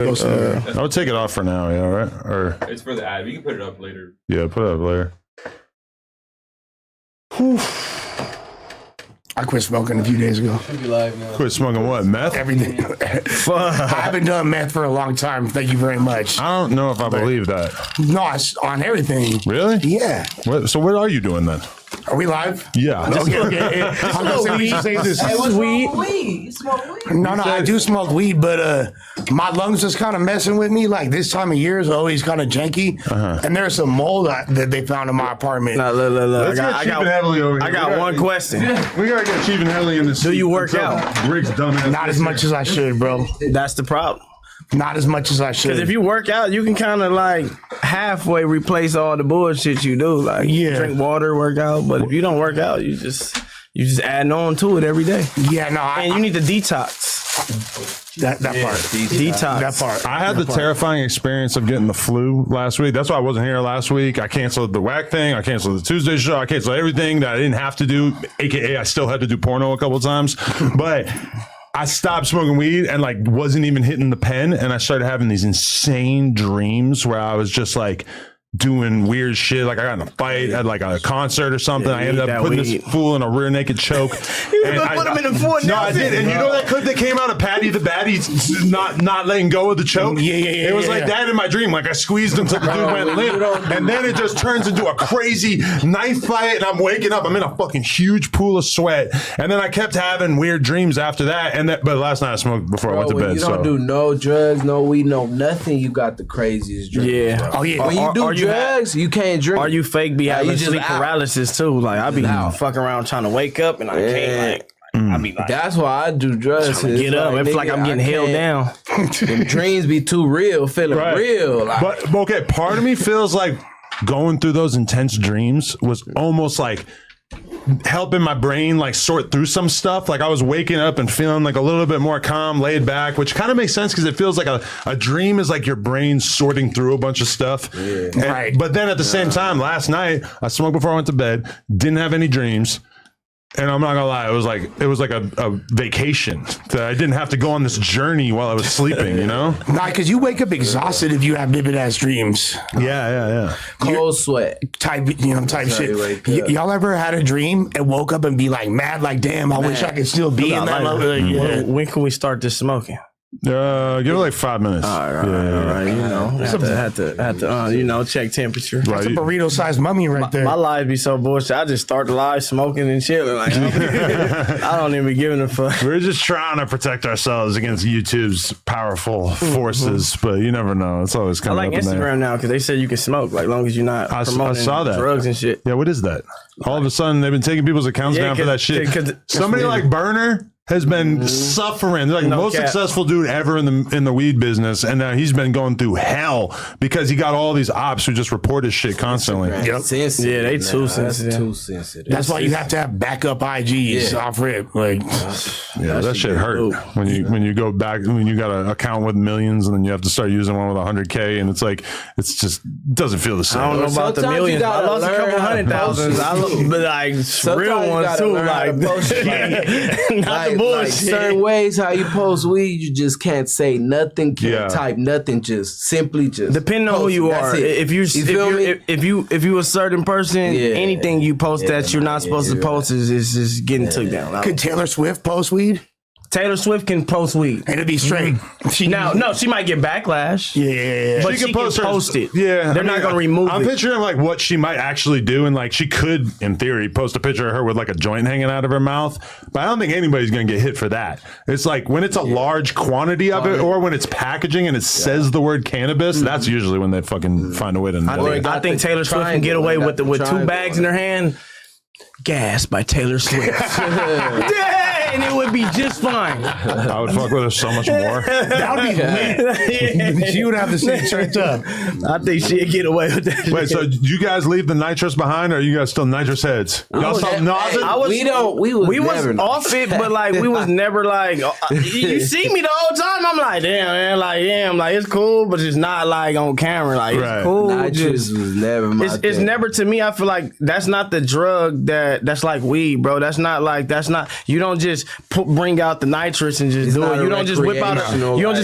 I would take it off for now, yeah, right? Or It's for the ad. We can put it up later. yeah, put it up later. I quit smoking a few days ago. Should be live now. Quit smoking what? Meth? Everything. I haven't done meth for a long time. Thank you very much. I don't know if I believe that. No, it's on everything. Really? Yeah. So what are you doing then? Are we live? Yeah. Okay. I'm gonna say we should say this. Hey, what's wrong with weed? You smoke weed? No, I do smoke weed, but my lungs is kind of messing with me. Like this time of year is always kind of janky, and there's some mold that they found in my apartment. Nah, look. I got one question. We gotta get Chief and Helly in this. Do you work out? Brick's dumbass. Not as much as I should, bro. That's the problem. Not as much as I should. Because if you work out, you can kind of like halfway replace all the bullshit you do. Like drink water, work out. But if you don't work out, you just adding on to it every day. Yeah, no, and you need to detox. That part. Detox. That part. I had the terrifying experience of getting the flu last week. That's why I wasn't here last week. I canceled the whack thing. I canceled the Tuesday show. I canceled everything that I didn't have to do, AKA I still had to do porno a couple of times. But I stopped smoking weed and like wasn't even hitting the pen. And I started having these insane dreams where I was just like doing weird shit. Like I got in a fight at like a concert or something. I ended up putting this fool in a rear naked choke. You put him in a foot. No, I did. And you know that clip that came out of Patty the Baddie not letting go of the choke? Yeah. It was like that in my dream. Like I squeezed him till the dude went limp. And then it just turns into a crazy knife fight. And I'm waking up. I'm in a fucking huge pool of sweat. And then I kept having weird dreams after that. But last night I smoked before I went to bed. You don't do no drugs, no weed, no nothing. You got the craziest dreams. Yeah. Bro. Oh, yeah. When you do drugs, you can't drink. Or you fake be having sleep out. paralysis too. Like I be fucking around trying to wake up and I can't. I be like, That's why I do drugs. get up. It's like I'm getting held down. Them dreams be too real, feeling real. Like, But okay, part of me feels like going through those intense dreams was almost like helping my brain like sort through some stuff. Like I was waking up and feeling like a little bit more calm, laid back, which kind of makes sense because it feels like a dream is like your brain sorting through a bunch of stuff. Right. But then at the same time, last night I smoked before I went to bed, didn't have any dreams. And I'm not gonna lie, it was like a vacation that I didn't have to go on this journey while I was sleeping, you know? Nah, because you wake up exhausted if you have vivid ass dreams. Yeah. cold sweat. Type shit. wake up. Y'all ever had a dream and woke up and be like mad, like damn, I wish I could still be in that moment? When can we start this smoking? Give it like 5 minutes. All right. You know, have to check temperature. That's a burrito-sized mummy right there. My life be so bullshit. I just start the live smoking and chilling. Like I don't even be giving a fuck. We're just trying to protect ourselves against YouTube's powerful forces, but you never know. It's always I kind of like up in there. Instagram now because they say you can smoke like long as you're not promoting I saw that. drugs and shit. Yeah, what is that? All of a sudden, they've been taking people's accounts down for that shit. Somebody like Burner has been suffering. They're like the most successful dude ever in the weed business, and now he's been going through hell because he got all these ops who just report his shit constantly. Yep. Sensitive. Yeah, they too sensitive. Too sensitive. That's why you have to have backup IGs off rip. Like, Yeah, that shit hurt when you go back when you got an account with millions and then you have to start using one with 100K, and it's like it's just doesn't feel the same. I don't know about the Sometimes you millions. I gotta lost a couple learn how to $100,000. post I look, but like Sometimes real you ones gotta too. learn how to Like post it. not the Like bullshit. certain ways how you post weed, you just can't say nothing, can't type nothing, just simply just Depending on who post you it. are, That's it. if you a certain person, anything you post that you're not supposed to post is just getting took down. could Taylor Swift post weed? Taylor Swift can post weed. And it'd be straight. No, she might get backlash. Yeah. But she can post it. Yeah, They're not gonna remove I'm it. picturing like what she might actually do, and like she could, in theory, post a picture of her with like a joint hanging out of her mouth. But I don't think anybody's gonna get hit for that. It's like when it's a large quantity of it, or when it's packaging and it says the word cannabis. That's usually when they fucking find a way to. I think Taylor Swift can get away with two bags in her hand. Gas by Taylor Swift. And it would be just fine. I would fuck with her so much more. That would be lit. She would have to sit turned up. I think she'd get away with that. Wait, so did you guys leave the nitrous behind, or are you guys still nitrous heads? Y'all still nozzing? We was never off it, but like we was never like you see me the whole time. I'm like, damn, man, like it's cool, but it's not like on camera. Like it's cool. Nitrous was never my it's never to me. I feel like that's not the drug that's like weed, bro. That's not you don't just bring out the nitrous and just do not it. a you don't just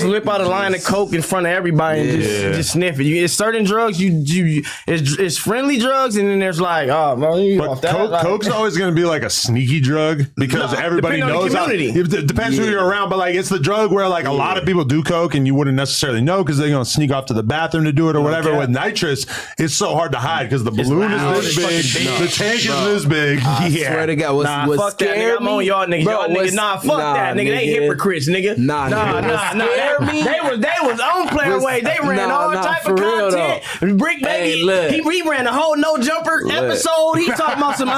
whip out a line of coke in front of everybody and just sniff it. It's certain drugs it's friendly drugs, and then there's like, oh, bro, you off that. Coke's always going to be like a sneaky drug because everybody knows how. It depends who you're around, but like it's the drug where like a lot of people do coke and you wouldn't necessarily know because they're going to sneak off to the bathroom to do it or whatever. With nitrous, it's so hard to hide because the balloon is this big, the tank is this big. I swear to God, what's fuck that, nigga. I'm on y'all niggas. Y'all niggas, fuck that, nigga. They hypocrites, nigga. Nah. They was on player way. They ran all type of content. Bricc, baby, he ran the whole no jumper episode. He talking about some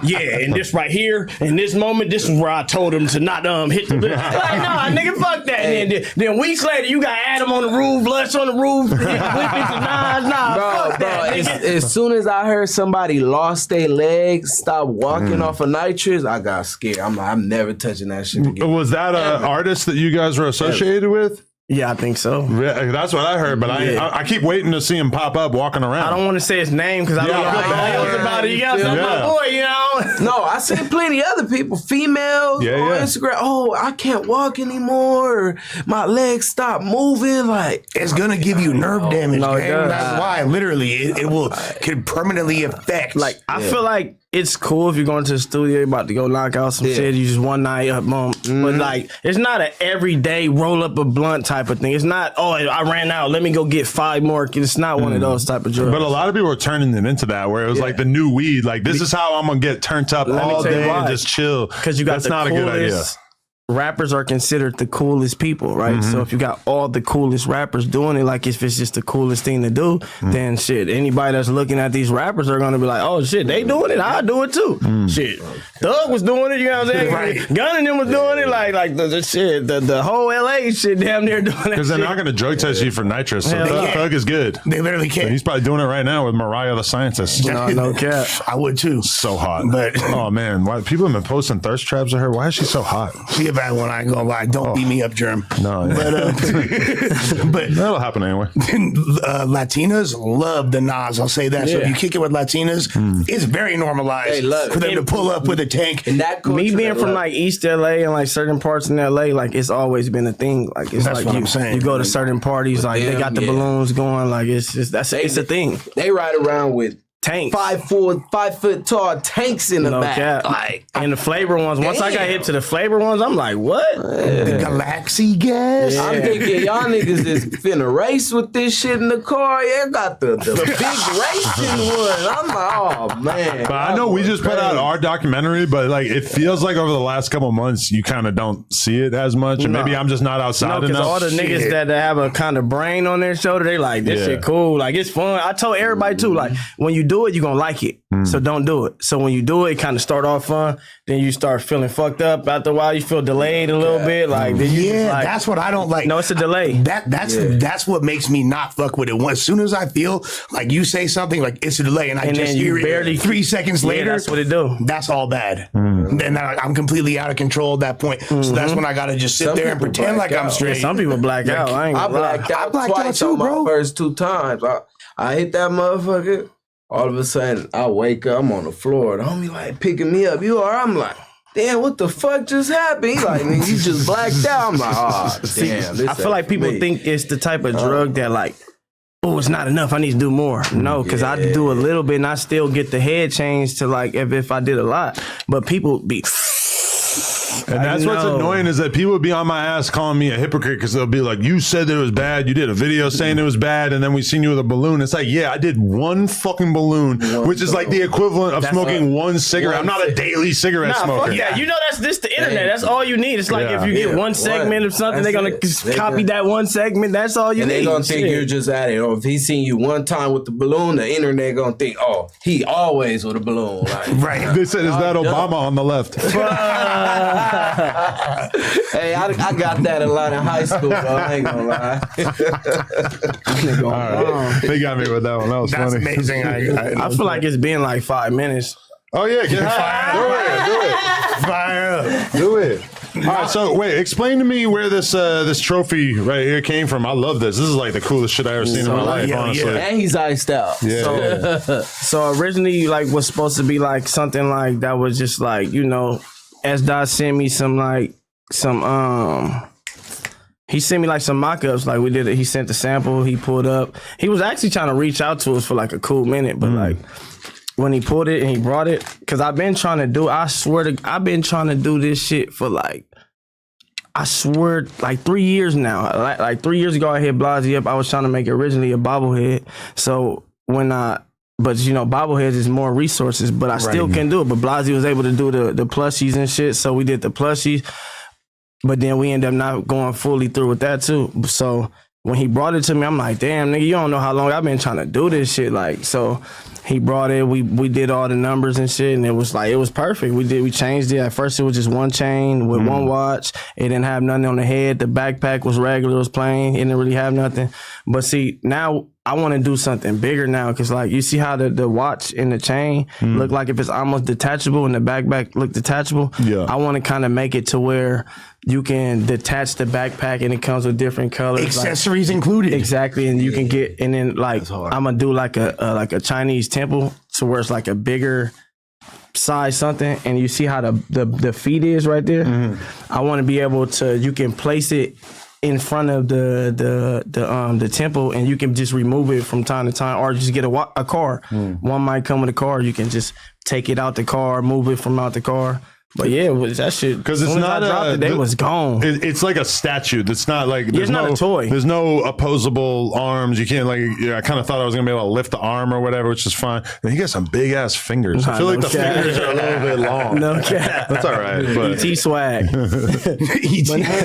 yeah, and this right here, in this moment, this is where I told him to not hit the like, nah, nigga, fuck that. And then weeks later, you got Adam on the roof, Lush on the roof, As soon as I heard somebody lost their legs, stopped walking off of nitrous, I got scared. I'm like, I'm never touching that shit again. Was that an artist that you guys were associated with? Yeah, I think so. Yeah, that's what I heard, but I keep waiting to see him pop up walking around. I don't want to say his name because I don't know how he feels about it. You got my boy, you know. No, I seen plenty of other people, females on Instagram. Oh, I can't walk anymore. My legs stop moving. Like it's gonna give you nerve damage. No, that's why literally it can permanently affect. Like I feel like it's cool if you're going to the studio, you're about to go knock out some shit. You just one night up, boom. But like, it's not an everyday roll up a blunt type of thing. It's not, oh, I ran out, let me go get 5 more. It's not one of those type of drugs. But a lot of people are turning it into that, where it was like the new weed. Like, this is how I'm gonna get turned up all day and just chill. Because you got that's not a good idea. Rappers are considered the coolest people, right? So if you got all the coolest rappers doing it, like if it's just the coolest thing to do, then shit, anybody that's looking at these rappers are gonna be like, oh shit, they doing it, I do it too. Shit, Thug was doing it, you know what I'm saying? Right. Gun and them was doing it, like the shit, the whole LA shit damn near doing it. Because they're not gonna drug test you for nitrous. So Thug is good. They literally can't. So he's probably doing it right now with Mariah the Scientist. No cap. I would too. So hot. But oh man, why people have been posting thirst traps of her? Why is she so hot? She a bad one, I ain't gonna lie. Don't beat me up, Germ. No, but that'll happen anyway. Latinas love the Nas. I'll say that. So if you kick it with Latinas, it's very normalized for them to pull up with a tank. And that me being from like East LA and like certain parts in LA, like it's always been a thing. Like it's that's like what I'm saying. You go to certain parties, like they got the balloons going. Like it's just it's a thing. They ride around with tanks, 5 foot tall tanks in the back. Cap. Like and the flavor ones. Once I got hit to the flavor ones, I'm like, what? The Galaxy gas. Yeah. I'm thinking y'all niggas is finna race with this shit in the car. Yeah, got the big racing one. I'm like, oh man. But I know we just put out our documentary, but like it feels like over the last couple of months you kind of don't see it as much, and maybe I'm just not outside enough. All the niggas that have a kind of brain on their shoulder, they like this shit cool. Like it's fun. I told everybody too. Like when you do it, you're gonna like it. So don't do it. So when you do it, kind of start off fun, then you start feeling fucked up. After a while, you feel delayed a little bit. Like then you like, that's what I don't like. No, it's a delay. That's what makes me not fuck with it. As soon as I feel like you say something like it's a delay, and I just hear it barely 3 seconds later, that's what it do. That's all bad. Then I'm completely out of control at that point. So that's when I gotta just sit there and pretend like I'm straight. Some people black out. I blacked out twice too, bro. My first 2 times. I hit that motherfucker. All of a sudden, I wake up, I'm on the floor. The homie like picking me up. You are? I'm like, damn, what the fuck just happened? He like, man, you just blacked out. I'm like, oh, damn. I feel like people think it's the type of drug that like, oh, it's not enough. I need to do more. No, because I do a little bit and I still get the head change to like if I did a lot. But people be... And that's what's annoying is that people would be on my ass calling me a hypocrite because they'll be like, you said that it was bad. You did a video saying it was bad. And then we seen you with a balloon. It's like, yeah, I did one fucking balloon, which is like the equivalent of smoking one cigarette. I'm not a daily cigarette smoker. Fuck yeah. You know, that's just the internet. That's all you need. It's like if you get one segment of something, they're going to copy that one segment. That's all you need. And they're going to think you're just at it. Or if he seen you one time with the balloon, the internet going to think, oh, he always with a balloon. Like, right. They said, is that Obama on the left? Hey, I got that a lot in high school, bro. I ain't gonna lie. All right. They got me with that one. That was That's funny. amazing. I feel like it's been like 5 minutes. Oh yeah, get high. Fire up. Do it. All right, so wait, explain to me where this trophy right here came from. I love this. This is like the coolest shit I ever seen in my life, honestly. And he's iced out. Yeah. So originally, like, was supposed to be like something like that was just like, you know, S. Dot sent me he sent me like some mock-ups, like we did it. He sent the sample, he pulled up. He was actually trying to reach out to us for like a cool minute, but like when he pulled it and he brought it, cause I've been trying to do this shit for like 3 years now. Like 3 years ago I hit Blasey up. I was trying to make originally a bobblehead. So but you know, bobbleheads is more resources, but I still can do it. But Blasey was able to do the plushies and shit. So we did the plushies. But then we ended up not going fully through with that too. So when he brought it to me, I'm like, damn, nigga, you don't know how long I've been trying to do this shit. Like, so he brought it, we did all the numbers and shit, and it was perfect. We changed it. At first it was just one chain with one watch. It didn't have nothing on the head. The backpack was regular, it was plain. It didn't really have nothing. But see, now I want to do something bigger now, because like you see how the watch and the chain look like if it's almost detachable and the backpack look detachable. Yeah. I want to kind of make it to where you can detach the backpack and it comes with different colors, accessories included. Exactly, and you can get, and then like I'm gonna do like a Chinese temple, so where it's like a bigger size something, and you see how the feet is right there. I want to be able to, you can place it in front of the temple, and you can just remove it from time to time, or just get a car. One might come with a car. You can just take it out the car, move it from out the car. But yeah, that shit, because it's not it was gone. It's like a statue. It's not like it's not a toy. There's no opposable arms. You can't I kind of thought I was gonna be able to lift the arm or whatever, which is fine. And he got some big ass fingers. I feel like the fingers are a little bit long. No cap. That's all right. But ET swag.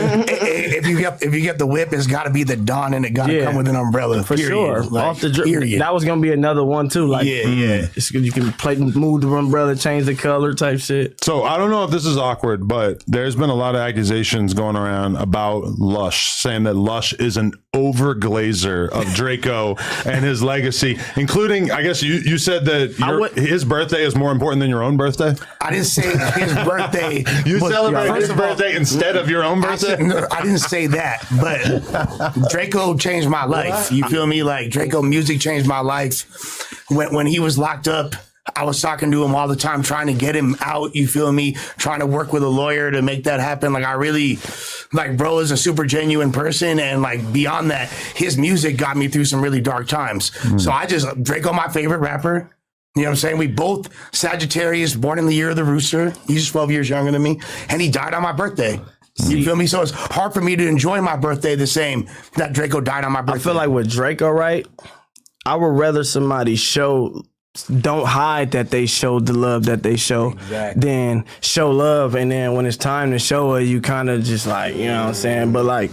If you get the whip, it's got to be the Don, and it got to come with an umbrella for sure. Like, off the period. That was gonna be another one too. Like you can move the umbrella, change the color, type shit. So I don't know if this is awkward, but there's been a lot of accusations going around about Lush, saying that Lush is an overglazer of Draco and his legacy, including, I guess you said that his birthday is more important than your own birthday. I didn't say his birthday. You celebrate his birthday instead of your own birthday? I didn't say that, but Draco changed my life. You feel me? Like, Draco music changed my life. When he was locked up, I was talking to him all the time, trying to get him out. You feel me? Trying to work with a lawyer to make that happen. Like, I really, like, bro is a super genuine person. And like, beyond that, his music got me through some really dark times. So Draco, my favorite rapper. You know what I'm saying? We both Sagittarius, born in the year of the rooster. He's 12 years younger than me. And he died on my birthday. You feel me? So it's hard for me to enjoy my birthday the same that Draco died on my birthday. I feel like with Draco, right? I would rather somebody don't hide that they showed the love that they show, then show love, and then when it's time to show it, you kind of just like, you know what I'm saying? But like,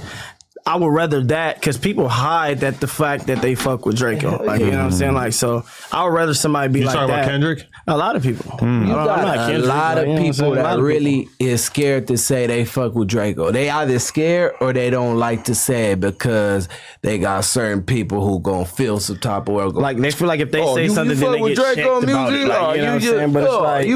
I would rather that, because people hide that the fact that they fuck with Draco. Like, you know what I'm saying? Like, so I would rather somebody be like that. You talking about Kendrick? A lot of people. You got a lot of people that really is scared to say they fuck with Draco. They either scared or they don't like to say it because they got certain people who gonna feel some type of way. Like, they feel like if they say something, then they get checked about it. Like, you know what I'm saying? But it's like...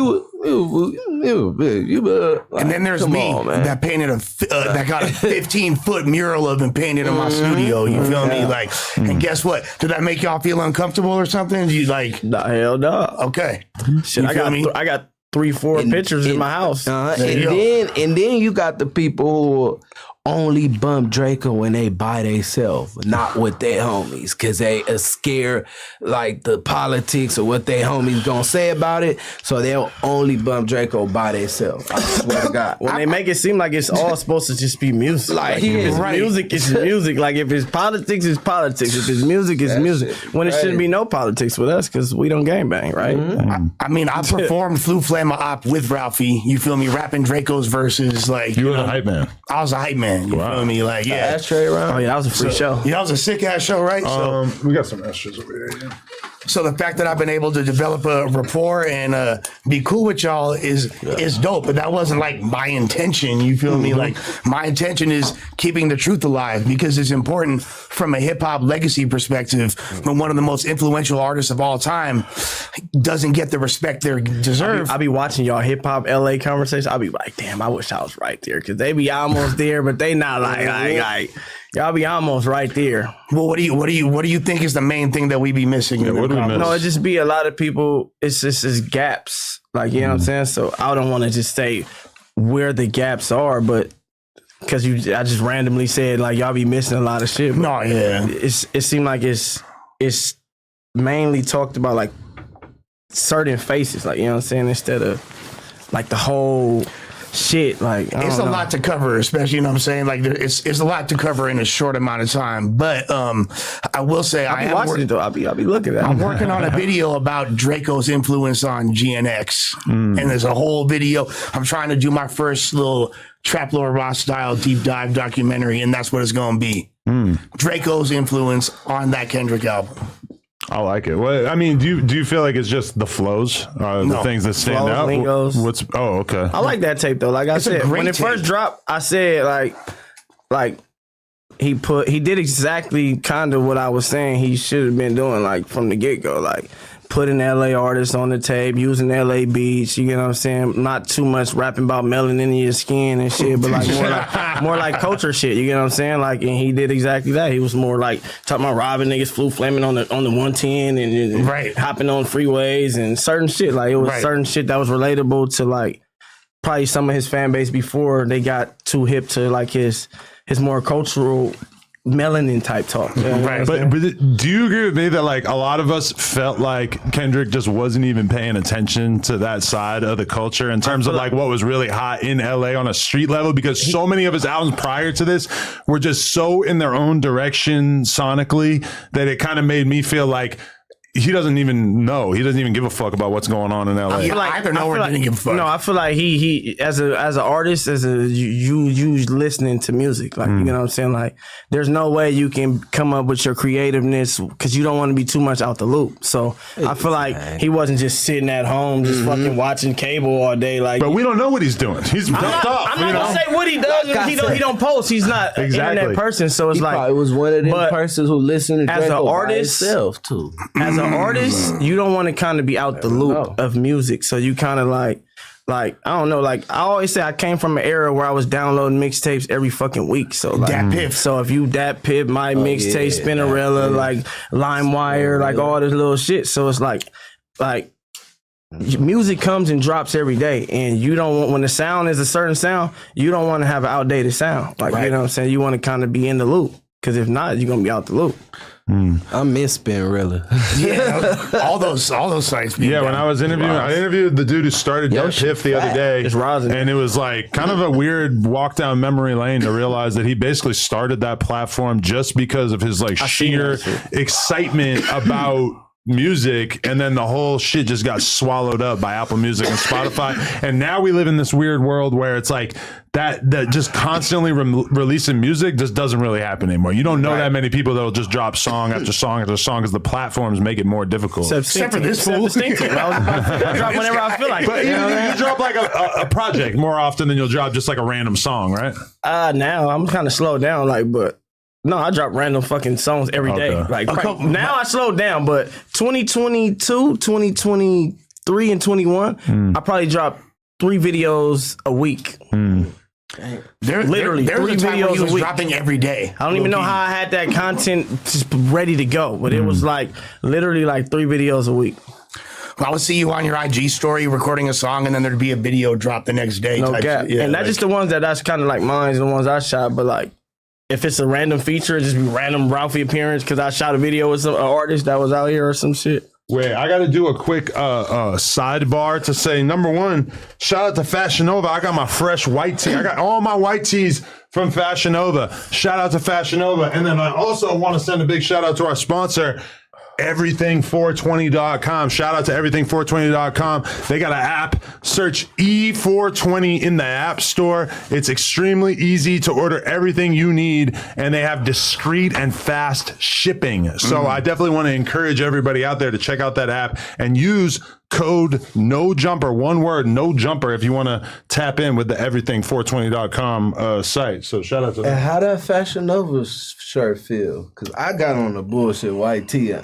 And then there's me that painted that got a 15-foot mural of him painted in my studio. You feel me? Like, and guess what? Did that make y'all feel uncomfortable or something? You like? Nah, hell no. Okay. Shit, I got 3-4 pictures in my house. And then you got the people who only bump Draco when they by themselves, not with their homies, because they are scared like the politics or what their homies gonna say about it. So they'll only bump Draco by themselves. I swear to God. When they make it seem like it's all supposed to just be music. Like, if it's music, it's music. Like, if it's politics, it's politics. If it's music, it's music. When it shouldn't be no politics with us, because we don't gangbang, right? I mean, I performed Flu Flamma Op with Ralfy. You feel me? Rapping Draco's verses. Like, you were the hype man. I was a hype man. You feel me? Like, yeah. Ashtray around. Oh yeah, that was a free show. Yeah, that was a sick ass show, right? We got some ashtrays over here. Yeah. So the fact that I've been able to develop a rapport and be cool with y'all is dope. But that wasn't like my intention. You feel me? Like, my intention is keeping the truth alive, because it's important from a hip hop legacy perspective. When one of the most influential artists of all time doesn't get the respect they deserve. I be watching y'all hip hop LA conversations. I'll be like, damn, I wish I was right there, because they be almost there, but they not like y'all be almost right there. Well, what do you think is the main thing that we be missing? No, it just be a lot of people. It's gaps. Like, you know what I'm saying? So I don't want to just say where the gaps are, but because I just randomly said like y'all be missing a lot of shit. No, yeah. It seemed like it's mainly talked about like certain faces, like, you know what I'm saying, instead of like the whole shit. Like, It's a lot to cover, especially, you know what I'm saying? Like, it's a lot to cover in a short amount of time. But I will say, I'll be watching it though. I'll be looking at it. I'm working on a video about Draco's influence on GNX. And there's a whole video. I'm trying to do my first little Trap Lord Ross style deep dive documentary, and that's what it's going to be. Draco's influence on that Kendrick album. I like it. Well, I mean, do you feel like it's just the flows, the things that stand Flows, out? lingos. Okay. I like that tape though. Like I said, when it first dropped, I said like he did exactly kind of what I was saying he should have been doing, like from the get go, like putting LA artists on the tape, using LA beats. You get what I'm saying? Not too much rapping about melanin in your skin and shit, but like more like culture shit. You get what I'm saying? Like, and he did exactly that. He was more like talking about robbing niggas, flu flaming on the 110 and hopping on freeways and certain shit. Like it was certain shit that was relatable to like probably some of his fan base before they got too hip to like his more cultural melanin type talk. But do you agree with me that like a lot of us felt like Kendrick just wasn't even paying attention to that side of the culture in terms of like what was really hot in LA on a street level, because so many of his albums prior to this were just so in their own direction sonically that it kind of made me feel like he doesn't even know. He doesn't even give a fuck about what's going on in LA. I feel like either know or didn't give a fuck. No, I feel like he as an artist, you listening to music, like you know what I'm saying. Like, there's no way you can come up with your creativeness because you don't want to be too much out the loop. So I feel like he wasn't just sitting at home just fucking watching cable all day. Like, but we don't know what he's doing. He's ducked off. I'm not gonna say what he does. He don't post. He's not an internet person. So it's like probably was one of them persons who listened to as an Draco artist by himself too. As an artist, you don't want to kind of be out the loop of music. So you kind of like I don't know. Like I always say, I came from an era where I was downloading mixtapes every fucking week. So like, Dat Piff. So if you Dat Piff, my mixtape, Spinnerella, like LimeWire, like all this little shit. So it's like music comes and drops every day, and you don't want, when the sound is a certain sound, you don't want to have an outdated sound. Like you know what I'm saying. You want to kind of be in the loop, because if not, you're gonna be out the loop. I miss Spinnerella. Yeah, all those sites. Yeah, when I was interviewing, I interviewed the dude who started Dat Piff the other day, and it was like kind of a weird walk down memory lane to realize that he basically started that platform just because of his like sheer excitement about music, and then the whole shit just got swallowed up by Apple Music and Spotify. And now we live in this weird world where it's like that just constantly releasing music just doesn't really happen anymore. You don't know that many people that'll just drop song after song after song, because the platforms make it more difficult. Except for this fool. I drop whenever I feel like. But you drop like a project more often than you'll drop just like a random song, right? Now I'm kind of slowed down, like, but no, I drop random fucking songs every day. Like now I slowed down, but 2022, 2023, and 21, I probably dropped 3 videos a week. There was a time when he was dropping every day. I don't even know how I had that content just ready to go, but it was like literally like 3 videos a week. I would see you on your IG story recording a song, and then there'd be a video drop the next day. No gap. Yeah, and that's just the ones that's kind of like mine, the ones I shot, but like, if it's a random feature, just be random Ralfy appearance because I shot a video with some artist that was out here or some shit. Wait, I got to do a quick sidebar to say, number one, shout out to Fashion Nova. I got my fresh white tee. I got all my white tees from Fashion Nova. Shout out to Fashion Nova. And then I also want to send a big shout out to our sponsor, everything420.com. Shout out to everything420.com. They got an app. Search E420 in the App Store. It's extremely easy to order everything you need, and they have discreet and fast shipping. So I definitely want to encourage everybody out there to check out that app and use code NOJUMPER, one word, NOJUMPER, if you want to tap in with the everything420.com site. So shout out to them. And how that Fashion Nova shirt feel? Because I got on a bullshit white tee. I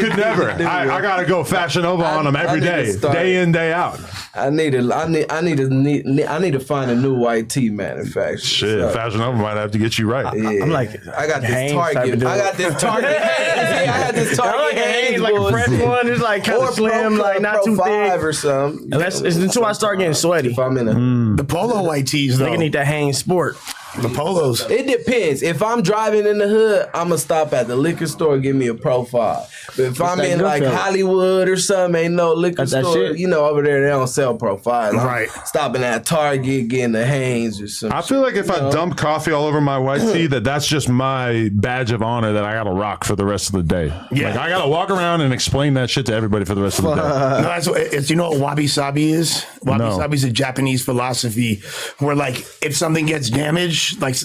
could never. I gotta go Fashion Nova on them every day, day in, day out. I need to find a new white tee manufacturer. Shit, so, Fashion Nova might have to get you right. Yeah. I'm like, I got this Target. I got this Target. I got this Target. like a Hanes, like a fresh one. It's like kind of slim, like not too thick or something. Unless it's until I start getting sweaty. If I'm in a, The polo white tees though. Nigga need that Hanes Sport. The polos. it depends. If I'm driving in the hood, I'm gonna stop at the liquor store and give me a profile. But if I'm that in good like fella. Hollywood or something, ain't no liquor Got that store. shit? You know, over there they don't sell profiles. I'm Right. stopping at Target, getting the Hanes or something. I feel like if I dump coffee all over my white tee, that's just my badge of honor that I got to rock for the rest of the day. Yeah. Like I got to walk around and explain that shit to everybody for the rest of the day. No, that's what it's. You know what wabi sabi is? Wabi No. sabi is a Japanese philosophy where, like, if something gets damaged, like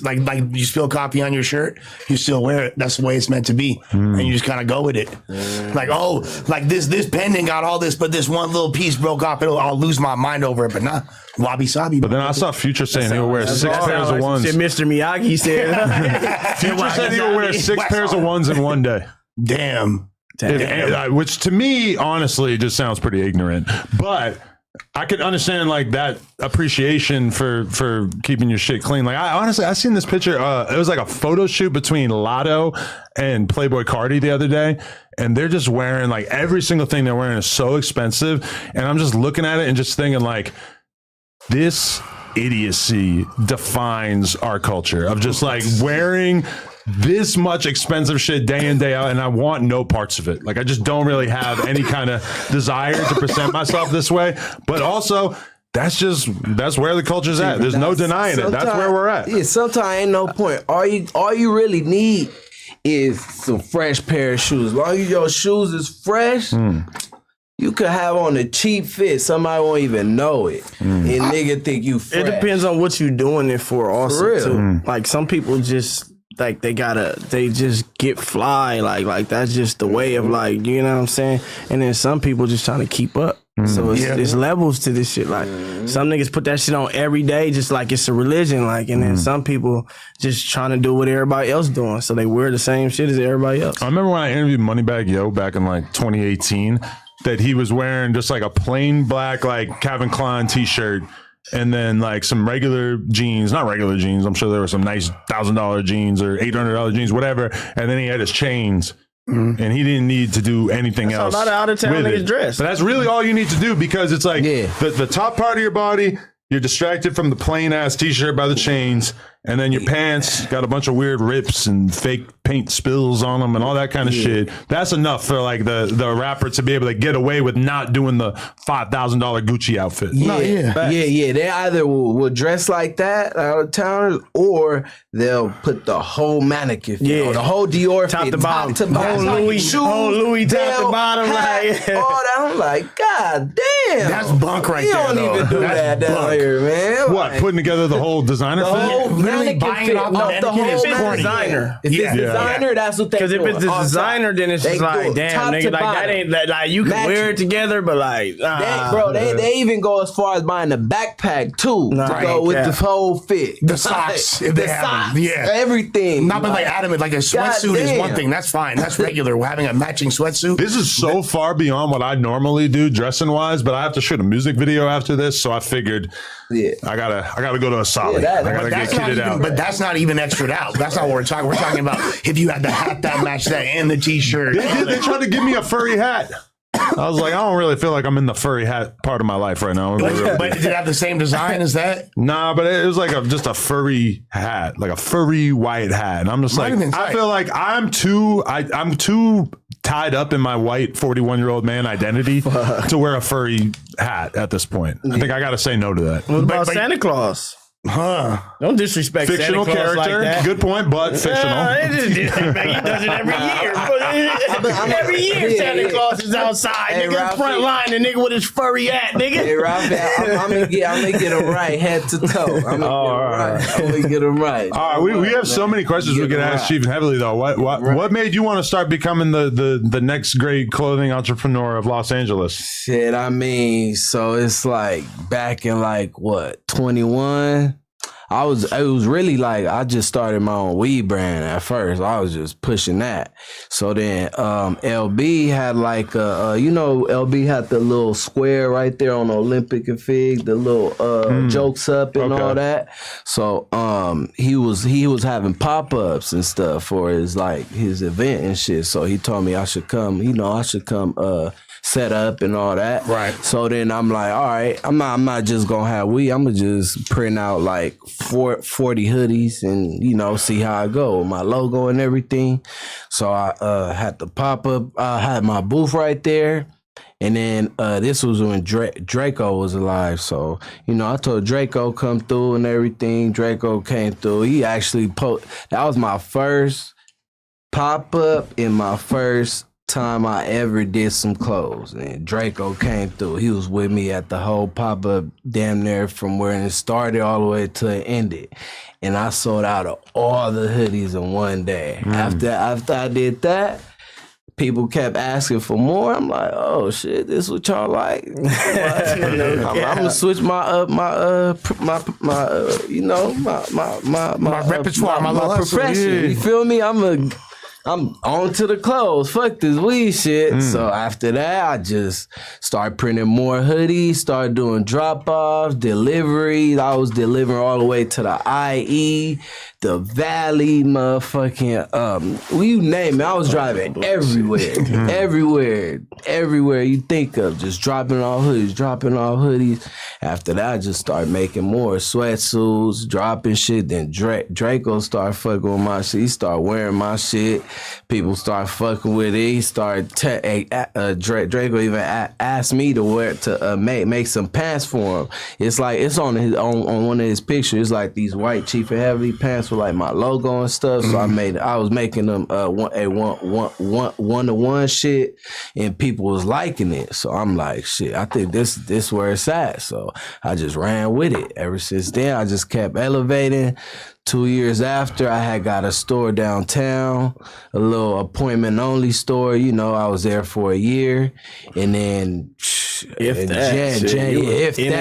you spill coffee on your shirt, you still wear it. That's the way it's meant to be, and you just kind of go with it. Like, oh, like this pendant got all this, but this one little piece broke off. I'll lose my mind over it. But nah, wabi sabi. But then I saw Future saying he would wear 6 pairs of ones. Shit Mr. Miyagi said. Future said he would wear 6 pairs of ones in one day. Damn. Which to me, honestly, just sounds pretty ignorant. But I could understand like that appreciation for keeping your shit clean. Like I seen this picture. It was like a photo shoot between Lotto and Playboy Cardi the other day, and they're just wearing like every single thing they're wearing is so expensive. And I'm just looking at it and just thinking like, this idiocy defines our culture of just like wearing this much expensive shit day in, day out, and I want no parts of it. Like, I just don't really have any kind of desire to present myself this way. But also, that's where the culture's at. There's no denying it. That's where we're at. Yeah, sometimes ain't no point. All you really need is some fresh pair of shoes. As long as your shoes is fresh, you could have on a cheap fit. Somebody won't even know it. And nigga think you fresh. It depends on what you're doing it for also, real. too. Like, some people just... Like they just get fly, like that's just the way of like, you know what I'm saying? And then some people just trying to keep up. So it's levels to this shit. Like some niggas put that shit on every day, just like it's a religion. Like, and then some people just trying to do what everybody else doing, so they wear the same shit as everybody else. I remember when I interviewed Moneybagg Yo back in like 2018, that he was wearing just like a plain black like Calvin Klein t-shirt. And then like some regular jeans, not regular jeans. I'm sure there were some nice $1,000 jeans or $800 jeans, whatever. And then he had his chains, and he didn't need to do anything else. A lot of out of town with niggas it. dress. But that's really all you need to do, because it's like the top part of your body, you're distracted from the plain ass t-shirt by the chains, and then your pants got a bunch of weird rips and fake paint spills on them and all that kind of shit. That's enough for like the rapper to be able to get away with not doing the $5,000 Gucci outfit. Yeah. They either will dress like that out of towners, or they'll put the whole mannequin fit on, the whole Dior Top fit, to bottom. Whole Louis, top to bottom, hat, like all that. I'm like, God damn, That's bunk right you there. don't though. even do That's that down bunk. here, man. What, Like, putting together the whole designer the whole thing? Literally mannequin buying fit, it off the the mannequin whole is mannequin. corny. Designer. If Yeah. it's designer, that's what they Because if doing. it's the On top. designer, then it's They just like, do it damn, top nigga, to like that bottom. ain't like you can Matching. wear it together, but like, They even go as far as buying a backpack too, Nah, to go with yeah. the whole fit. The socks, if the they have them. socks, Yeah. everything. Not but like adamant, like a sweatsuit is one damn. thing. That's fine. That's regular. We're having a matching sweatsuit. This is so far beyond what I normally do dressing wise, but I have to shoot a music video after this, so I figured I gotta go to a solid. Yeah, I gotta get That's not kitted even, out. but that's not even extra out. That's not what we're talking. We're talking about if you had the hat that matched that and the t-shirt. They tried to give me a furry hat. I was like, I don't really feel like I'm in the furry hat part of my life right now. But did it have the same design as that? Nah, but it was like just a furry hat, like a furry white hat. And I'm just Might like, have been I tight. feel like I'm too tied up in my white 41-year-old man identity to wear a furry hat at this point. I think I got to say no to that. what about but- Santa Claus? Huh. Don't disrespect Fictional Santa Claus character, like that. good point, but fictional. It just disrespect. He does it every year. Every year, Santa Claus is outside. Hey, nigga, Ralfy. front line, the nigga with his furry hat, nigga. Hey, Ralph, I'm gonna get him right, head to toe. I'm gonna get him right. All right, we have so many questions we could ask Chief Heavily though. What made you want to start becoming the next great clothing entrepreneur of Los Angeles? Shit, I mean, so it's like back in like what 21. It was really like I just started my own weed brand at first. I was just pushing that. So then LB had like LB had the little square right there on Olympic and Fig, the little jokes up and all that. So he was having pop-ups and stuff for his event and shit. So he told me I should come set up and all that. Right. So then I'm like, all right, I'm not just gonna have weed. I'm gonna just print out like 40 hoodies and, you know, see how I go with my logo and everything. So I had the pop up. I had my booth right there. And then this was when Draco was alive. So, you know, I told Draco come through and everything. Draco came through. He actually that was my first pop-up and my first time I ever did some clothes. And Draco came through. He was with me at the whole pop-up damn near from where it started all the way to it ended. And I sold out of all the hoodies in one day. After I did that, people kept asking for more. I'm like, oh shit, this what y'all like? I'm gonna switch my repertoire, my little hustle, profession. yeah. You feel me? I'm on to the clothes. Fuck this weed shit. So after that, I just started printing more hoodies, started doing drop-offs, deliveries. I was delivering all the way to the IE, the Valley, motherfucking, you name it. I was driving everywhere you think of, just dropping off hoodies. After that, I just started making more sweatsuits, dropping shit. Then Draco started fucking with my shit. He started wearing my shit. People started fucking with it. He started, Draco even asked me to make some pants for him. It's like, it's on one of his pictures. It's like these white Chief and Heavily pants with like my logo and stuff. So I was making them one-to-one shit, and people was liking it. So I'm like, shit, I think this where it's at. So I just ran with it. Ever since then, I just kept elevating. 2 years after, I had got a store downtown, a little appointment only store. You know, I was there for a year, and then and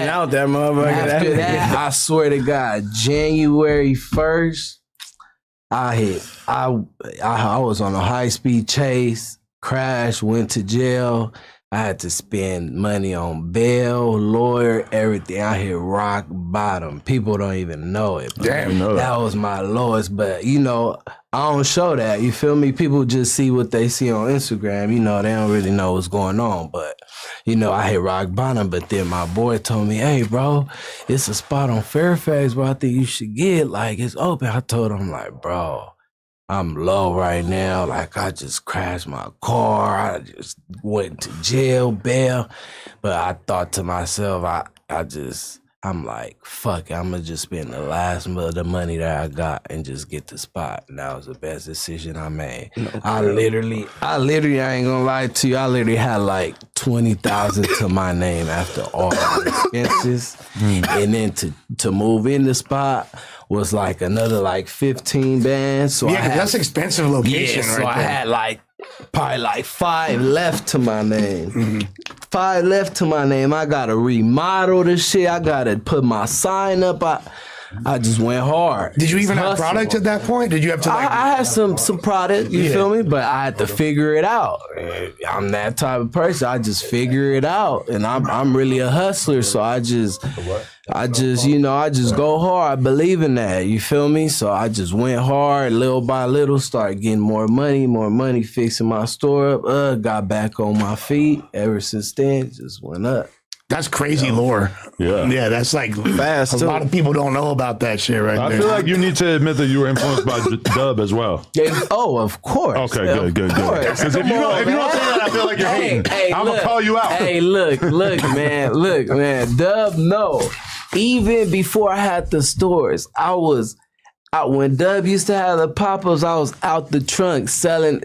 out that motherfucker. After that, I swear to God, January 1st, I was on a high speed chase, crashed, went to jail. I had to spend money on bail, lawyer, everything. I hit rock bottom. People don't even know it. Damn, that was my lowest. But, you know, I don't show that. You feel me? People just see what they see on Instagram. You know, they don't really know what's going on. But, you know, I hit rock bottom. But then my boy told me, hey, bro, it's a spot on Fairfax, bro. I think you should get, like, it's open. I told him, like, bro, I'm low right now. Like, I just crashed my car. I just went to jail, bail. But I thought to myself, I'm like, fuck it. I'm going to just spend the last of the money that I got and just get the spot. And that was the best decision I made. Okay. I literally, I ain't going to lie to you. I literally had like 20,000 to my name after all the expenses. And then to move in the spot was like another like 15 bands. So that's expensive location. Yeah, so I had like probably like 5 left to my name. 5 left to my name. I gotta remodel this shit. I gotta put my sign up. I just went hard. Did you even have product at that point? Did you have to like... I had some product, you feel me? But I had to figure it out. I'm that type of person. I just figure it out. And I'm really a hustler, so I just go hard. I believe in that, you feel me? So I just went hard, little by little, started getting more money, fixing my store up, got back on my feet. Ever since then, just went up. That's crazy lore. Yeah, that's like fast. A lot of people don't know about that shit right I there. feel like you need to admit that you were influenced by Dub as well. Oh, of course. Okay, good. Because if you don't say that, I feel like you're hating. I'm going to call you out. Hey, look, man. Dub, no. Even before I had the stores, when Dub used to have the pop-ups, I was out the trunk selling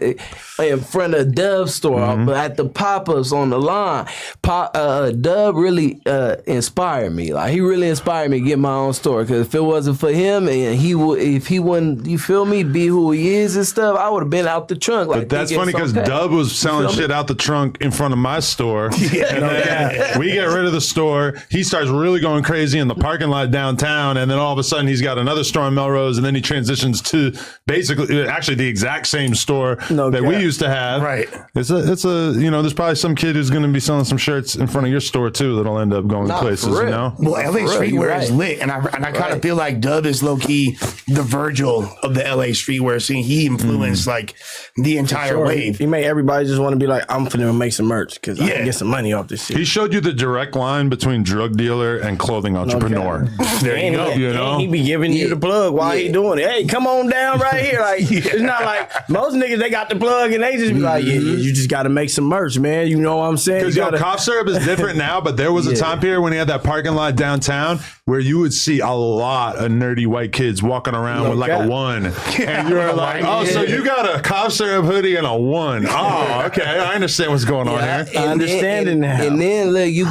in front of Dub's store, but at the pop-ups on the line. Dub really inspired me. Like, he really inspired me to get my own store. Because if it wasn't for him, and if he wouldn't, you feel me, be who he is and stuff, I would have been out the trunk. Like, but that's funny because Dub was selling shit out the trunk in front of my store. We get rid of the store. He starts really going crazy in the parking lot downtown, and then all of a sudden he's got another store in Melrose. videos, and then he transitions to basically actually the exact same store that we used to have. Right. It's a there's probably some kid who's going to be selling some shirts in front of your store too that'll end up going places. for real. You know. Well, LA streetwear right. is lit, and I kind of feel like Dub is low key the Virgil of the LA streetwear scene. He influenced like the entire wave. He made everybody just want to be like, I'm finna make some merch because I can get some money off this shit. He showed you the direct line between drug dealer and clothing entrepreneur. There you go. You know, and he be giving you the plug while he doing it. Hey, come on down right here. Like it's not like most niggas they got the plug and they just be like, yeah, you just got to make some merch, man. You know what I'm saying? Because cough syrup is different now, but there was a time period when he had that parking lot downtown where you would see a lot of nerdy white kids walking around with like a one, and you were like, oh, so you got a cough syrup hoodie and a one. Oh, okay, I understand what's going on here. I understand it now. And then look, you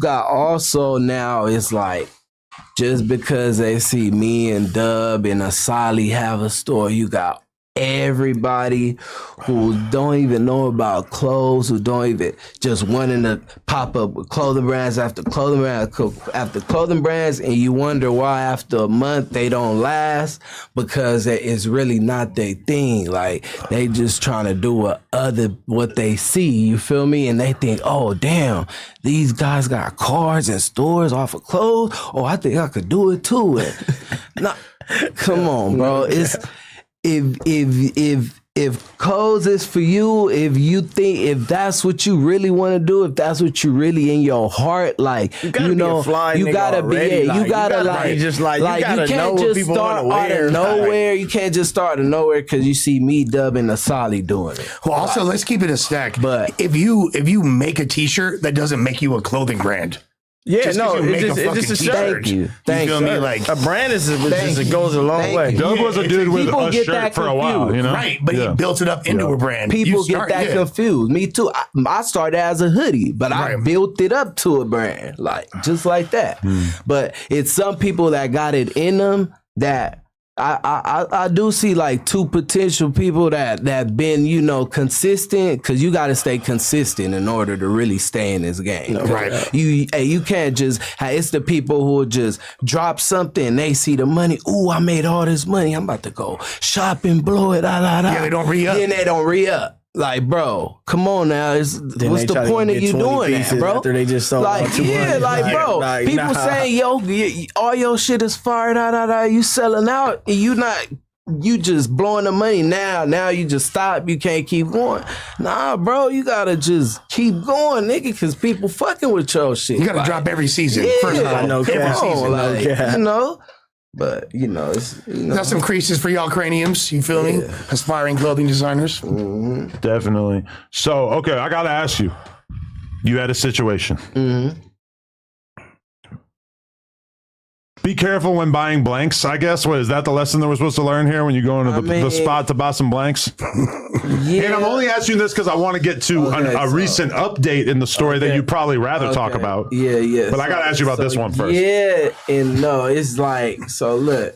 got also now it's like just because they see me and Dub and Asali have a store, you got everybody who don't even know about clothes, who don't even just wanting to pop up with clothing brands after clothing brands, and you wonder why after a month they don't last, because it's really not their thing. Like they just trying to do what they see, you feel me? And they think, oh damn, these guys got cars and stores off of clothes. Oh, I think I could do it too. Nah, come on, bro. It's if codes is for you, if that's what you really want to do, if that's what you really in your heart, like you gotta you can't just start out of nowhere. You can't just start out of nowhere because you see me, Dub, and Asali doing it. Well, also let's keep it a stack. But if you make a T-shirt, that doesn't make you a clothing brand. Yeah, Just 'cause no, you make it's a just a fucking shirt. t-shirt. You feel me? Like A brand it goes a long way. Doug was a dude with People a get shirt that for a while, confused. you know? right, but he built it up into a brand. people get that confused. Me too. I started as a hoodie, but I built it up to a brand, like just like that. But it's some people that got it in them that I do see like two potential people that been consistent, because you got to stay consistent in order to really stay in this game. Right. You can't just. It's the people who will just drop something. They see the money. Ooh, I made all this money. I'm about to go shop and blow it. Yeah, they don't re-up. Then they don't re-up. Like, bro, come on now. What's the point of you doing that, bro? After they just sold like, bro. People saying, yo, all your shit is fired out. You selling out, and you just blowing the money now. Now you just stop. You can't keep going. Nah, bro, you gotta just keep going, nigga, because people fucking with your shit. You gotta drop every season. First of all, every season. But it's got some creases for y'all craniums. You feel me? Aspiring clothing designers. Definitely. So, okay, I gotta ask you. You had a situation. Be careful when buying blanks, I guess. What is that the lesson that we're supposed to learn here when you go into the spot to buy some blanks? Yeah. And I'm only asking this because I want to get to a recent update in the story that you'd probably rather talk about. Yeah. But I got to ask you about this one first. Yeah, and no, it's like, so look,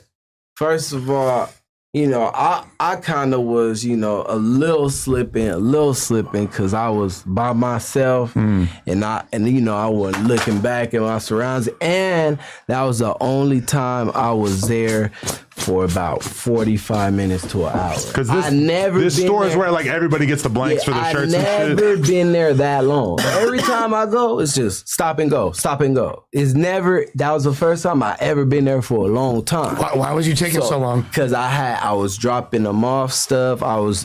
first of all, I kind of was, a little slipping because I was by myself and I wasn't looking back at my surroundings. And that was the only time I was there for about 45 minutes to an hour. Because this store is where like everybody gets the blanks for the shirts and shit. I've never been there that long. Every time I go, it's just stop and go. It's never, that was the first time I ever been there for a long time. Why was you taking so long? Because I was dropping them off stuff.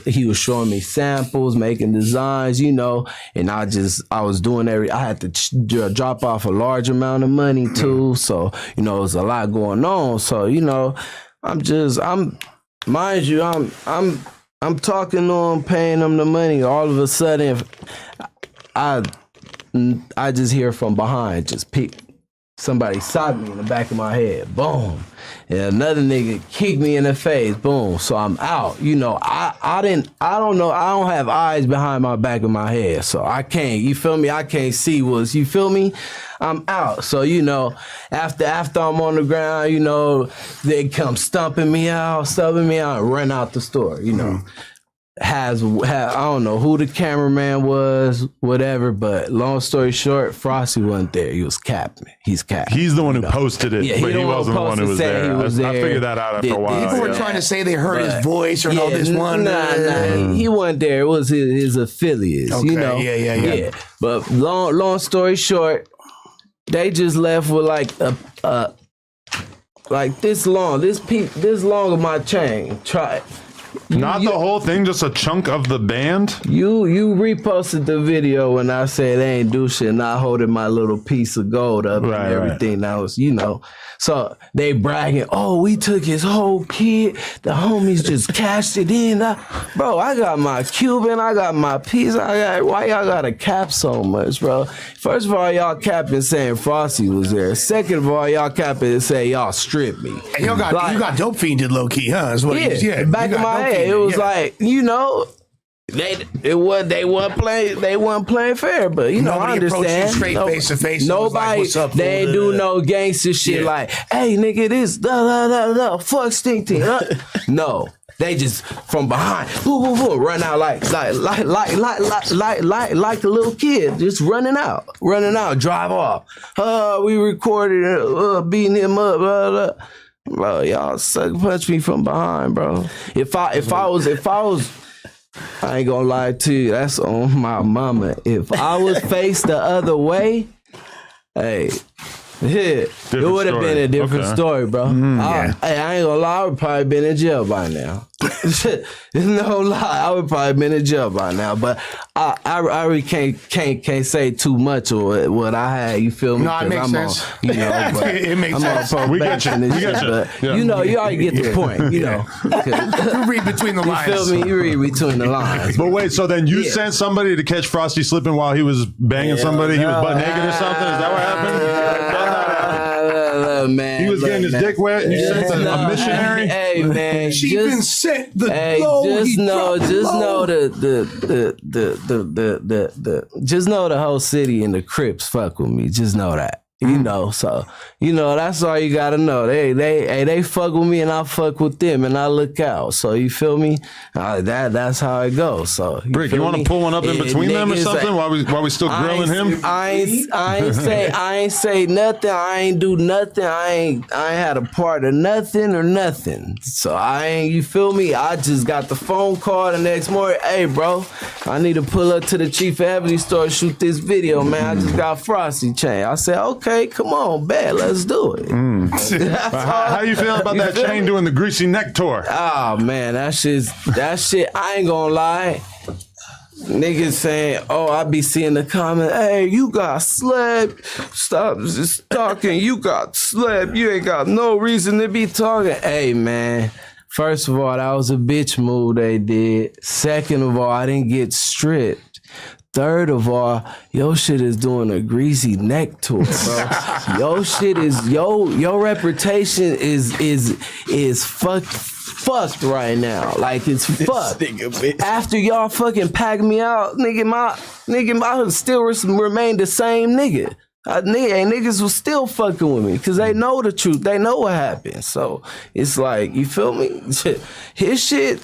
He was showing me samples, making designs, and I was doing I had to drop off a large amount of money too. So, it was a lot going on. So, I'm talking to him, paying him the money. All of a sudden, I just hear from behind, somebody socked me in the back of my head, boom. And another nigga kicked me in the face, boom. So I'm out. I don't know. I don't have eyes behind my back of my head, so I can't. You feel me? I can't see you feel me? I'm out. So after I'm on the ground, they come stumping me out, and run out the store. I don't know who the cameraman was, whatever, but long story short, Frosty wasn't there. He was capping. He's capping. He's the one who posted it, Yeah, but he wasn't the one who was there. I figured that out after a while. People were trying to say they heard his voice or this one. Nah, he wasn't there. It was his affiliates, Okay, you know. Yeah. But long story short, they just left with like this long of my chain. Try it. Not the whole thing, just a chunk of the band. You reposted the video when I said they ain't do shit, and I holding my little piece of gold up and everything. That was, you know. So they bragging, oh, we took his whole kid. The homies just cashed it in. Bro, I got my Cuban, I got my piece. Why y'all gotta cap so much, bro? First of all, y'all capping saying Frosty was there. Second of all, y'all capping and say y'all stripped me. And you got dope fiended low key, huh? That's what back in my head, it was like, you know, they weren't playing fair, but you know, I understand. You straight face to face. Nobody, like, what's up, they ain't do no gangster shit like, hey nigga, this fuck stink team. No, they just from behind, run out like a little kid, just running out, drive off. We recorded, beating him up, Bro, y'all sucker punch me from behind, bro. If I was, I ain't gonna lie to you, that's on my mama. If I was faced the other way, hey, it would have been a different story, bro. I ain't gonna lie, I would probably been in jail by now. No lie, I would probably been in jail by now. But I really can't say too much of what I had. You feel me? No, it makes sense. You know, but it makes sense. We get you. But, you know, you already get the point. You know, You read between the lines. you feel me? You read between the lines. But wait, so then you sent somebody to catch Frosty slipping while he was banging somebody? He was butt naked or something? Is that what happened? Man, He was getting his dick wet and you sent a missionary? Hey, man. She even sent the just know the whole city and the Crips fuck with me. Just know that. You know, so you know that's all you gotta know. They fuck with me and I fuck with them and I look out. So you feel me? That's how it goes. So Bricc, you want to pull one up in between them or something while we still grilling him? I ain't say nothing. I ain't do nothing. I ain't had a part of nothing or nothing. So I ain't. You feel me? I just got the phone call the next morning. Hey, bro, I need to pull up to the Chief of Ebony store to shoot this video, man. I just got Frosty chain. I said, okay. Come on, bet, let's do it. How you feeling about that chain doing the greasy neck tour? Oh man, that shit, I ain't gonna lie. Niggas saying, oh, I be seeing the comment, hey, you got slept. Stop just talking, you got slept. You ain't got no reason to be talking. Hey man, first of all, that was a bitch move they did. Second of all, I didn't get stripped. Third of all, your shit is doing a greasy neck tour, bro. Your shit is your reputation is fucked right now. Like it's fucked. After y'all fucking pack me out, nigga, I still remain the same nigga. Niggas was still fucking with me because they know the truth. They know what happened. So it's like, you feel me? His shit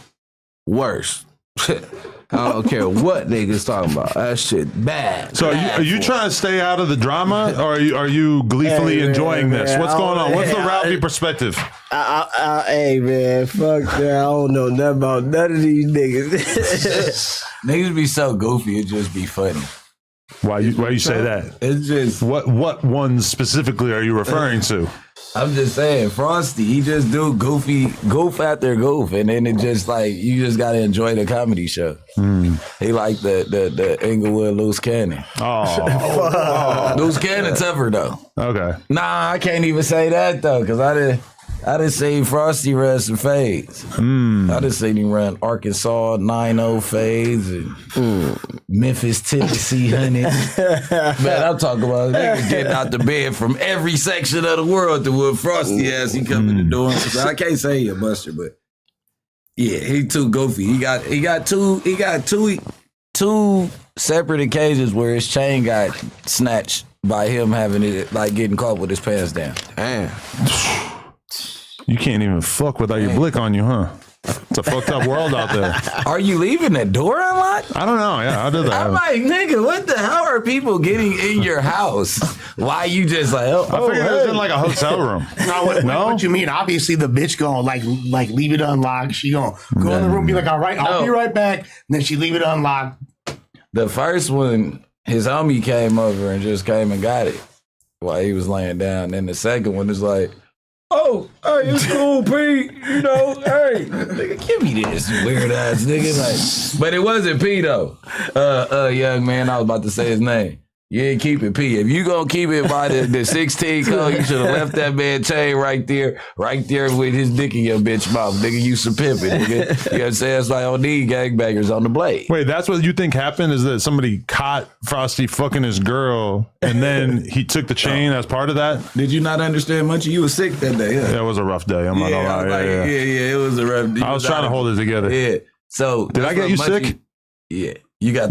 worse. I don't care what niggas talking about. That shit bad. So are you trying to stay out of the drama, or are you gleefully enjoying this? What's going on? What's the Ralfy perspective? Hey man, fuck that. I don't know nothing about none of these niggas. Niggas be so goofy, it just be funny. Why you say that? It's just what ones specifically are you referring to? I'm just saying, Frosty, he just do goof after goof, and then it just like you just gotta enjoy the comedy show. He like the Inglewood loose cannon. Oh, Loose cannon tougher though. okay. Nah, I can't even say that though, cause I didn't see Frosty run some fades. I done seen him run Arkansas 9-0 fades and Memphis, Tennessee 100. Man, I'm talking about niggas getting out the bed from every section of the world to what Frosty has he coming to do. So I can't say he a buster, but yeah, he too goofy. He got two separate occasions where his chain got snatched by him having it like getting caught with his pants down. Damn. You can't even fuck without your blick on you, huh? It's a fucked up world out there. Are you leaving the door unlocked? I don't know. Yeah, I did that. I'm like, nigga, what the hell are people getting in your house? Why you just like, I figured it was in like a hotel room. No, what you mean? Obviously, the bitch gonna like leave it unlocked. She gonna go in the room, be like, all right, I'll be right back. And then she leave it unlocked. The first one, his homie came over and just came and got it while he was laying down. And the second one is like, oh, hey, it's cool, Pete. You know, hey, nigga, give me this, you weird ass nigga. Like, but it wasn't P though. Young man, I was about to say his name. You ain't keep it P. If you gonna keep it by the 16 code, you should have left that man chain right there with his dick in your bitch mouth. Nigga, you some pimping, nigga. You know what I'm saying? It's like, I don't need gangbangers on the blade. Wait, that's what you think happened? Is that somebody caught Frosty fucking his girl and then he took the chain as part of that? Did you not understand much? You was sick that day, huh? Yeah, it was a rough day. I'm not gonna lie. Yeah, it was a rough day. I was trying to hold it together. Yeah. So did I get you sick? Yeah. You got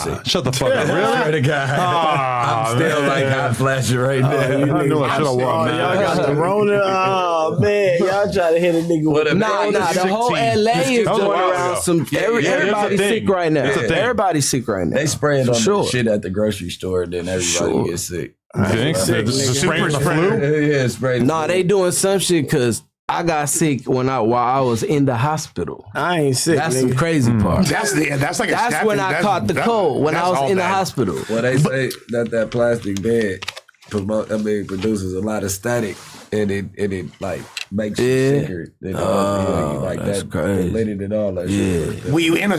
sick. Shut the fuck up. Really? I'm still like hot flashing right now. I knew I should have walked. Y'all got the Rona. Oh man, y'all try to hit a nigga with Nah, the whole LA is going around some. Everybody's sick right now. Everybody's sick right now. They spraying on the shit at the grocery store, then everybody gets sick. You think? Spraying the flu? Yeah, spraying. Nah, they doing some shit because I got sick while I was in the hospital. I ain't sick. That's nigga. the crazy part. That's when I caught the cold when I was in the hospital. Well, they say that plastic bag produces a lot of static, and it like makes you sicker. That's crazy. Related and all that shit. Well, you in a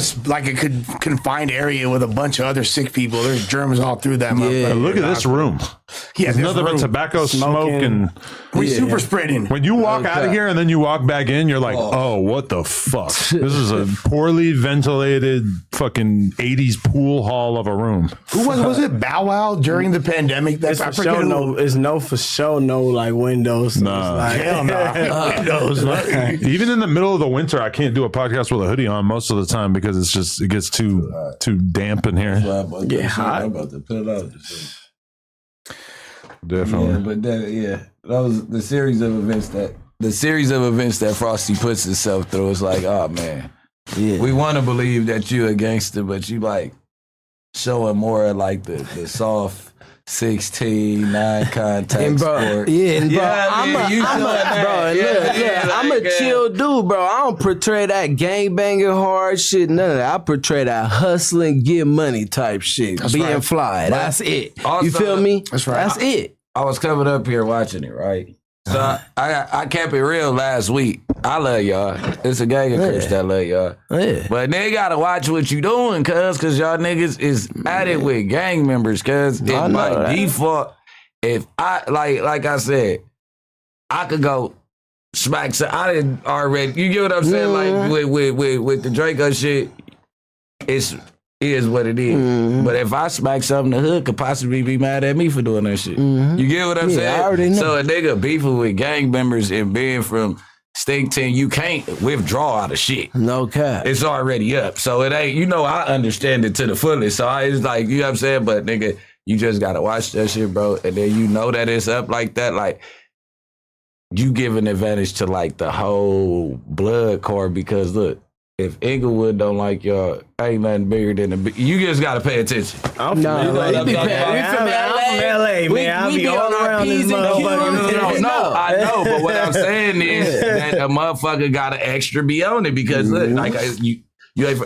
confined area with a bunch of other sick people. There's germs all through that. Yeah. Look at this room. Yeah, there's nothing but tobacco smoke and we super spreading. When you walk out of here and then you walk back in, you're like, oh, what the fuck? This is a poorly ventilated fucking 80s pool hall of a room. Who was it? Bow Wow during the pandemic? It's for sure no like windows. Nah. Hell no. Windows. Even in the middle of the winter, I can't do a podcast with a hoodie on most of the time because it gets too damp in here. Get hot. I'm about to put it out. Definitely. Yeah, but that was the series of events that Frosty puts himself through. It's like, oh man, we want to believe that you a gangster, but you like showing more like the soft 16, 9 contact And bro, sport. I'm a chill dude, bro. I don't portray that gangbanging hard shit, none of that. I portray that hustling, get money type shit. Being fly. That's it. Also, you feel me? That's right. That's it. I was coming up here watching it, right? So I kept it real last week. I love y'all. It's a gang of Crips that love y'all. Yeah. But they gotta watch what you doing, cause y'all niggas is at it with gang members, cause by default, if I like I said, I could go smack. So I didn't already. You get what I'm saying? Like with the Draco shit, it is what it is. But if I smack something, the hood could possibly be mad at me for doing that shit. You get what I'm saying? I already know. So a nigga beefing with gang members and being from Stink 10, you can't withdraw out of shit. No cap. It's already up. So it ain't, I understand it to the fullest. So it's like, you know what I'm saying? But nigga, you just gotta watch that shit, bro. And then you know that it's up like that. Like, you give an advantage to like the whole blood core because look, if Inglewood don't like y'all, ain't nothing bigger than you just gotta pay attention. I'm from LA, man. I be all around this motherfucker. No, I know, but what I'm saying is that a motherfucker gotta extra be on it because look, like you ain't.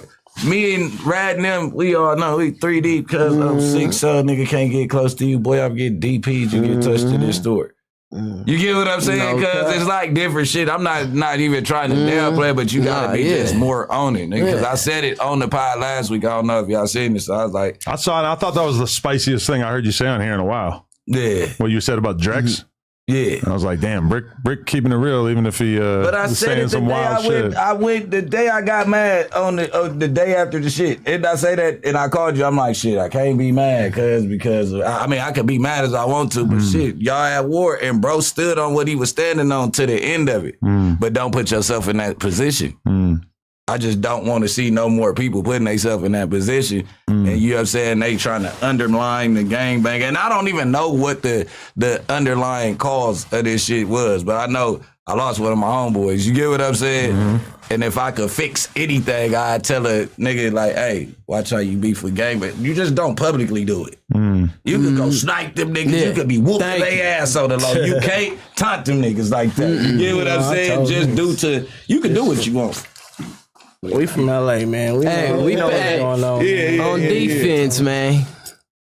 Me and Rad and them, we all know we 3 deep because I'm 6, so nigga can't get close to you. Boy, I'm getting DP'd, you get touched in this store. You get what I'm saying? Because it's like different shit. I'm not even trying to downplay, but you gotta be just more on it, nigga. Because I said it on the pod last week. I don't know if y'all seen this. So I was like, I saw it. I thought that was the spiciest thing I heard you say on here in a while. yeah, What you said about Drex. yeah. And I was like, damn, Bricc keeping it real, even if he But I was said saying it the some day wild shit. I went the day I got mad on the day after the shit. And I say that, and I called you. I'm like, shit, I can't be mad because I mean I could be mad as I want to, but shit, y'all at war, and bro stood on what he was standing on to the end of it. But don't put yourself in that position. I just don't want to see no more people putting themselves in that position. And you know what I'm saying? They trying to undermine the gangbang. And I don't even know what the underlying cause of this shit was, but I know I lost one of my homeboys. You get what I'm saying? And if I could fix anything, I'd tell a nigga like, hey, watch how you beef with gang, but you just don't publicly do it. You could go snipe them niggas. Yeah. You could be whooping their ass on the low. You can't taunt them niggas like that. You get what I'm saying? Just you can do what you want. We from LA, man. We know what's going on. Yeah, On defense, man.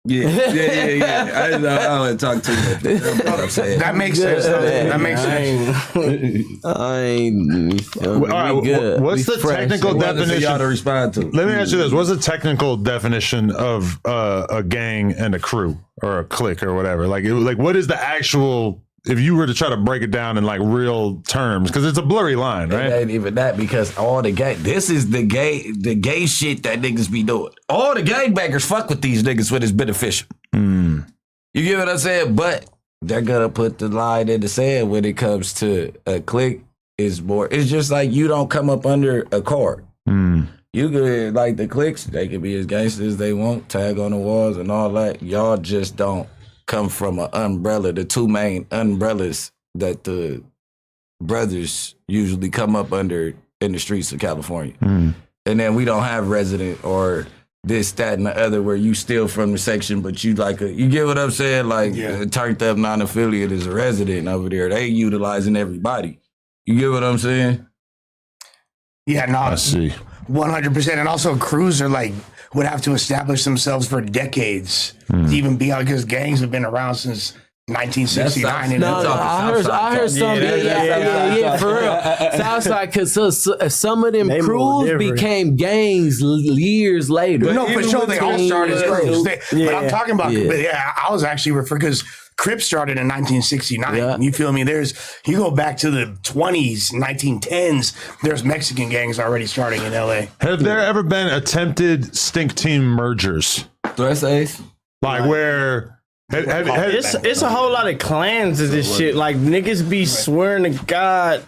Yeah. I don't want to talk too much. That's what I'm saying. That makes sense. That makes sense. I ain't. All right, what's the technical Y'all to definition? respond to. Let me ask you this: what's the technical definition of a gang and a crew or a clique or whatever? Like, what is the actual? If you were to try to break it down in like real terms, because it's a blurry line, right? It ain't even that, because all the gang. This is the gay shit that niggas be doing. All the gangbangers fuck with these niggas when it's beneficial. You get what I'm saying? But they're gonna put the line in the sand when it comes to a clique. It's just like you don't come up under a card. You could, like the cliques, they could be as gangster as they want, tag on the walls and all that. Y'all just don't come from an umbrella, the two main umbrellas that the brothers usually come up under in the streets of California. And then we don't have resident or this, that, and the other where you steal from the section, but you you get what I'm saying? Like a turned up non-affiliate is a resident over there. They utilizing everybody. You get what I'm saying? Yeah, no, I see. 100%. And also crews are would have to establish themselves for decades to even be out, because gangs have been around since 1969. And I heard some. Yeah, for real. Southside, because some of them crews became gangs years later. No, for sure, they all started as crews. But I'm talking about, Yeah. I was actually referring, because Crips started in 1969. Yeah. You feel me? You go back to the 20s, 1910s, there's Mexican gangs already starting in LA. Have there ever been attempted stink team mergers? Threats Ace? Like where? It's a whole lot of clans of this shit. Like niggas be swearing to God,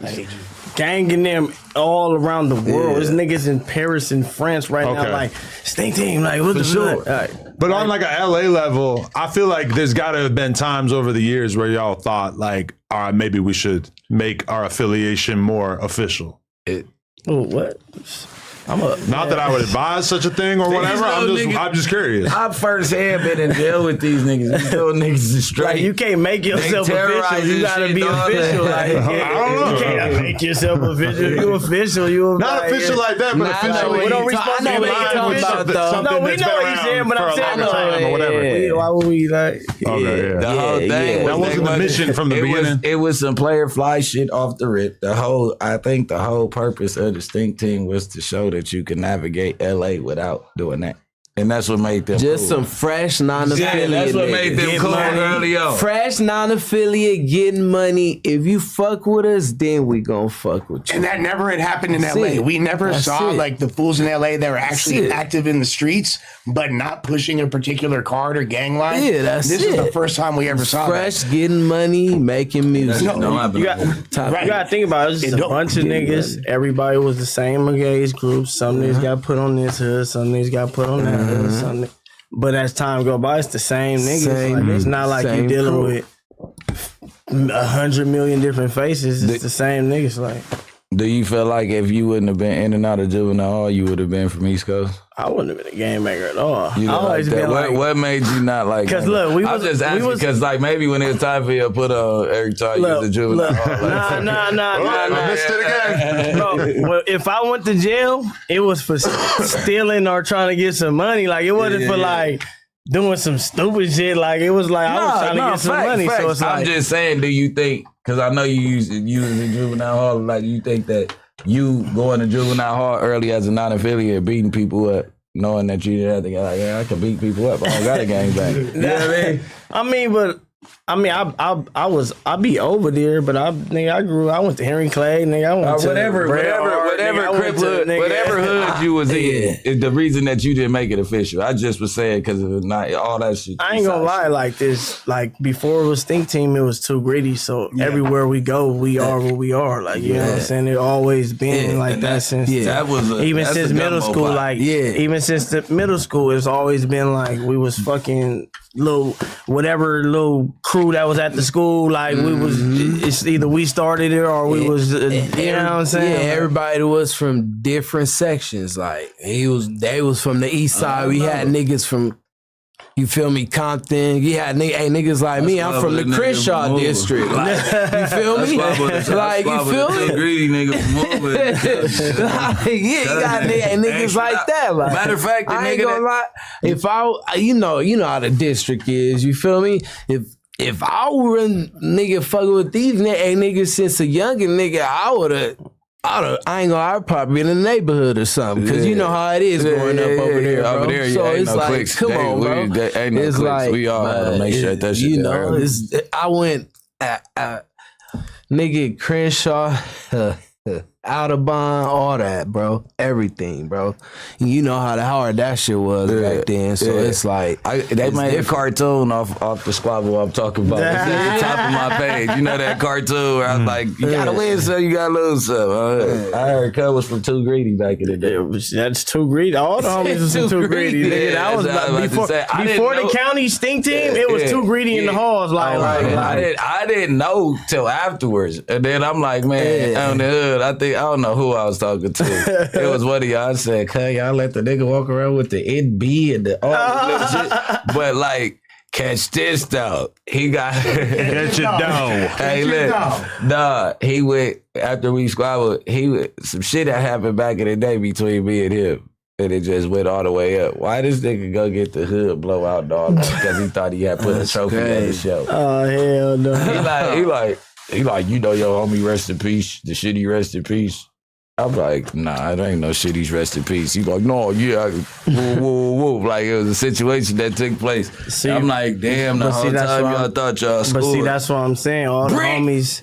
ganging them all around the world. There's niggas in Paris and France right now, like stink team, like what the fuck? But on like a LA level, I feel like there's got to have been times over the years where y'all thought like, all right, maybe we should make our affiliation more official. Oh, what? Not that I would advise such a thing or whatever. I'm just curious. I firsthand been in jail with these niggas. These little niggas is straight. Like you can't make yourself official. You gotta be official. Like, I don't know. You can't make yourself official. You official. You not official like that, but official. We don't respond to No, we know what you're saying, but I'm saying or whatever. Why would we like? Okay, The whole thing that wasn't the mission from the beginning. It was some player fly shit off the rip. I think the whole purpose of the stink team was to show that you can navigate LA without doing that. And that's what made them Just cool. some fresh non-affiliate. Yeah, that's what made them niggas. cool early on. Fresh non-affiliate getting money. If you fuck with us, then we gonna fuck with you. And that never had happened in LA. it. We never That's saw it. like the fools in LA that were actually it. active in the streets, but not pushing a particular card or gang line. Yeah, that's This is it. the first time we ever saw Fresh that. getting money, making music. No, You gotta think about it. It's just a don't bunch of niggas. Everybody was the same age group. Some niggas got put on this hood. Some niggas got put on that hood. Some but as time go by, it's the same niggas. Like, it's not like you're dealing with 100 million different faces. It's the same niggas. Like, Do you feel like if you wouldn't have been in and out of juvenile hall, you would have been from East Coast? I wouldn't have been a game maker at all. You I always like that? been like, What made you not like? 'Cause look, we I was- was just asking we was- because like maybe when it's time for you to put on every time you was a juvenile hall. Like, Nah. Missed it again. Bro, well, if I went to jail, it was for stealing or trying to get some money. Like it wasn't for like doing some stupid shit. Like it was like I was trying to get some money. facts. So it's like I'm just saying, do you think? Because I know you was in juvenile hall. Like you think that you going to juvenile hall early as a non-affiliate, beating people up, knowing that you didn't have to get like, yeah, I can beat people up. I don't got a gang bang. You know what I mean? I be over there, but I went to Henry Clay, nigga. I went to Whatever crip hood, whatever hood you was in is the reason that you didn't make it official. I just was saying because of not all that shit. I ain't gonna lie, like this, like before it was Think Team, it was too gritty. So everywhere we go, we are what we are. Like you know what I'm saying? It always been like that since that was even since middle school. Like even since the middle school, it's always been like we was fucking little whatever little crew that was at the school. Like we was, it's either we started it or we was. You know what I'm saying? Yeah, everybody was from different sections. Like they was from the east side. We had niggas from. You feel me, Compton? You had niggas like me. I'm from the Crenshaw district. Like, you feel me? Like you feel me? Greedy nigga from moving. Like, yeah, you got niggas like that. Like, Matter of fact, the I ain't nigga gonna lie. If I, you know how the district is. You feel me? If I were a nigga fucking with these niggas since a younger nigga, I'd probably be in the neighborhood or something. Cause you know how it is growing up over there, bro. Over there, so ain't it's no like, clicks. come on, bro. Ain't no It's clicks. like, We all gotta make sure that shit you know, there. I went, nigga, Crenshaw, Audubon, all that, bro. Everything, bro. You know how hard that shit was back then. So it's like They made a cartoon off the squabble I'm talking about. It's at the top of my page. You know that cartoon where I was like, you gotta win some, you gotta lose some. I heard Cub was from Too Greedy back in the day. That's too greedy. All the homies was too greedy. Nigga. Yeah, That was that's what I was before, about to say. I before didn't the know- county stink team. It was too greedy in the halls. I didn't know till afterwards, and then I'm like, man, on the hood, I don't know who I was talking to. It was one of y'all said, "Hey, y'all let the nigga walk around with the NB and all this little shit," but like. Catch this though. He got Get your dough. Hey, look, nah. He went after we squabbled. Some shit that happened back in the day between me and him, and it just went all the way up. Why this nigga go get the hood blowout dog? Because he thought he had put a trophy on the show. Oh hell no. He like, you know your homie rest in peace. The shitty rest in peace. I'm like, nah, it ain't no shitty's rest in peace. He's like, no, yeah, woo. Like it was a situation that took place. See, I'm like, damn, the whole time y'all thought y'all But see, scored. that's what I'm saying. All the homies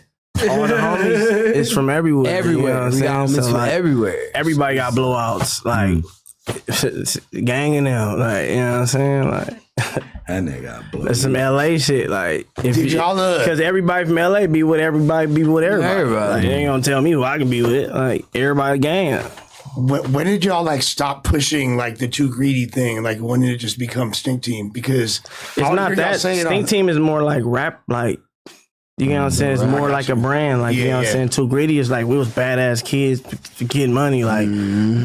is from everywhere. everywhere. You know what I'm We got saying? homies So, from like, everywhere. everybody got blowouts. Like ganging out. Like, you know what I'm saying? Like That nigga got blown. that's some LA shit. Like, Did y'all because everybody from LA be with everybody, be with everybody. Everybody. Like, you ain't gonna tell me who I can be with. Like, everybody gang. When did y'all like stop pushing like the too greedy thing? Like when did it just become Stink Team? Because It's not that. Stink Team is more like rap. Like, you know what I'm saying? It's more like a brand. Like, you know what I'm saying? Too Greedy is like, we was badass kids getting money. Like,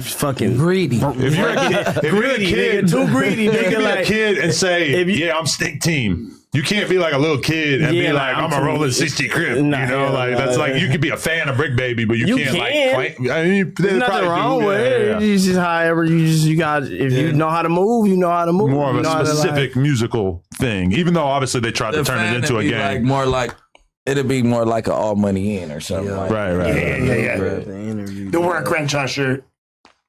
fucking Greedy. If you're a kid, nigga, too greedy, you nigga. can be Like, a kid and say, if you- yeah, I'm Stink Team. You can't be like a little kid and Yeah, be like, like, I'm I'm a rolling too- 60 crib. Nah, you know, hell like no. that's like you could be a fan of Bricc Baby, but you can't like claim. I mean, there's nothing wrong with it. It's just however you got. If you know how to move, you know how to move. More of You a know how to, like- specific musical thing, even though obviously they tried to turn it into a Like game. more like it'd be more like an all money in or something. Like Right. Yeah. The The Warren Crenshaw shirt.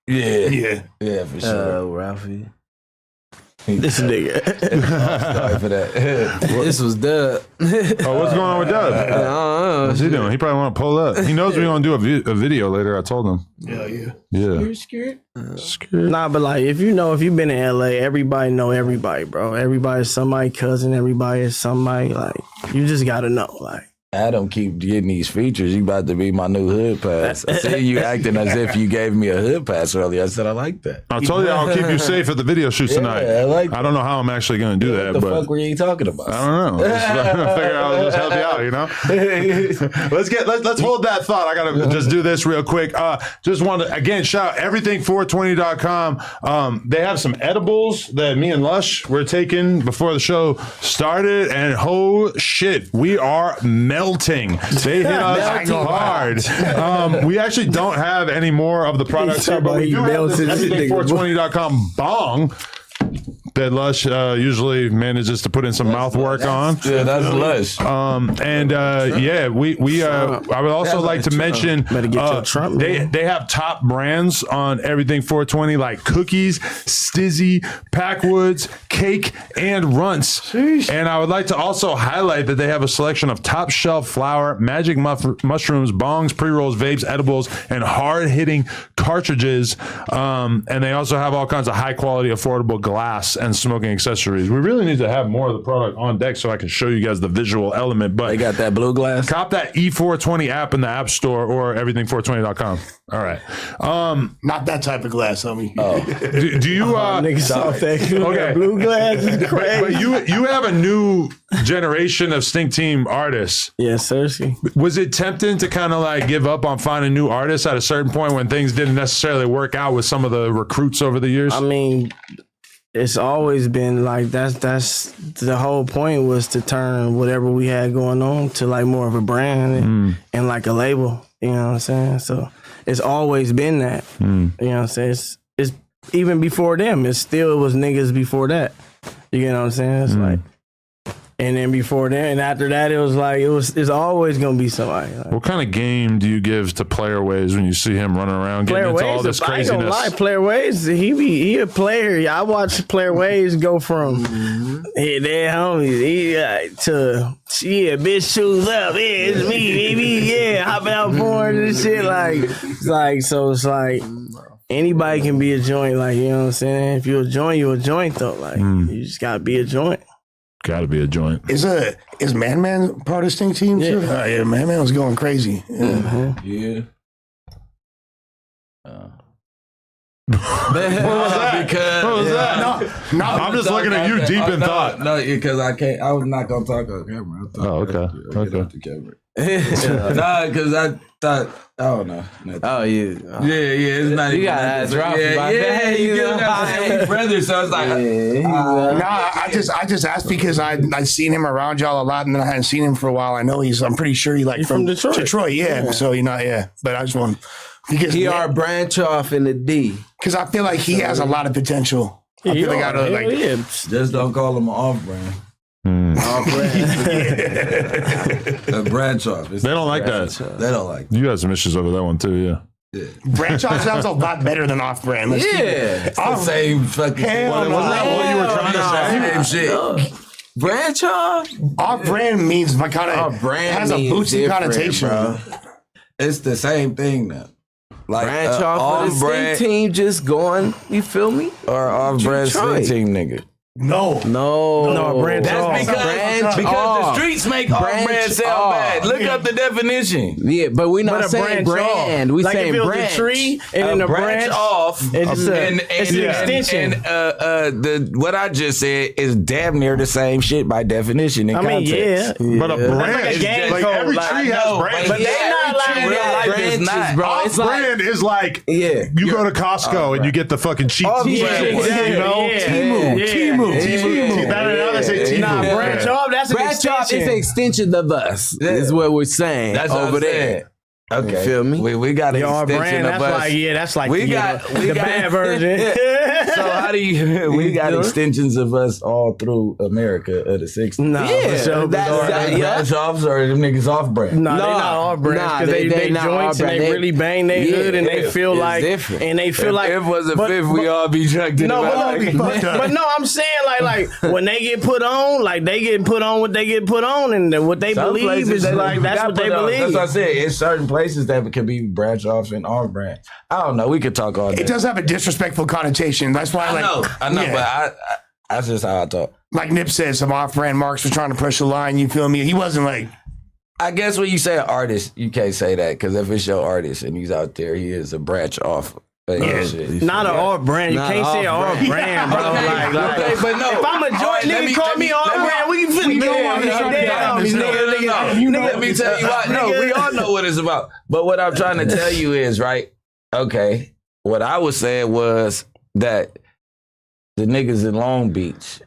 Yeah, Yeah. for sure. Ralfy. This nigga. Sorry for that. This was Dub. Oh, what's going on with Dub? What's he doing? He probably want to pull up. He knows we're gonna do a video later. I told him. Yeah. Scared? Nah, but like if you've been in LA, everybody know everybody, bro. Everybody's somebody's cousin. Everybody is somebody. Like you just gotta know. Like Adam keep getting these features. You about to be my new hood pass. I see you acting as if you gave me a hood pass earlier. I said I like that. I told you I'll keep you safe at the video shoots tonight. I like that. I don't know how I'm actually gonna do that, What the but fuck were you talking about? I don't know. I figure I'll just help you out, you know? Let's hold that thought. I gotta just do this real quick. Just want to again shout out everything420.com. They have some edibles that me and Lush were taking before the show started, and oh shit, we are melting. They hit us hard. We actually don't have any more of the products here, but we do have this everything420.com bong that Lush usually manages to put in some mouth work on. Yeah, that's Lush. I would also like to mention Better get your Trump, man. they have top brands on everything 420 like Cookies, Stizzy, Packwoods, Cake, and Runts. And I would like to also highlight that they have a selection of top shelf flower, magic mushrooms, bongs, pre-rolls, vapes, edibles, and hard-hitting cartridges. And they also have all kinds of high-quality, affordable glass. and smoking accessories. We really need to have more of the product on deck so I can show you guys the visual element. But They got that blue glass. cop that E420 app in the App Store or everything420.com. All right. Not that type of glass, homie. Do you Niggas off that blue glass is crazy. but you have a new generation of Stink Team artists. Yes, seriously. Was it tempting to kind of like give up on finding new artists at a certain point when things didn't necessarily work out with some of the recruits over the years? I mean, it's always been like that's the whole point was to turn whatever we had going on to like more of a brand and like a label. You know what I'm saying? So it's always been that. You know what I'm saying? It's even before them. It was niggas before that. You get what I'm saying? It's like. And then before that, and after that, it was like it's always gonna be somebody. Like, what kind of game do you give to Player Ways when you see him running around getting into all this I ain't gonna craziness? lie, Player Ways, he a player. I watch Player Ways go from hey, there homies to bitch shoes up, it's me, baby, hopping out porn and shit it's like anybody can be a joint, like you know what I'm saying. If you're a joint, you're a joint though. Like you just gotta be a joint. Got to be a joint. Is Man part of Stink Team too? Yeah, Man was going crazy. Yeah. Yeah. Because what was that? No, I'm just looking at you deep in thought. No, because I can't. I was not gonna talk on camera. Okay. The camera. Nah, because I thought. I don't know. Oh, yeah. Yeah. It's not. You gotta ask Ralfy about that. You got brothers, so it's like. I just asked because I seen him around y'all a lot, and then I hadn't seen him for a while. I'm pretty sure he's from Detroit. Detroit, yeah. So but I just want because He our branch off in the D. because I feel like he has a lot of potential. I feel like I Just don't call him an off-brand. A branch off. They don't like that. They don't like You got some issues over that one too, yeah. branch off sounds a lot better than off brand. Yeah, it's the same fucking shit. Hell no. Wasn't that what you were trying to say? Same shit. Branch off? Off brand means my kind of Off-brand has a means boosty different, connotation. bro. It's the same thing now. Like Branch off of the Stink Team just going, you feel me? or off-brand Detroit. Stink Team nigga. No, No, branch off. Because the streets make off-brand sound bad. Look up the definition. Yeah, but we not But a saying branch off. brand. We Like saying if it was branch. a tree and then a branch off. It's an extension. And what I just said is damn near the same shit by definition in I mean, context. yeah. But a That's branch, like a gang like code. every Like, tree has branches. but they're not like Real that. life is not. bro. Off It's like brand is like Yeah. you go to Costco and you get the fucking cheap Yeah, brand ones, exactly. you know? Timu. Now they say Timu. Nah, branch off. That's an branch off extension. is an extension of us. Is what we're saying That's what over I'm there. saying. Okay. You feel me? We got an Your extension brand. of That's us. like that's like We the, got- the bad version. So how do we got extensions of us all through America of the 60s? Nah, Yeah, for sure. yeah. Branch offs or them niggas off brand? No, they not all brands nah, because they they not joints all and they brand. really bang they good and they yeah, feel it's like different. and they feel like If it was a but- fifth, we all be drunk to No, the but no, I'm saying like when they get put on, like they get put on what they get put on, and what they Some believe places is they like that's got what they put on. believe. That's what I said. It's certain places that can be branch offs and off brand. I don't know. We could talk all day. it does have a disrespectful connotation. That's why, I know, yeah. but that's just how I talk. Like Nip said, some off-brand marks were trying to push the line. You feel me? He wasn't like I guess when you say an artist, you can't say that because if it's your artist and he's out there, he is a branch off. Shit. Not an all brand. You Not can't say all off-brand. brand, bro. Like, Okay, but no. if I'm a joint, nigga call me all brand. We can fit Let me tell you what. No, we all know what it's about. But what I'm trying to tell you is, right? Okay, what I was saying was that the niggas in Long Beach.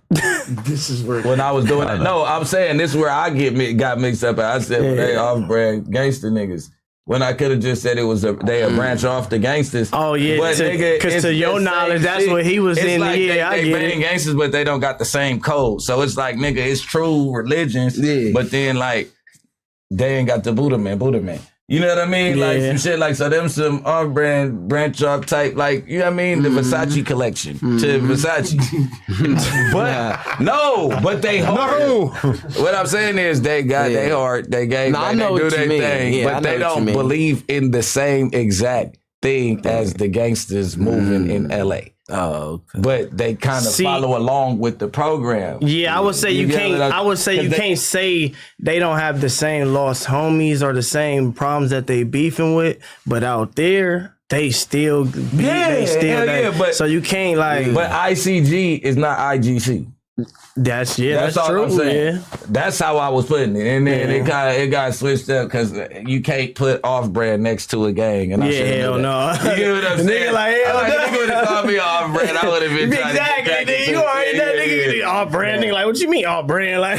This is where When I was doing that, no, I'm saying this is where I got mixed up. I said they off-brand gangster niggas. When I could have just said it was they a branch off the gangsters. Oh yeah, But nigga, because it's to your the knowledge, same that's shit. what he was It's in. like Yeah, I they get bang it. gangsters, but they don't got the same code. So it's like, nigga, it's true religions, but then like they ain't got the Buddha man. You know what I mean? Like Yeah. some shit like, so them some off-brand branch off type, like, you know what I mean? The Versace collection to Versace. but they hard. What I'm saying is they got they hard, they gang, No, I bang, know they do what you their mean. thing, Yeah, I but know they what you don't mean. believe in the same exact thing as the gangsters moving in LA. Oh, okay. but they kind of See- follow along with the program. Yeah, I would say you get can't. what I would say you they- can't say they don't have the same lost homies or the same problems that they beefing with, but out there they still, hell but so you can't like. But ICG is not IGC. That's That's all true. I'm saying. Yeah. That's how I was putting it, and then it got switched up because you can't put off brand next to a gang. And I Yeah, should've hell knew no. that. You know what I'm saying? Nigga like, hell no. Nigga would have called me off brand. I would have been trying Exactly. to get Nigga, you already that nigga off brand. Nigga, like, what you mean off brand? Like,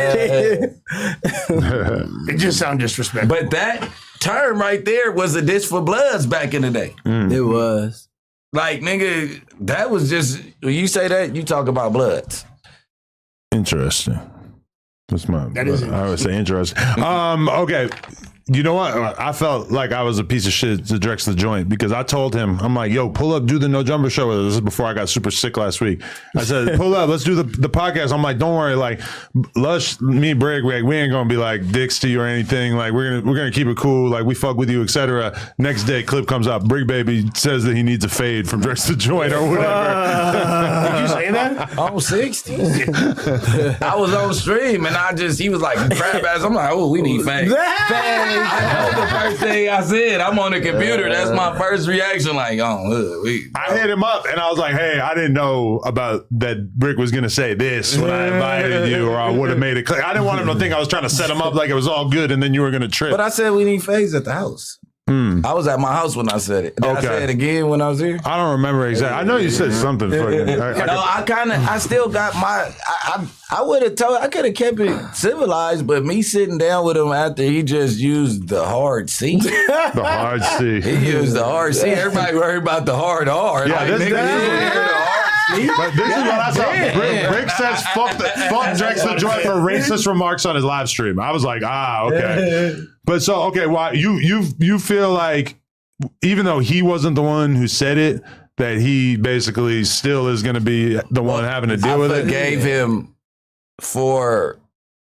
It just sounds disrespectful. But that term right there was a diss for Bloods back in the day. It was. Like, nigga, that was just, when you say that, you talk about Bloods. Interesting. That's my. That is I would say interesting. Okay. You know what? I felt like I was a piece of shit to Drex the Joint because I told him, I'm like, yo, pull up, do the No Jumper show with us. This is before I got super sick last week. I said, pull up, let's do the podcast. I'm like, don't worry, like Lush, me, Bricc, we ain't gonna be like dicks to you or anything. Like we're gonna keep it cool. Like we fuck with you, etc. Next day, clip comes out. Bricc baby says that he needs a fade from Drex the Joint or whatever. Did you say that? On 60. I was on stream and he was like, crab ass. I'm like, oh, we need fades. That was the first thing I said. I'm on the computer. That's my first reaction. Like, I hit him up and I was like, hey, I didn't know about that Bricc was going to say this when I invited you, or I would have made it clear. I didn't want him to think I was trying to set him up like it was all good and then you were going to trip. But I said we need fades at the house. I was at my house when I said it. Did I say it again when I was here? I don't remember exactly. I know you said something. I still got my, I would have told, I could have kept it civilized, but me sitting down with him after he just used the hard C. The hard C. He used the hard C. Everybody worried about the hard R. Yeah, like, this- nigga, this- you hear the hard C? But this is what I saw. Bricc says fuck Drex the Joint for racist remarks on his live stream. I was like, okay. But so, okay, why you feel like even though he wasn't the one who said it, that he basically still is going to be the one having to deal with it? I gave him for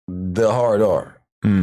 the hard R.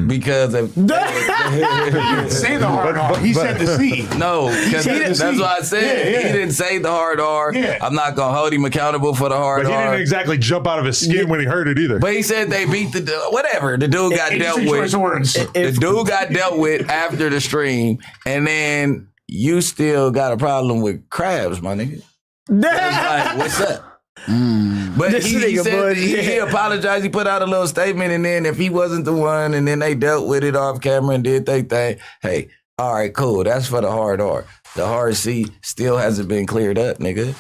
Because of He didn't say the hard R. He said the C. no, because that's what I said. Yeah. He didn't say the hard R. Yeah. I'm not gonna hold him accountable for the hard But he R. didn't exactly jump out of his skin when he heard it either. But he said they beat whatever. The dude got dealt Interesting choice of with. words. The dude got dealt with after the stream, and then you still got a problem with crabs, my nigga. It's like, what's up? But This he nigga said bullshit. he apologized. He put out a little statement, and then if he wasn't the one, and then they dealt with it off camera and did their thing. Hey, all right, cool. That's for the hard R. The hard C still hasn't been cleared up, nigga.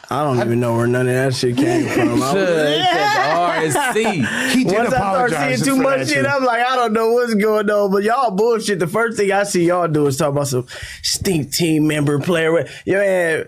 I don't even know where none of that shit came from. RSC. He did Once I start apologize seeing too for much that, shit, too. I'm like, I don't know what's going on. But y'all bullshit. The first thing I see y'all do is talk about some stink team member player. Man,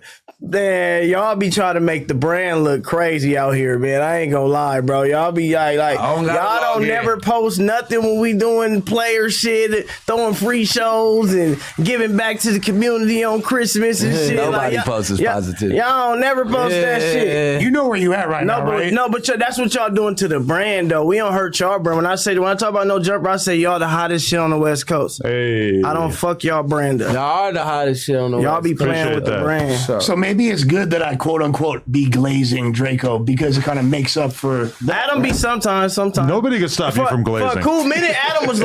y'all be trying to make the brand look crazy out here, man. I ain't gonna lie, bro. Y'all be like don't y'all gotta log don't in. never post nothing when we doing player shit, throwing free shows and giving back to the community on Christmas and shit. Nobody Like, posts positive. Y'all don't never post that shit. You know where you at right now, right? But that's what y'all doing to the brand, though. We don't hurt y'all brand. When I talk about No Jumper, I say y'all the hottest shit on the West Coast. Hey. I don't fuck y'all brand up. Y'all are the hottest shit on the Y'all West be playing Appreciate with the that. brand. So maybe it's good that I quote unquote be glazing Draco because it kind of makes up for that. Adam be sometimes. Nobody can stop you from For glazing. a cool minute, Adam was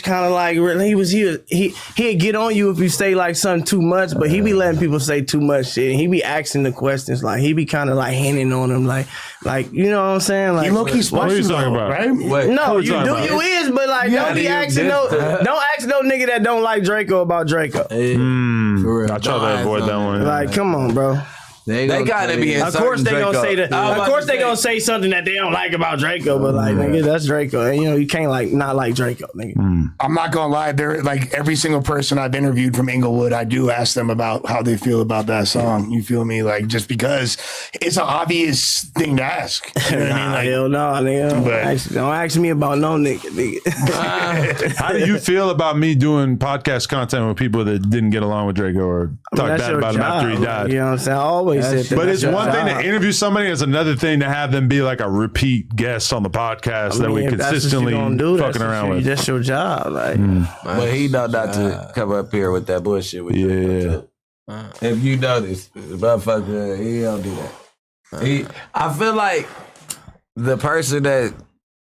kind of like he'd get on you if you say like something too much, but he be letting people say too much shit. And he be asking the questions, like he be kind of like hinting on them, like you know what I'm saying? Like He low-key What are you special, talking though, about? right? What? no, What you are you do talking you is, but like don't be asking don't ask no nigga that don't like Draco about Draco. For real. I try to avoid that one. Like, come on, bro. They gotta be in Of course they Draco. gonna say that. I was Of about course to they gonna say something that they don't like about Draco, but like, nigga, that's Draco, and you can't like not like Draco, nigga. I'm not gonna lie. They're like every single person I've interviewed from Inglewood, I do ask them about how they feel about that song. You feel me? Like just because it's an obvious thing to ask. You know what I mean? Like, Hell no, nigga. But- Don't ask me about no nigga. How do you feel about me doing podcast content with people that didn't get along with Draco or talk That's bad your about him after he job, died? You know what I'm saying? I always said that. But That's it's your one thing job. to interview somebody, it's another thing to have them be like a repeat guest on the podcast that we if that's what you consistently gonna do, fucking around with. That's your job, like. But he know not to come up here with that bullshit with you. Yeah. If you notice, motherfucker, he don't do that. I feel like the person that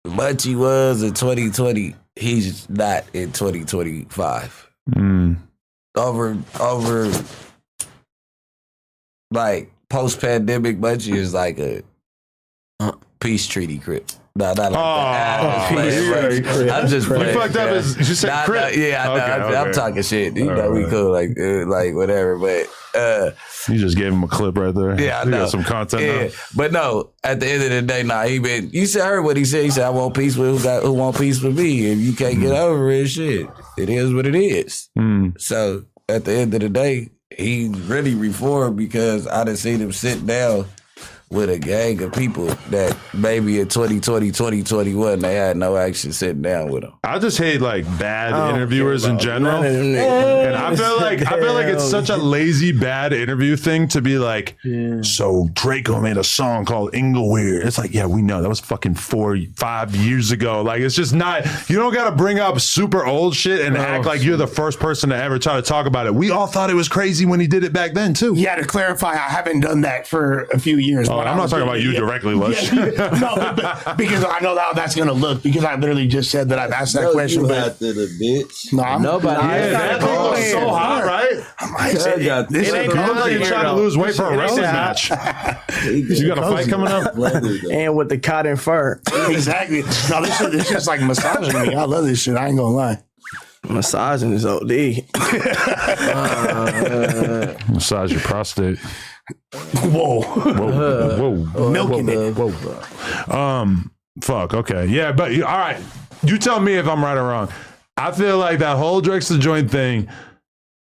Munchie was in 2020, he's not in 2025. Over like post-pandemic Munchie is like a peace treaty crip. No, not like that. I'm just playing. You fucked up as you said crip. Yeah, I know. I'm talking shit. You know, we cool, like whatever. But you just gave him a clip right there. Yeah, I know. Got some content. Yeah, but no. At the end of the day, nah. You heard what he said. He said, "I want peace with who want peace with me." If you can't get over it, shit, it is what it is. So at the end of the day, he really reformed because I done seen him sit down with a gang of people that maybe in 2020, 2021, they had no action sitting down with them. I just hate like bad interviewers in general. And I feel like it's such a lazy bad interview thing to be like, so Draco made a song called Ingleweird. It's like, yeah, we know that was fucking 4-5 years ago. Like, it's just not, you don't got to bring up super old shit and act like you're the first person to ever try to talk about it. We all thought it was crazy when he did it back then too. Yeah, to clarify, I haven't done that for a few years. I'm not talking about you directly, Lush. No, because I know how that's going to look. Because I literally just said that I've asked that question. You after the bitch. No, Nobody. That thing was so hot, right? This It ain't cool like you're trying to lose weight for a wrestling match. You got a fight coming up? And with the cotton fur. Exactly. No, this is like massaging me. I love this shit. I ain't gonna lie. Massaging is OD. Massage your prostate. Whoa. Milking it. Fuck. Okay. Yeah, but all right. You tell me if I'm right or wrong. I feel like that whole Drake's the joint thing.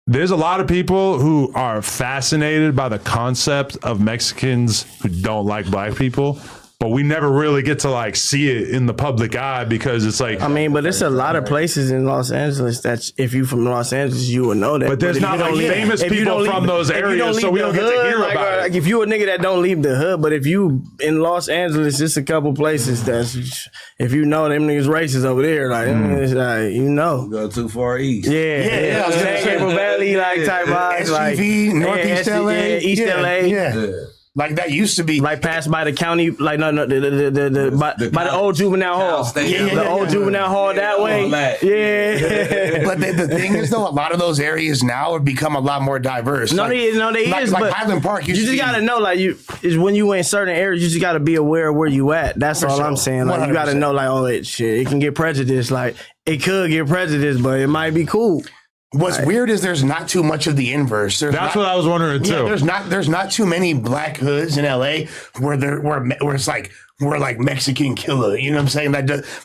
There's a lot of people who are fascinated by the concept of Mexicans who don't like black people, but we never really get to like see it in the public eye because it's like, I mean, but there's a lot of places in Los Angeles that if you from Los Angeles, you would know that. but there's not like famous people from those areas, so we don't get to hear about it. Like if you a nigga that don't leave the hood, but if you in Los Angeles, it's a couple places that's, if you know them niggas racist over there, like, it's like you know. Go too far east. Yeah. San Gabriel Valley, like type vibes, like SGV, Northeast LA. East LA. Yeah. Like that used to be. Like passed by the county, like by the old juvenile hall. The old juvenile hall that way. Yeah. But the thing is, though, a lot of those areas now have become a lot more diverse. They is. Like But Highland Park. You just gotta know, like is when you in certain areas, you just gotta be aware of where you at. That's all I'm saying. Like 100%. You gotta know, like, it can get prejudiced. Like it could get prejudiced, but it might be cool. What's weird is there's not too much of the inverse. That's what I was wondering too. Yeah, there's not too many black hoods in LA where it's like we're like Mexican killer. You know what I'm saying?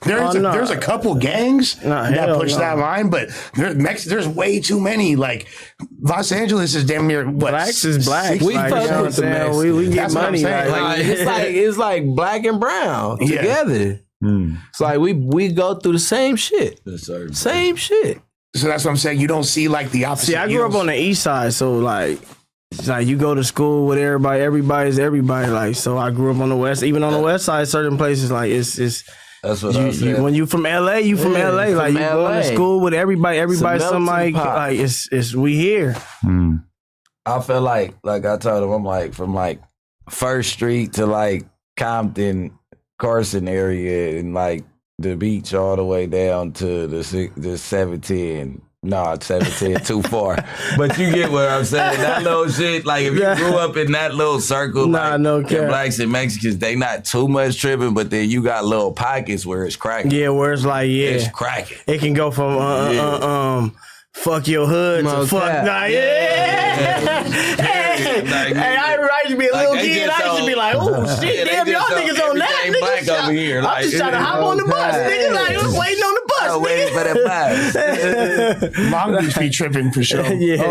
There's a couple gangs that push that line, but there's way too many. Like Los Angeles is damn near what? Blacks is black. We fuck with the Mexicans. We get That's what I'm money. saying. It's like black and brown together. It's like we go through the same shit. Same shit. So that's what I'm saying. You don't see like the opposite. See, I grew up on the east side, so like, it's like you go to school with everybody. Everybody's everybody. Like, so I grew up on the west. Even on the west side, certain places like it's. That's what I'm saying. When you from LA, you from LA. Like you going to school with everybody. Everybody, somebody. Like it's we here. I feel like I told him, I'm like from like First Street to like Compton, Carson area, and like the beach all the way down to the 710. No, 710 too far. But you get what I'm saying. That little shit, like if you grew up in that little circle, no care. Blacks and Mexicans, they not too much tripping, but then you got little pockets where it's cracking. Yeah, where it's like, it's cracking. It can go from fuck your hood to fuck. Hey, I used to be a little kid. I used to be like, oh shit, damn, y'all niggas on that. Black over here. I'm just trying to hop on the bus, nigga. Like, I'm waiting on the bus. Waiting for that bus. Long Beach be tripping for sure.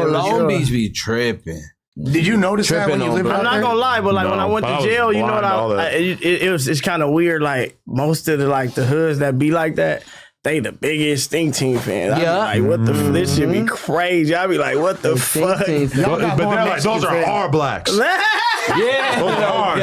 Long Beach be tripping. Did you notice that when you lived out there? I'm not gonna lie, but like when I went to jail, you know what? It's kind of weird. Like most of the hoods that be like that. They the biggest Stink Team fans. I be like, what the this should be crazy. I be like, what the fuck? But they're like, those are our blacks. Yeah. Those are ours.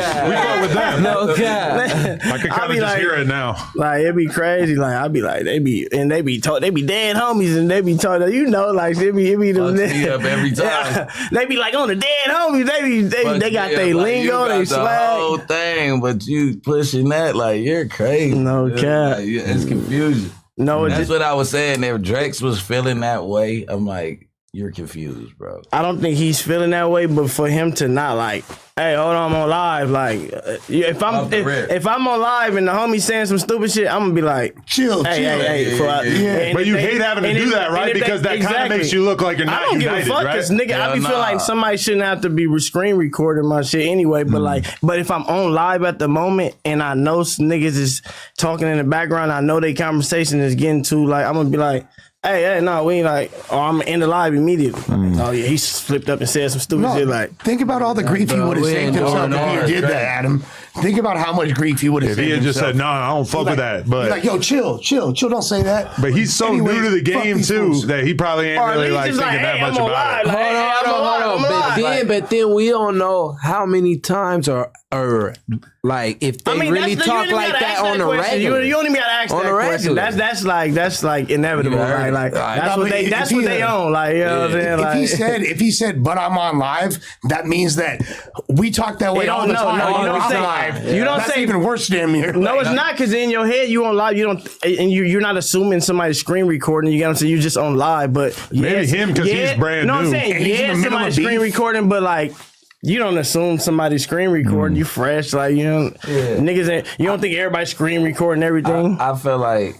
with them. No cap. I can kind of just hear it now. Like it be crazy. Like I be like they be dead homies and they be told like it be them Fucks me up every time. Yeah, they be like on the dead homies. They got their lingo, they the swag. whole thing, but you pushing that like you're crazy. No cap. Like, it's confusion. No, That's what I was saying. If Drax was feeling that way, I'm like, you're confused, bro. I don't think he's feeling that way, but for him to not like, hey, hold on, I'm on live. Like, if I'm on live and the homie saying some stupid shit, I'm gonna be like, chill. Hey. But you hate having to do that, right? Because that kind of makes you look like you're not united, right? I don't give a fuck, because nigga, I be feeling like somebody shouldn't have to be screen recording my shit anyway. But but if I'm on live at the moment and I know some niggas is talking in the background, I know their conversation is getting too like, I'm gonna be like, hey, no, we ain't like, I'm in the live immediately. Oh yeah, he flipped up and said some stupid shit. Like, think about all the grief he would have saved himself if he did that, Adam. Think about how much grief he would have saved himself. If he had just said, no, I don't fuck with that. But like, yo, chill, don't say that. But he's so new to the game too that he probably ain't really like thinking that much about it. Hold on. But then we don't know how many times or like if they really talk like that on the regular. You don't even gotta ask that question. That's like inevitable. Like that's what they own. Like, you know what I'm saying? If he said, but I'm on live, that means that we talk that way all the time. No, you don't say. You don't That's say even worse, damn near. No, it's not, because in your head you on live. You don't, and you're not assuming somebody's screen recording. You get what I'm saying? You just on live, but maybe him because he's brand new. No, I'm saying somebody's screen recording, but like. You don't assume somebody's screen recording. You fresh, like niggas. You don't think everybody's screen recording everything. I feel like.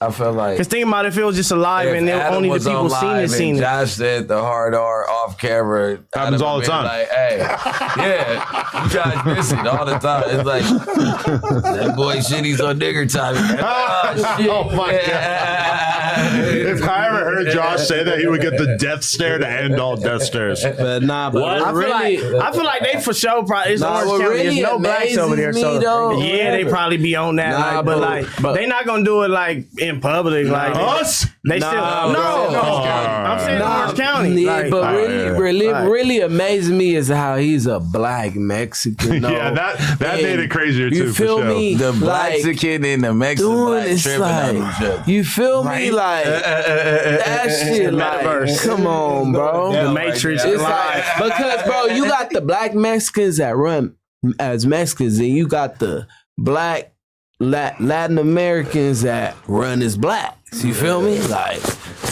Because think about it, if it was just a live and then only the people seen it. Josh said the hard R off camera. Happens all the time. Like, hey, yeah, you guys miss it all the time. It's like, that boy shit, he's on nigger time. Oh my God. If I ever heard Josh say that, he would get the death stare to end all death stares. But I feel like they for sure probably, it's Orange County, there's no blacks over there. So yeah, they probably be on that. But they not going to do it like in public, like us. They still I'm saying Orange County. Yeah, but really amazing me is how he's a black Mexican. Yeah, that made it crazier too. You feel me? The Mexican and the Mexican black tripping on each other. You feel me? Like that shit. Like, come on, bro. The Matrix. It's like, because bro, you got the black Mexicans that run as Mexicans, and you got the black Latin Americans that run as blacks. You feel me? Like,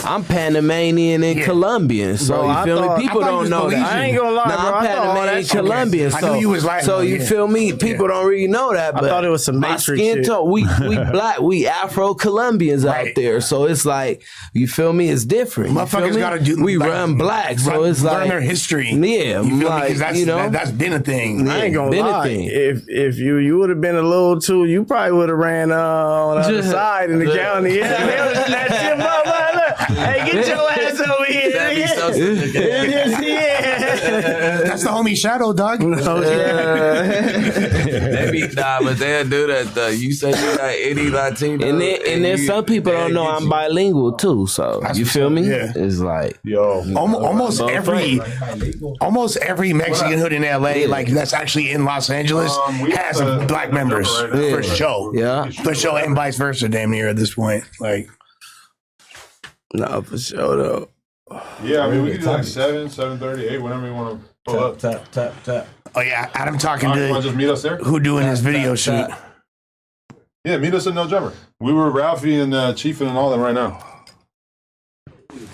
I'm Panamanian and Colombian, so bro, you feel me? People don't know that. I ain't gonna lie, bro. I'm Panamanian, Colombian, I knew you was Latin, so you feel me? People don't really know that. But I thought it was some Matrix skin shit. tone, we black, we Afro-Colombians out there, so it's like, you feel me? It's different. Motherfuckers gotta do. We run black, so it's like learn their history. Yeah, you feel like, me? That's been a thing. I ain't gonna lie. If you would have been a little too, you probably would have ran on the other side in the county. Hey, get your ass over here. That's the homie Shadow, dog. But they'll do that though. You say you got any Latino, and then some people don't know I'm bilingual too. So you feel me? Yeah. It's like almost every Mexican hood in LA, like that's actually in Los Angeles, has black members for show. Yeah, for show, and vice versa. Damn near at this point, like. No, for sure though. Yeah, I mean we can do like 7:38, whenever you want to pull up. Tap. Oh yeah, Adam talking You want to to just meet us there? who doing his video shoot. Yeah, meet us in No Jumper. We were Ralfy and Chiefin and all them right now.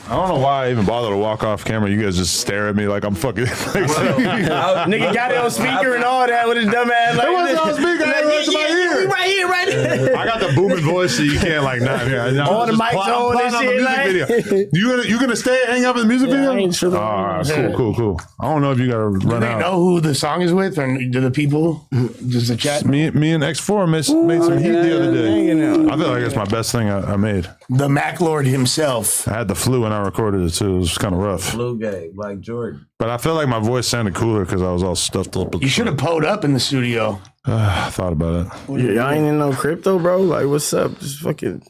I don't know why I even bother to walk off camera. You guys just stare at me like I'm fucking. Nigga got it on speaker and all that with his dumb ass. Like, it wasn't on speaker. I had it to my ear. Right here. I got the booming voice, so you can't like not. Yeah, all the mics on and shit. Like, you gonna stay hang up in the music video? I ain't sure. Cool. I don't know if you gotta run Do they out. know who the song is with, or do the people? Does the chat? Me and X4 made some heat the other day. I feel like it's my best thing I made. The Mac Lord himself. I had the flu when I recorded it too. It was kind of rough. Blue game, like Jordan. But I feel like my voice sounded cooler because I was all stuffed up. You should have pulled up in the studio. I thought about it. Y'all ain't in no crypto, bro? Like, what's up? Just fucking,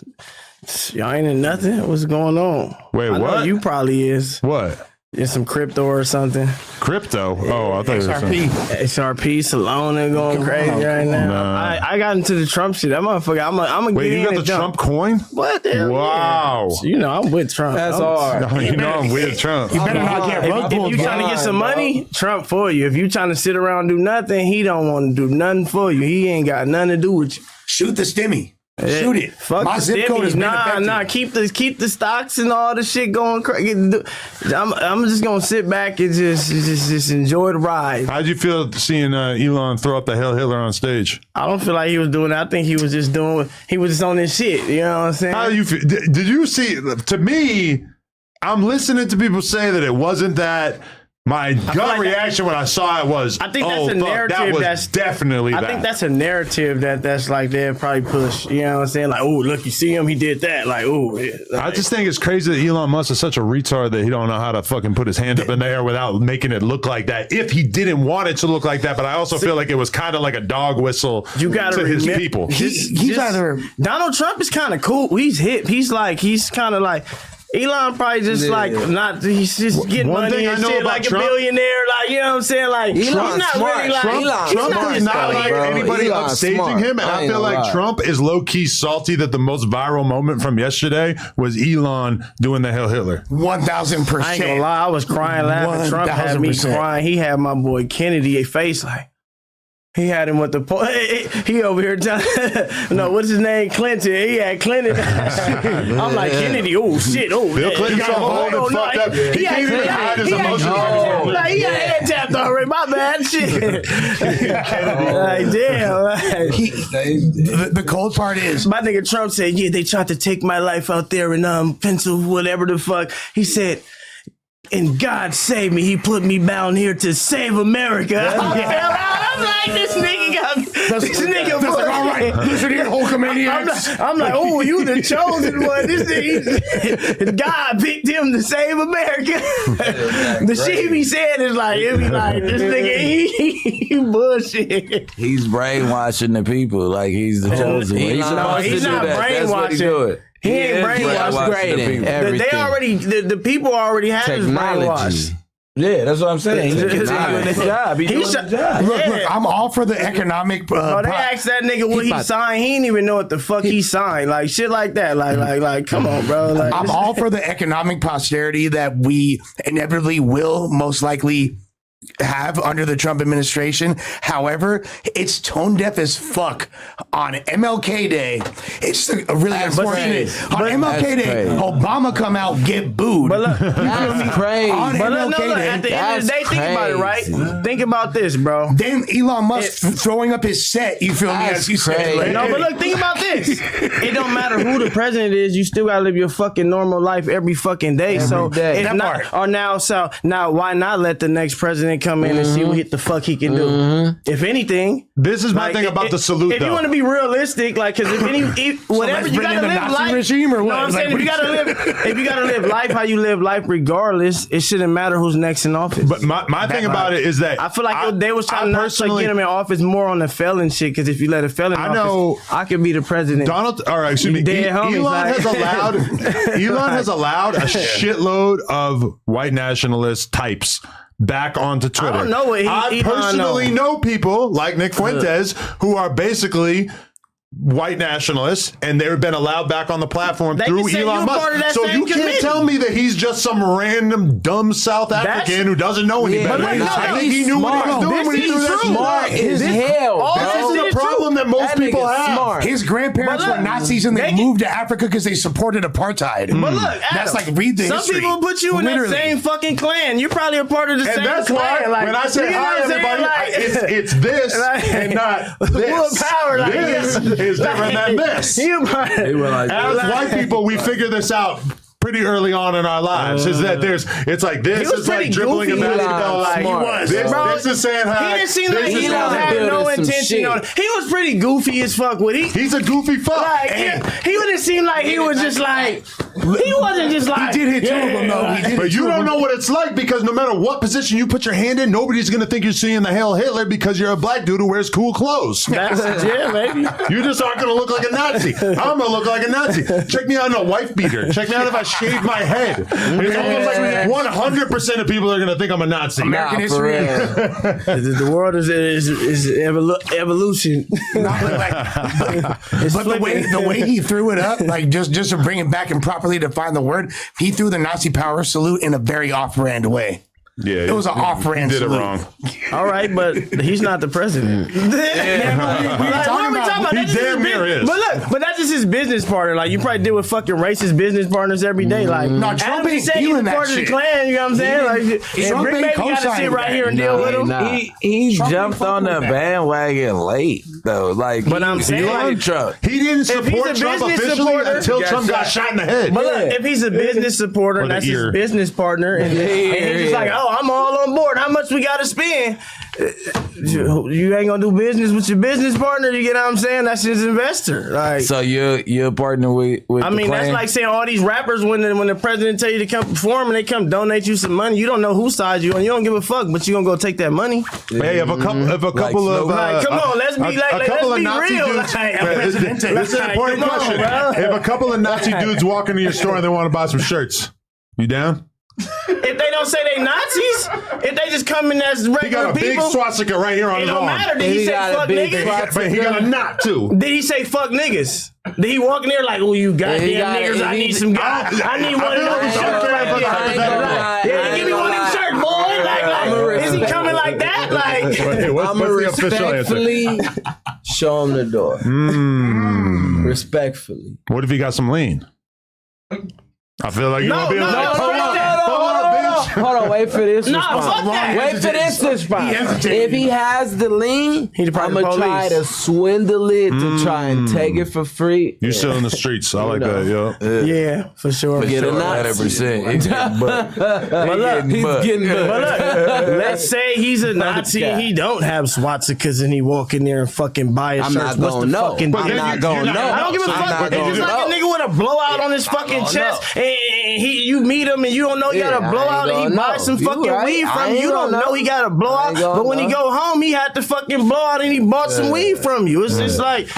y'all ain't in nothing? What's going on? Wait, I know what? you probably is. What? in some crypto or something. Crypto? Oh, I thought you were saying. XRP, Solana going crazy right now. Nah. I got into the Trump shit. That motherfucker, I'm gonna Wait, get you in got the and jump. Trump coin? What the hell? Wow. Yeah. You know, I'm with Trump. That's I'm- hard. No, you know I'm with Trump. You better not get rug If pulled. you trying to get some Blind, money, Trump for you. If you trying to sit around and do nothing, he don't want to do nothing for you. He ain't got nothing to do with you. Shoot the stimmy. Shoot it. Fuck My the zip code is Nah. Keep the stocks and all the shit going crazy. I'm just gonna sit back and just enjoy the ride. How'd you feel seeing Elon throw up the Hail Hitler on stage? I don't feel like he was doing that. I think he was just on his shit. You know what I'm saying? How do you feel? Did you see? To me, I'm listening to people say that it wasn't that. My gut like reaction when I saw it was, I think that's a narrative that was that's definitely I that. think that's a narrative that's like they'll probably push. You know what I'm saying? Like, oh, look, you see him, he did that. Like, oh, yeah. I just think it's crazy that Elon Musk is such a retard that he don't know how to fucking put his hand up in the air without making it look like that. If he didn't want it to look like that, but I also feel like it was kind of like a dog whistle You gotta to his remember- people. He's either Donald Trump is kind of cool. He's hip. He's kind of like Elon probably just like not. He's just getting One money thing I and know shit about like Trump- a billionaire. Like, you know what I'm saying? Like he's Elon's not smart. really like Trump is not like bro. anybody Elon's upstaging smart. him, and I ain't feel gonna like lie. Trump is low key salty that the most viral moment from yesterday was Elon doing the Hail Hitler. 1,000%. I ain't gonna lie, I was crying laughing. Trump had me 1000%. crying. He had my boy Kennedy a face like. He had him with the he over here telling no, what's his name? Clinton. He had Clinton. I'm like Kennedy. Oh shit. Oh, Bill Clinton got hold and fucked up. He can't even hide his emotions anymore. Like, he got hand tapped already. My bad. Shit. Like, damn. Like, The cold part is, my nigga Trump said, yeah, they tried to take my life out there in Pennsylvania, whatever the fuck. He said, and God save me, he put me down here to save America. I fell out. I'm like, this nigga got this nigga. that's like, all right, listen here, Hulkamaniacs. I'm like, oh, you the chosen one. This nigga, God picked him to save America. The shit he be saying is like, it be like, this nigga, he bullshit. He's brainwashing the people like he's the chosen one. He's supposed he's to do not that. That's what he brainwashing. doing. He ain't is brainwashing. brainwashing the people. Everything. They already, the people already have his brainwash. Technology. Yeah, that's what I'm saying. He's He's doing his job. He's doing his job. Look, I'm all for the economic. Oh, they asked that nigga what he signed. He didn't even know what the fuck he signed. Like shit like that. Like, come on, bro. Like, I'm all for the economic posterity that we inevitably will most likely have under the Trump administration. However, it's tone deaf as fuck on MLK Day. It's really unfortunate. On MLK Day, crazy. Obama come out, get booed. but look, That's crazy. On but look, MLK no, Day, at the end of the day, That's think about it, right? crazy. Think about this, bro. then Elon Musk throwing up his set, you feel me? That's As you said, crazy. like, No, but look, think about this. It don't matter who the president is, you still gotta live your fucking normal life every fucking day. So day. if That not, part. or now why not let the next president come in and see what the fuck he can do? If anything, This is my like, thing about the salute, If though. you want to be realistic, like, because whatever let's you bring gotta in the live Nazi life, regime or what? No, I'm Like, saying if you gotta live life how you live life, regardless, it shouldn't matter who's next in office. But my thing about it is that I feel like they was trying I not to personally- get him in office more on the felon shit. Because if you let a felon in I office, know- I could be the president. Donald, all right, excuse me. Dead homies, Elon like- has allowed a shitload of white nationalist types back onto Twitter. don't know what I Elon personally know. know people like Nick Fuentes who are basically white nationalists, and they've been allowed back on the platform They through can say Elon you're Musk. part of that So same you can't committee. tell me that he's just some random dumb South African who doesn't know any better. but no, I think he's he knew what he was smart. doing when he This threw is that true. shit. Smart as This- hell. all bro. this That's shit the is problem that most That people nigga's have. smart. his grandparents But look, were Nazis and they they- moved to Africa because they supported apartheid. But look, that's Adam, like read the some history. people put you in Literally. that same fucking clan. You're probably a part of the And same that's clan. why Like, when I say you know hi, what I'm saying? everybody, Like, it's this like- and not this. Full power, like, this is different than this. you probably- As white people, we figure this out pretty early on in our lives. Is that it's like this He was is like pretty dribbling a goofy. basketball. Elon, Like smart. this is saying hi. He didn't seem This like is he saying don't hi. have no building some intention shit. on it. He was pretty goofy as fuck with it. He's a goofy fuck. Like, And- he wouldn't seem like he was just like, he wasn't just like. He did hit two of them though. He did But hit you two of don't them. know what it's like because no matter what position you put your hand in, nobody's going to think you're seeing the Hail Hitler because you're a black dude who wears cool clothes. Yeah, maybe. You just aren't going to look like a Nazi. I'm going to look like a Nazi. Check me out in a wife beater. Check me out if I shave my head. It's almost like 100% of people are going to think I'm a Nazi. American Nah, for history. real. The world is evolution. But the way he threw it up, like just to bring it back and properly define the word, he threw the Nazi power salute in a very off-brand way. Yeah, It was an off-brand Did it salute. wrong. All right, but he's not the president. What are we talking about? He That's just damn his near bus- is. But look, but that's just his business partner. Like you probably deal with fucking racist business partners every day. Like No, Adam Trump ain't said he's feeling that part of the shit. Klan. You know what I'm saying? Like, and Trump Bricc ain't Baby got to co-signing sit right that. here and deal with him. He Trump jumped ain't on the fucking with that. bandwagon late though. Like, But I'm he saying- like Trump. He didn't he's a support Trump business officially supporter- until Trump got shot in the head. But look, if he's a business supporter Or and the that's ear. his business partner, and he's just like, oh, I'm all on board. How much we got to spend? You ain't gonna do business with your business partner. You get what I'm saying? That's his investor. Like, So you're a partner with I the mean, that's Klan? like saying all these rappers when the president tell you to come perform and they come donate you some money. You don't know whose side you on. You don't give a fuck, but you gonna go take that money. Hey, if a couple of Like, come on, let's be a couple of Nazi real. dudes. Like, This is an important come on, question. bro. If a couple of Nazi dudes walk into your store and they want to buy some shirts, you down? If they don't say they Nazis, if they just come in as He regular got a big people, swastika right here on it his don't arm. matter. Did he say got a fuck big niggas? But he got a knot too. Did he say fuck niggas? Did he walk in there like, oh, you goddamn got it. niggas, I need some guys. I need one of those shirts right here. Yeah, give me one of them shirts, boy. Like, is he coming like that? Like, What's I'ma the official answer? respectfully show him the door. Respectfully. What if he got some lean? I feel like you No, want to be no, like, no, hold no, up, no, hold up, bitch. Hold on, wait for this No, response. fuck that. Wait for this response. If he has the lean, He the I'm private gonna try to police. swindle it to try and take it for free. You still in the streets. I like that, yo. yeah, for sure. Get a Sure, Nazi. 100%. But look, He's getting but the. look, let's say he's a Nazi and he don't have swastikas and he walk in there and fucking buy his I'm shirts. not What's the gonna know. fucking I'm deal? not gonna know. I don't give a I'm fuck. not It's gonna just like a know. nigga with a blowout on his fucking chest, and you meet him and you don't know he got Yeah, a blowout, I ain't and he gonna buys some know. You fucking right. weed I from ain't you. You don't gonna know know. he got a I blowout, ain't gonna but when he know. go home, he had to fucking blow out and he bought some weed from you. It's just like,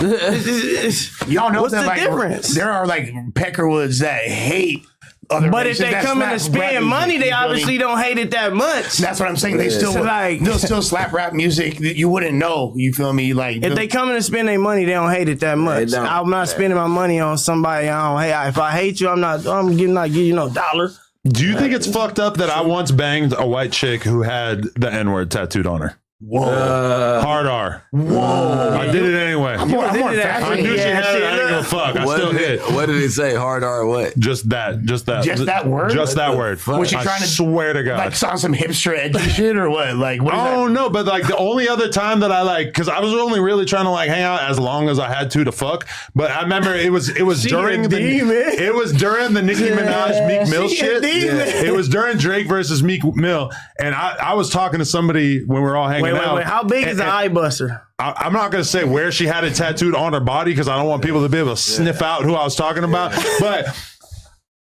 Y'all know what's that the like difference? there are like Peckerwoods that hate other But if races they that come in slap and rap spend music, money, you they feel me? obviously don't hate it that much. That's what I'm saying. They still So, like- they'll still slap rap music that you wouldn't know. You feel me? Like If they come in and spend their money, they don't hate it that much. don't. I'm not spending my money on somebody I don't hate. If I hate you, I'm not giving you no dollar. Do you think it's fucked up that I once banged a white chick who had the N-word tattooed on her? whoa, Hard R. Whoa. I did it anyway. I'm more did it I fascinated. knew she Yeah, had it. I didn't give a shit, fuck. I still hit. What did it say? Hard R what? Just that. Just that word? Just that word. Was she I trying to swear to God. like on some hipster edgy shit or what? Like what is Oh no, but like the only other time that I like, because I was only really trying to like hang out as long as I had to fuck. But I remember it was during a demon. it was during the Nicki Minaj Meek Mill She a shit. demon. It was during Drake versus Meek Mill, and I was talking to somebody when we were all hanging out. Wait. How big is and- the eye buster? I'm not going to say where she had it tattooed on her body because I don't want people to be able to sniff out who I was talking about. But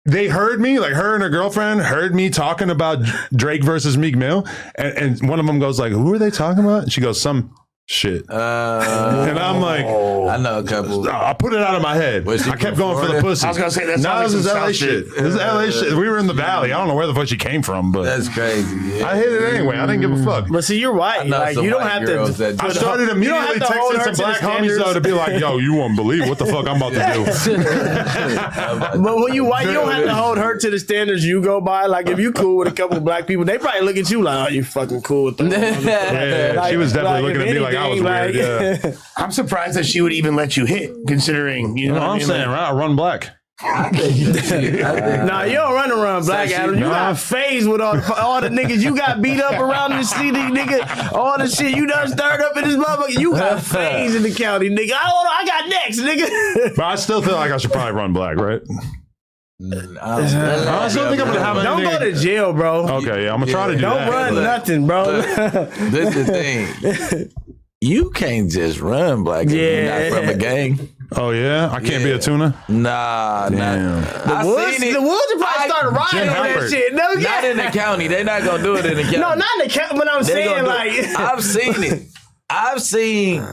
they heard me, like her and her girlfriend heard me talking about Drake versus Meek Mill. And one of them goes like, who are they talking about? And she goes, some shit. And I'm like, I know a couple. I put it out of my head. Was she I kept from going for the Florida? pussy. I was gonna say, that no, sounds this like is some LA South shit. shit. This is LA shit. We were in the valley. I don't know where the fuck she came from, but That's crazy. Yeah. I hit it anyway. I didn't give a fuck. But see, you're white. know Like some you don't white have girls to. that I do started You don't immediately have to hold texting her some to the black homies standards. though to be like, yo, you won't believe what the fuck I'm about to do. But when you white, you don't have to hold her to the standards you go by. Like if you cool with a couple black people, they probably look at you like, oh, you fucking cool with them. Yeah, she was definitely looking at me like I was weird. Yeah. I'm surprised that she would even let you hit, considering you know You know what what I'm I mean? saying, right? I run black. Nah, you don't run around black Adam. You got phased with all the niggas you got beat up around the city, nigga. All the shit you done stirred up in this motherfucker. You got phased in the county, nigga. I got next, nigga. But I still feel like I should probably run black, right? I still think I'm gonna have Don't go to jail, bro. Okay, yeah, I'm gonna try to do Don't that. run Look, nothing, bro. This is the thing. You can't just run black if you're Yeah. not from a gang. Oh yeah, I can't be a tuna. Nah, Damn. I Woods, seen it. the Woods would probably start rioting Jim on that Halpert. shit. No, Not in the county. They're not gonna do it in the county. No, not in the county, but I'm They saying gonna do like. it. I've seen it. I've seen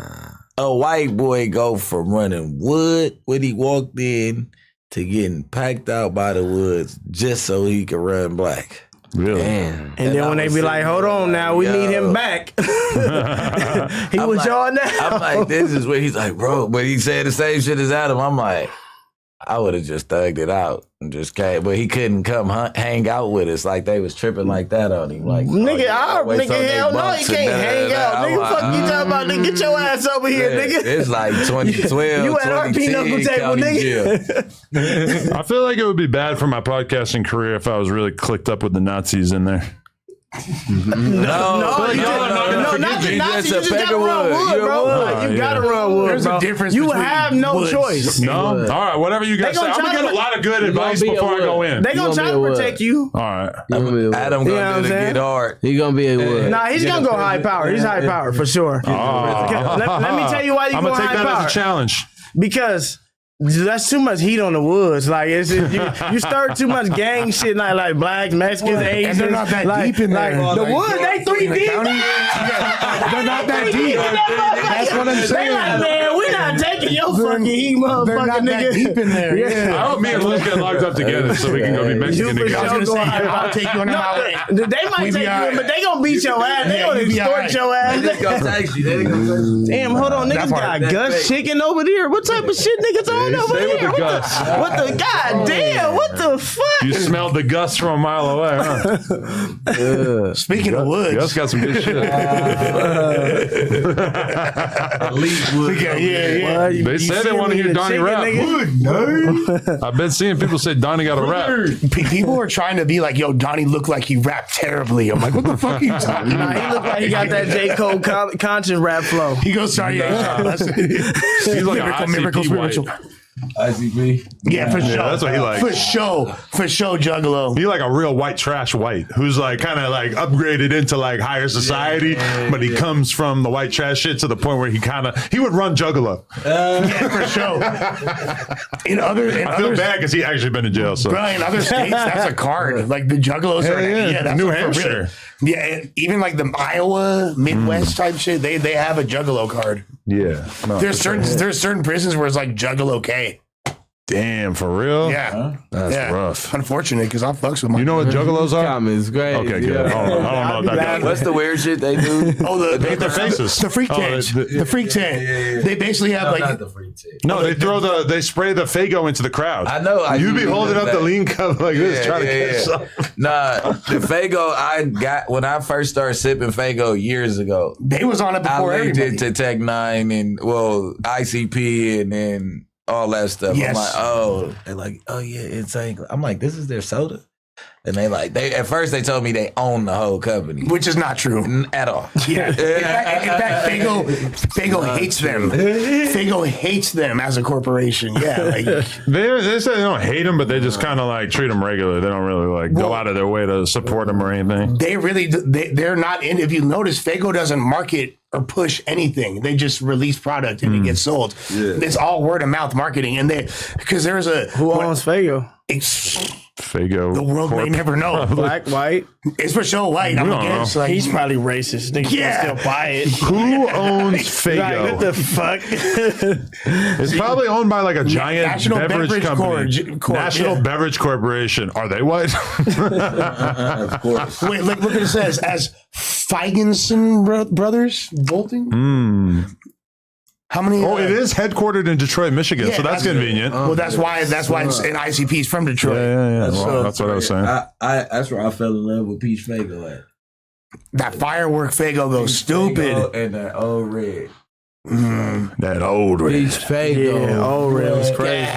a white boy go from running wood when he walked in to getting packed out by the woods just so he could run black. Really? And then when they be like, hold on now, we need him back. He was like, y'all now. I'm like, this is what he's like, bro. But he said the same shit as Adam. I'm like, I would have just thugged it out and just came, but he couldn't come hang out with us. Like they was tripping like that on him. Like, nigga, hell no, he can't hang out. Nigga, fuck you talking about, nigga? Get your ass over here, nigga. It's like 2012. You at our pinochle table, nigga. I feel like it would be bad for my podcasting career if I was really clicked up with the Nazis in there. No, not the Nazis. You just gotta run wood, bro. Like, you gotta run wood, There's bro. a difference. You between have no woods. choice. No? All right, whatever you guys say. gonna I'm going try to get to- a lot of good advice be a before I go in. They gonna try to protect you. All right. Adam You know gonna what do I'm the saying? get hard. He gonna be a wood. Nah, he's gonna go high power. He's high power for sure. Let me tell you why you I'm going going to take high that power. as a challenge. Because that's too much heat on the woods. Like you stir too much gang shit, like blacks, Mexicans, Asians. And they're not that like, deep in there. Like, the woods, they 3 deep. They're not that deep. That's what I'm They saying. like, man, we not taking your fucking heat, motherfucker, They're not nigga. that deep in there. Yeah. I hope me and Lush get locked up together so we can go be Mexican You for together. I was gonna sure say, go high I'll take you on the highway. They might We take be you all in, right. but they gonna beat your ass. They Yeah, gonna we be all extort right. your ass. Damn, hold on, niggas got Gus chicken over there. What type of shit niggas on over Stay with there? the Gus. What the goddamn? What the fuck? You smelled the Gus from a mile away, huh? Speaking of woods, Gus got some good shit. yeah. They say they want to hear Donnie rap. I've been seeing people say Donnie got a rap. People are trying to be like, yo, Donnie looked like he rapped terribly. I'm like, what the fuck are you talking Nah, about? he look like he got that J. Cole conscious rap flow. He goes, sorry, He's like an ICP white. ICP. Yeah, for sure. that's what he likes. For sure, Juggalo. He like a real white trash white who's like kind of like upgraded into like higher society, but he comes from the white trash shit to the point where he would run Juggalo. Yeah, for sure. In other bad because he actually been in jail. So bro, in other states, that's a card. Like the Juggalos are, yeah. that's New for real. Hampshire. Yeah, and even like the Iowa, Midwest type shit, they have a Juggalo card. yeah, no, There's certain prisons where it's like Juggalo K. damn for real. Yeah, That's yeah. rough. Unfortunate because I fucks with my. You know what Juggalos are? Comments great. Okay, good. I don't know about that. What's the weird shit they do? Oh, Their faces. the freak Oh, tent. The freak tent. They basically have like Not the free tip. No, they spray the Fago into the crowd. I know. You be holding up the lean cup like this, trying to catch something. Nah, the Fago I got when I first started sipping Fago years ago. they was on it I before linked everybody. it to Tech Nine and ICP and then all that stuff. Yes. I'm like, oh, they're like, oh yeah, it's like I'm like, this is their soda. And they at first they told me they own the whole company. Which is not true. At all. Yeah. In fact, Fago hates them. Fago hates them as a corporation. Yeah. Like, They say they don't hate them, but they just kind of like treat them regular. They don't really like go out of their way to support them or anything. they're not in. If you notice, Fago doesn't market or push anything. They just release product and it gets sold. It's all word of mouth marketing. And because there's Who owns Fago? Fago. the world may never know. Black, white. It's for sure white. I'm don't against. Like, He's probably racist. Niggas Yeah. still buy it. Who owns Like, Fago? what the fuck? It's probably owned by like a giant National beverage Beverage company. Corp, National yeah. Beverage Corporation. Are they white? Of course. wait, look what it says. As Feigenson brothers, Bolting. How many? Oh, it is headquartered in Detroit, Michigan, so that's convenient. Well, that's why it's an ICP's from Detroit. Yeah. Well, that's what I was saying. I that's where I fell in love with Peach Fago at. That firework Fago goes stupid. Fago and that old red. That old red. Peach Fago. Yeah, old red was crazy.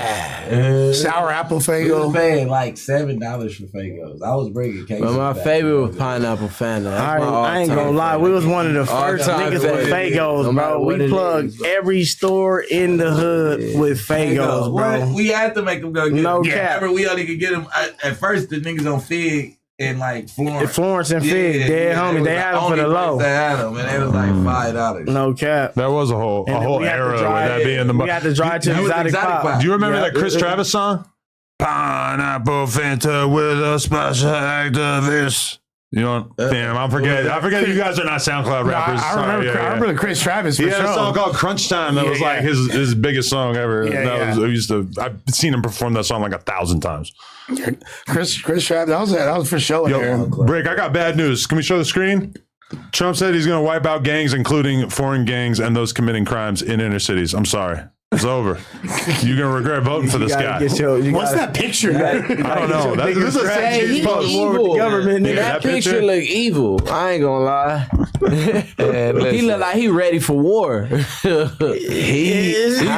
Sour apple We was Fago. paying like $7 for Fagos. I was bringing cases. But my back. favorite was Pineapple Fanta. That's my I ain't all-time gonna lie, we was one of the first All-time niggas with favorite. Fagos, No matter bro. what We it plugged is, bro. every store in the hood with Fagos, What? bro. We had to make them go get No them. cap. Remember, we only could get them at first. The niggas on Fig and like Florence. Florence and Fig, dead homie, they had them for the low. They had them, and it was like $5. No cap. That was a whole And then we had to era with drive- that being the. We got to drive to That was Exotic Exotic Pop. Pop. Do you remember Yeah. that Chris Travis song? Pineapple Fanta with a splash of activist. You know, damn, I forget you guys are not SoundCloud rappers. I remember the Chris Travis. He had a song called Crunch Time that was like his biggest song ever. I've seen him perform that song like 1,000 times. Chris Travis, that was for show in there. Bricc, I got bad news. Can we show the screen? Trump said he's going to wipe out gangs, including foreign gangs and those committing crimes in inner cities. I'm sorry. It's over. You're going to regret voting for this guy. What's that picture? I don't know. This is a He evil. government. That picture look evil. I ain't gonna lie. He look like he ready for war. This is the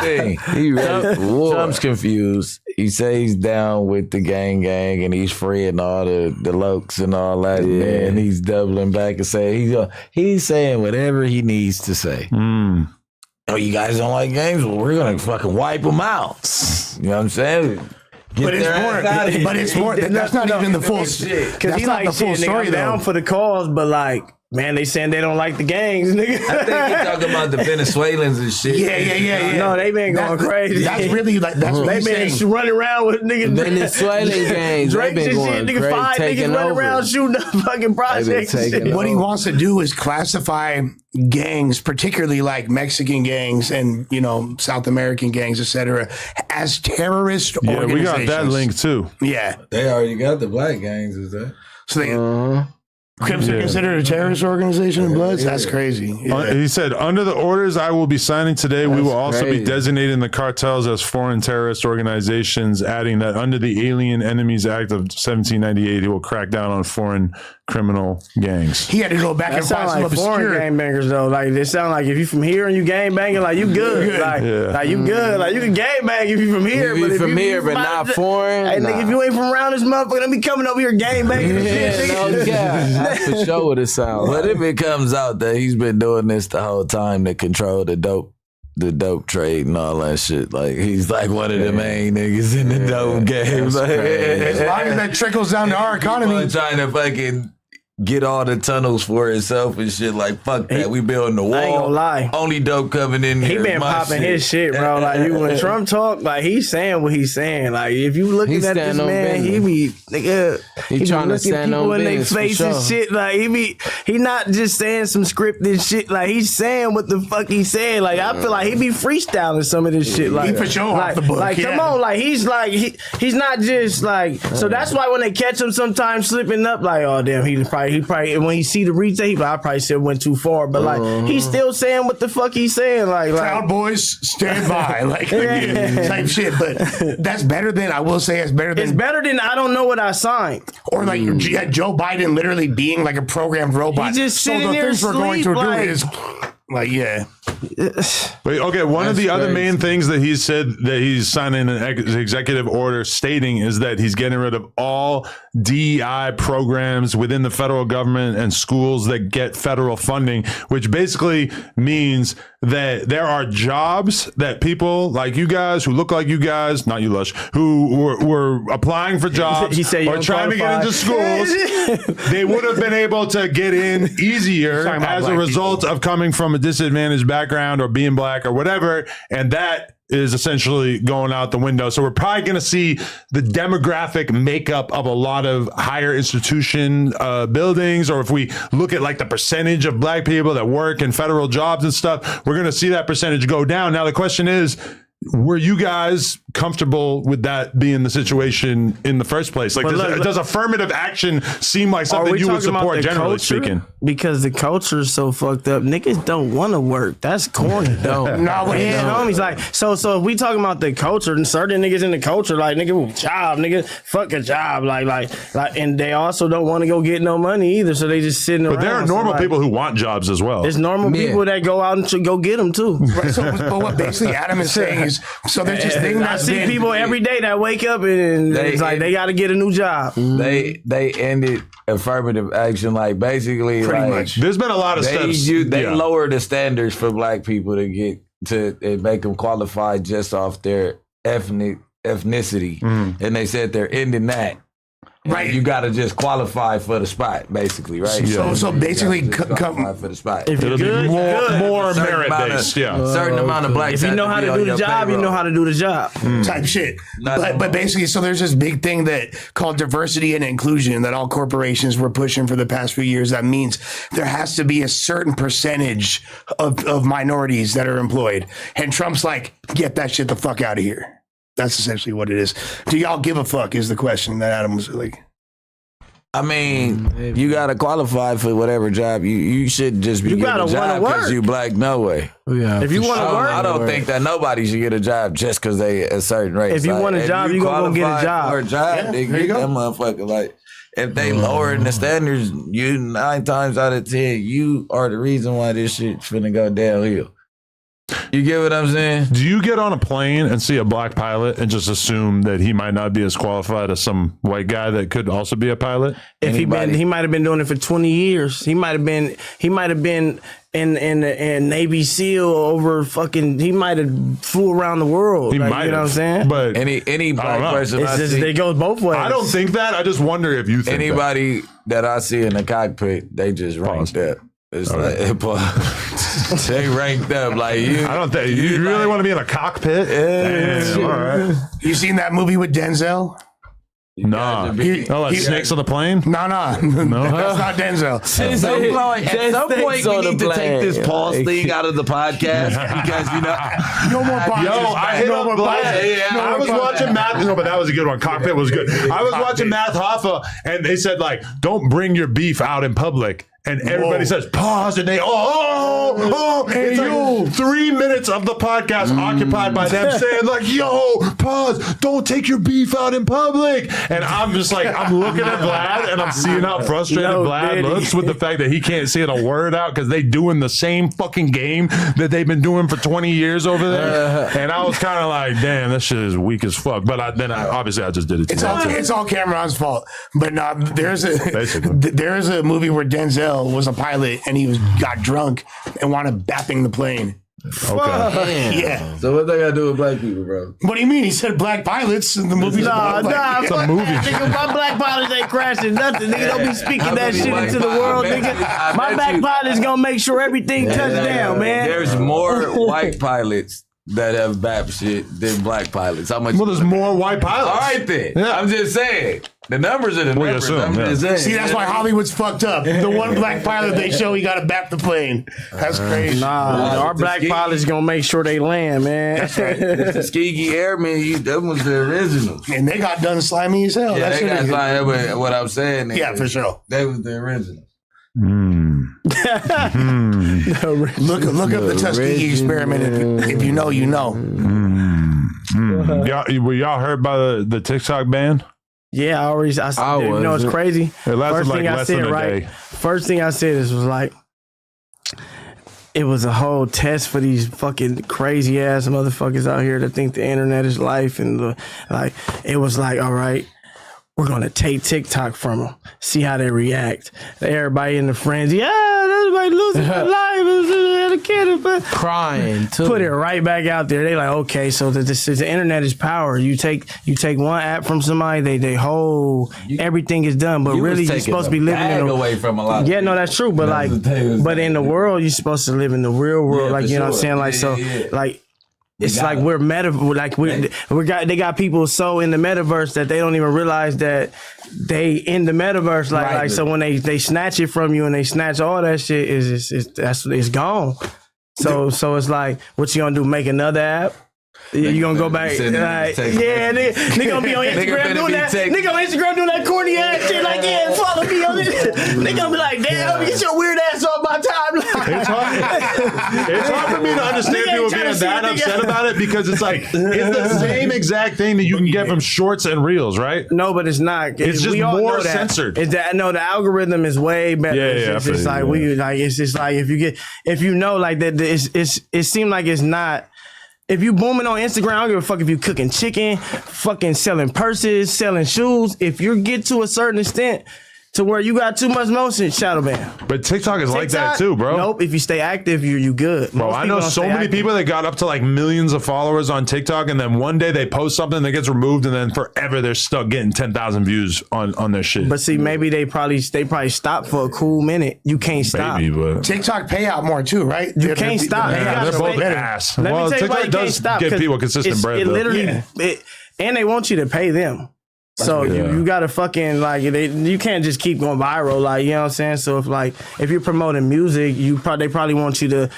thing. He ready for war. Trump's confused. He says he's down with the gang and he's freeing all the lokes and all that. Yeah. And he's doubling back and saying he's saying whatever he needs to say. Oh, you guys don't like games? Well, we're gonna fucking wipe them out. You know what I'm saying? But it's more. That's not even the full. Because he's like, the full story. I'm down for the cause, but like, man, they saying they don't like the gangs, nigga. I think he's talking about the Venezuelans and shit. Yeah. No, they been going crazy. That's really like they been running around with niggas. Venezuelan gangs. Drake and shit, nigga, 5 niggas running around shooting up fucking projects. What he wants to do is classify gangs, particularly like Mexican gangs and South American gangs, etc., as terrorist organizations. We got that link too. Yeah, they already got the black gangs. Is that so? They Crips are considered a terrorist organization in Bloods? That's crazy. Yeah. He said, under the orders I will be signing today, we will also be designating the cartels as foreign terrorist organizations, adding that under the Alien Enemies Act of 1798, he will crack down on foreign criminal gangs. He had to go back and find some like foreign gangbangers though. Like they sound like if you from here and you gangbanging, like you good. Like you good. Like you can gangbang if you from here. But from here, but not foreign. Hey, nigga, if you ain't from around this motherfucker, don't be coming over here gangbanging and shit. That's for sure what it sounds like. But if it comes out that he's been doing this the whole time to control the dope trade and all that shit. Like he's like one of the main niggas in the dope game. Like, as long as that trickles down to our economy. Trying to fucking get all the tunnels for himself and shit. Like fuck that. We building the wall. I ain't gonna lie. Only dope coming in here. He been popping his shit, bro. Like when Trump talk, like he's saying what he's saying. Like if you looking at this man, he be nigga. He trying to stand on in their business face and shit. Like he not just saying some scripted shit. Like he's saying what the fuck he said. Like I feel like he be freestyling some of this shit. Like he for sure off the book. Like come on, like he's not just like. So that's why when they catch him sometimes slipping up, like oh damn, he probably when he see the retake, I probably said went too far. But like he's still saying what the fuck he's saying. Like Proud Boys stand by, like type shit. But that's better than, I will say, it's better than I don't know what I signed. Or like Joe Biden literally being like a programmed robot. He just sitting the there things we're going to like, do is like Wait, okay. One of the other main things that he said that he's signing an executive order stating is that he's getting rid of all DEI programs within the federal government and schools that get federal funding, which basically means that there are jobs that people like you guys who look like you guys, not you Lush, who were applying for jobs or trying to get into schools, they would have been able to get in easier as a result of coming from a disadvantaged background or being black or whatever, and that is essentially going out the window. So we're probably going to see the demographic makeup of a lot of higher institution buildings, or if we look at like the percentage of black people that work in federal jobs and stuff, we're going to see that percentage go down. Now the question is, were you guys comfortable with that being the situation in the first place? Like, does affirmative action seem like something you would support, generally speaking? Because the culture is so fucked up. Niggas don't want to work. That's corny. Homies, like, so if we talking about the culture, and certain niggas in the culture, like, nigga, job, nigga, fuck a job, like, and they also don't want to go get no money either, so they just sitting around. But there are normal people who want jobs as well. There's normal people that go out and go get them too. Right, but what basically Adam is saying is, so there's this thing I see people every day that wake up and it's like they got to get a new job. They ended affirmative action, like basically, pretty like, much. There's been a lot of steps. They lower the standards for black people to get to and make them qualify just off their ethnicity, and they said they're ending that. Right. You got to just qualify for the spot, basically, right? So basically, You gotta just qualify for the spot. If you're It'll be good, more Certain merit amount of- based. Yeah. certain amount of blacks. if you have know how be to on do the your job, you payroll. know how to do the job. type shit. Not no more. But basically, so there's this big thing that called diversity and inclusion that all corporations were pushing for the past few years. That means there has to be a certain percentage of minorities that are employed. And Trump's like, get that shit the fuck out of here. That's essentially what it is. Do y'all give a fuck is the question that Adam was like. I mean, you gotta qualify for whatever job. You should just be You getting gotta a job wanna because work. you black. No way. Yeah, If you want to work, I don't think that nobody should get a job just because they a certain race. If you want a job, you gonna go get a qualify job. For a job, Yeah, they there you get go. that motherfucker. Like, if they lowering the standards, you 9 times out of 10, you are the reason why this shit finna go downhill. You get what I'm saying? Do you get on a plane and see a black pilot and just assume that he might not be as qualified as some white guy that could also be a pilot? if Anybody. he might have been doing it for 20 years. He might have been in Navy SEAL over fucking. He might have flew around the world. He like, might you know have, what I'm saying? but Any black know. person It's I just, see, it goes both ways. I don't think that. I just wonder if you think that. anybody that I see in the cockpit, they just ranked up. It's like they ranked up like you. I don't think you really want to be in a cockpit. Damn, all right. You seen that movie with Denzel? Nah. He- Oh, like he- snakes on the plane? No, that's not Denzel. At some point, we need to take this pause thing out of the podcast because No more podcasts. Yo, I hit up Black. I was watching Matt. No, but that was a good one. Cockpit was good. I was watching Matt Hoffa, and they said like, "Don't bring your beef out in public." And everybody says pause, and they it's like 3 minutes of the podcast occupied by them saying like, "Yo, pause! Don't take your beef out in public." And I'm just like, I'm looking at Vlad, and I'm seeing how frustrated Vlad looks with the fact that he can't see a word out because they doing the same fucking game that they've been doing for 20 years over there. And I was kind of like, damn, this shit is weak as fuck. But obviously I just did it. It's all Cameron's fault. But no, there's Basically. a movie where Denzel was a pilot and he got drunk and wanted bapping the plane. Okay. Yeah. So what they got to do with black people, bro? What do you mean? He said black pilots and the movie's about black fuck movie. that, nigga. My black pilots ain't crashing nothing. Nigga, don't be speaking that shit into the world, nigga. My black pilot's gonna make sure everything touch down, man. There's more white pilots that have BAP shit than black pilots. How much? Well, there's more white pilots. All right then. Yeah. I'm just saying. The numbers are the We numbers. assume, I'm yeah. just saying. See, that's why Hollywood's fucked up. The one black pilot they show, he got to bap the plane. That's crazy. Nah, our black pilots gonna make sure they land, man. That's right. The Skeegy Airmen, that was the original. And they got done slimy as hell. Yeah, That they shit got is- like but what I'm saying. Is Yeah, for sure. They was the original. Look up the Tuskegee experiment. If you know, you know. Were y'all hurt by the TikTok ban? Yeah, I you know it's wasn't. crazy. It lasted First like thing I less said, than a right? day. First thing I said was like, it was a whole test for these fucking crazy ass motherfuckers out here that think the internet is life, and like it was like, all right, we're gonna take TikTok from them, see how they react. Everybody in the frenzy, everybody losing their life, but crying too. put it right back out there. They like, okay, so the internet is power. You take one app from somebody, they hold everything is done. But You really, was you're taking supposed to the be living bag in a, away from a lot of yeah, no, people. that's true. But That's the thing. but in the world, you're supposed to live in the real world. Yeah, like, for you know what I'm sure. saying? Like, Yeah, so, yeah. like, it's got like it. they got people so in the metaverse that they don't even realize that they in the metaverse. Like so when they snatch it from you and they snatch all that shit it's gone. So it's like, what you gonna do? Make another app? You gonna go back? Sitting there Like, taking yeah, nigga gonna be on Instagram better doing be that. taking- Nigga on Instagram doing that corny ass shit. Like, yeah, follow me on this. Nigga gonna be like, damn, get your weird ass off my timeline. It's hard for me to understand Nigga ain't people trying being to see that a nigga. upset about it because it's like, it's the same exact thing that you can get from shorts and reels, right? No, but it's not. It's just we all more know that. censored. It's that no, the algorithm is way better. Yeah, it's yeah, just, I feel it's you, like yeah. we like it's just like if you know like that it seemed like it's not. If you booming on Instagram, I don't give a fuck if you cooking chicken, fucking selling purses, selling shoes. If you get to a certain extent, to where you got too much motion, shadow ban. But TikTok is like that too, bro. Nope. If you stay active, you good. Bro, I know so many people that got up to like millions of followers on TikTok, and then one day they post something that gets removed, and then forever they're stuck getting 10,000 views on their shit. But see, maybe they probably stop for a cool minute. You can't stop. Maybe, but TikTok pay out more too, right? You can't stop. yeah, they're both better. ass. Let Well, me tell you why TikTok you can't does stop. give 'cause people consistent bread. It though. literally, and they want you to pay them. So you gotta fucking like you can't just keep going viral, like, you know what I'm saying. So if you're promoting music, they probably want you to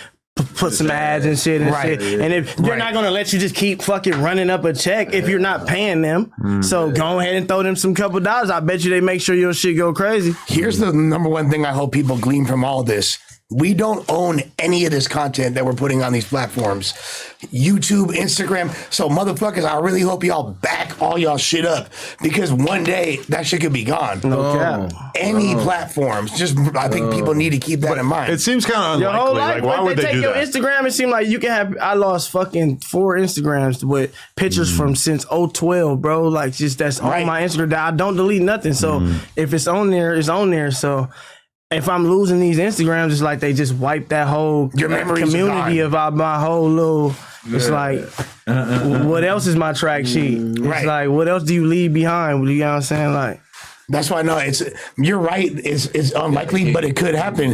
put some ads and shit Right. shit. And if they're not gonna let you just keep fucking running up a check if you're not paying them. So go ahead and throw them some couple dollars. I bet you they make sure your shit go crazy. Here's the number one thing I hope people glean from all this. We don't own any of this content that we're putting on these platforms. YouTube, Instagram. So motherfuckers, I really hope y'all back all y'all shit up, because one day that shit could be gone. No cap. Any platforms. I think people need to keep that in mind. It seems kind of Your unlikely. whole life, Like, why would they they take do your that? Instagram? It seemed like you can have. I lost fucking 4 Instagrams with pictures from since 012, bro. Like, just that's Right. on my Instagram. I don't delete nothing. So if it's on there, it's on there. So if I'm losing these Instagrams, it's like they just wipe that whole Your memories are community gone. of my whole little. It's like, what else is my track sheet? It's Right. like, what else do you leave behind? You know what I'm saying? Like, That's why you're right. It's unlikely, but it could happen.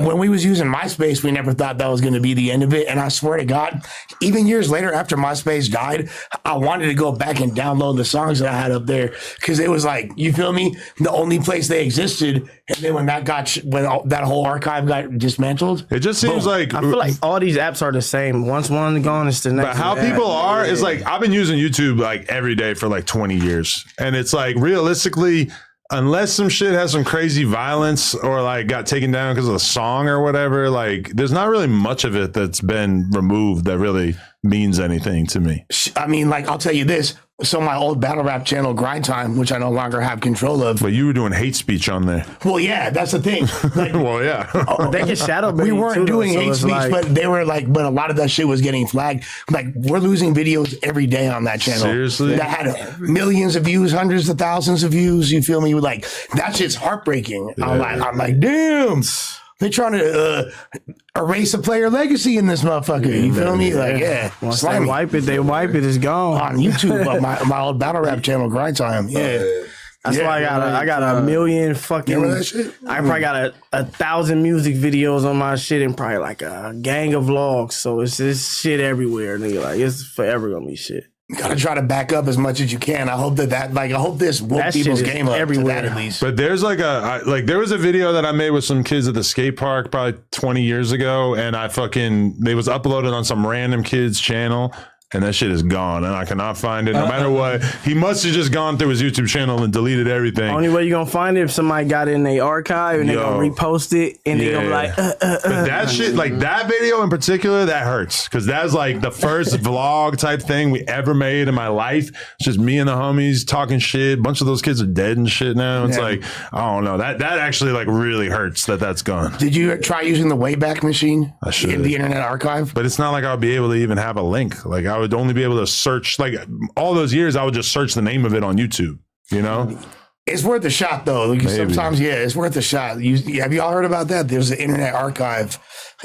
When we was using MySpace, we never thought that was going to be the end of it. And I swear to God, even years later after MySpace died, I wanted to go back and download the songs that I had up there, because it was like, you feel me? The only place they existed. And then when that whole archive got dismantled, It just seems like I feel like all these apps are the same. Once one gone, it's the next. But how one. people are is like, I've been using YouTube like every day for like 20 years. And it's like, realistically, unless some shit has some crazy violence or like got taken down because of a song or whatever, like there's not really much of it that's been removed that really means anything to me. I mean, like, I'll tell you this. So my old battle rap channel, Grind Time, which I no longer have control of. But you were doing hate speech on there. Well, yeah, that's the thing. Like, Well, yeah. But they get shadow banned. we weren't doing hate speech, but they were like, but a lot of that shit was getting flagged. Like, we're losing videos every day on that channel. Seriously? That had millions of views, hundreds of thousands of views. You feel me? Like, that shit's heartbreaking. I'm like, damn. They're trying to erase a player legacy in this motherfucker. You feel me? Like, yeah. Once they slimy. wipe it, it's gone. On YouTube, on my old battle rap channel, Grind Time. Yeah. That's why I got a million fucking. Remember that shit? I probably got a 1,000 music videos on my shit and probably like a gang of vlogs. So it's just shit everywhere, nigga. Like, it's forever gonna be shit. Gotta try to back up as much as you can. I hope I hope this woke That shit people's is game up everywhere. to that at least. But there's like there was a video that I made with some kids at the skate park probably 20 years ago, and they was uploaded on some random kid's channel, and that shit is gone, and I cannot find it. No matter what, he must have just gone through his YouTube channel and deleted everything. Only way you gonna find it if somebody got it in their archive and they gonna repost it and they gonna be like, But that shit, like that video in particular, that hurts because that's like the first vlog type thing we ever made in my life. It's just me and the homies talking shit. A bunch of those kids are dead and shit now. It's like, I don't know. That actually like really hurts that's gone. Did you try using the Wayback Machine I should. in the Internet Archive? But it's not like I would be able to even have a link. Like I would only be able to search, like all those years, I would just search the name of it on YouTube, you know? It's worth a shot, though. Because sometimes, yeah, it's worth a shot. Have y'all heard about that? There's an Internet Archive.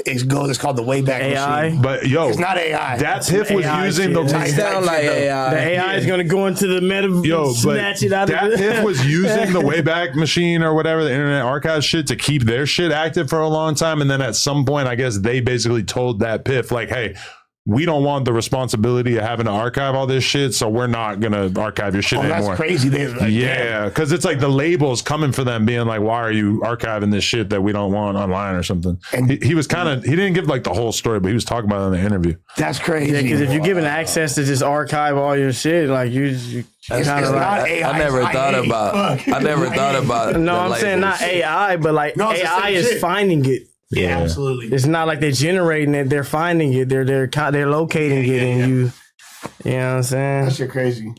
It's called the Wayback AI? Machine. But yo, It's not AI. that Piff was AI using shit. the It sound like AI. the AI is gonna go into the meta, snatch it out that of Piff was using the Wayback Machine or whatever, the Internet Archive shit, to keep their shit active for a long time. And then at some point, I guess they basically told that Piff, like, hey, we don't want the responsibility of having to archive all this shit, so we're not gonna archive your shit anymore. That's crazy. Yeah, because it's like the labels coming for them, being like, "Why are you archiving this shit that we don't want online or something?" And he was kind of, he didn't give like the whole story, but he was talking about it in the interview. That's crazy. Yeah, because if you're given access to just archive all your shit, like you it's kind of not like. AI. I never thought about. No, the I'm saying not labels. AI, but like No, it's the AI same is shit. finding it. Yeah, absolutely. It's not like they're generating it; they're finding it. They're locating it, and you know what I'm saying. That shit crazy.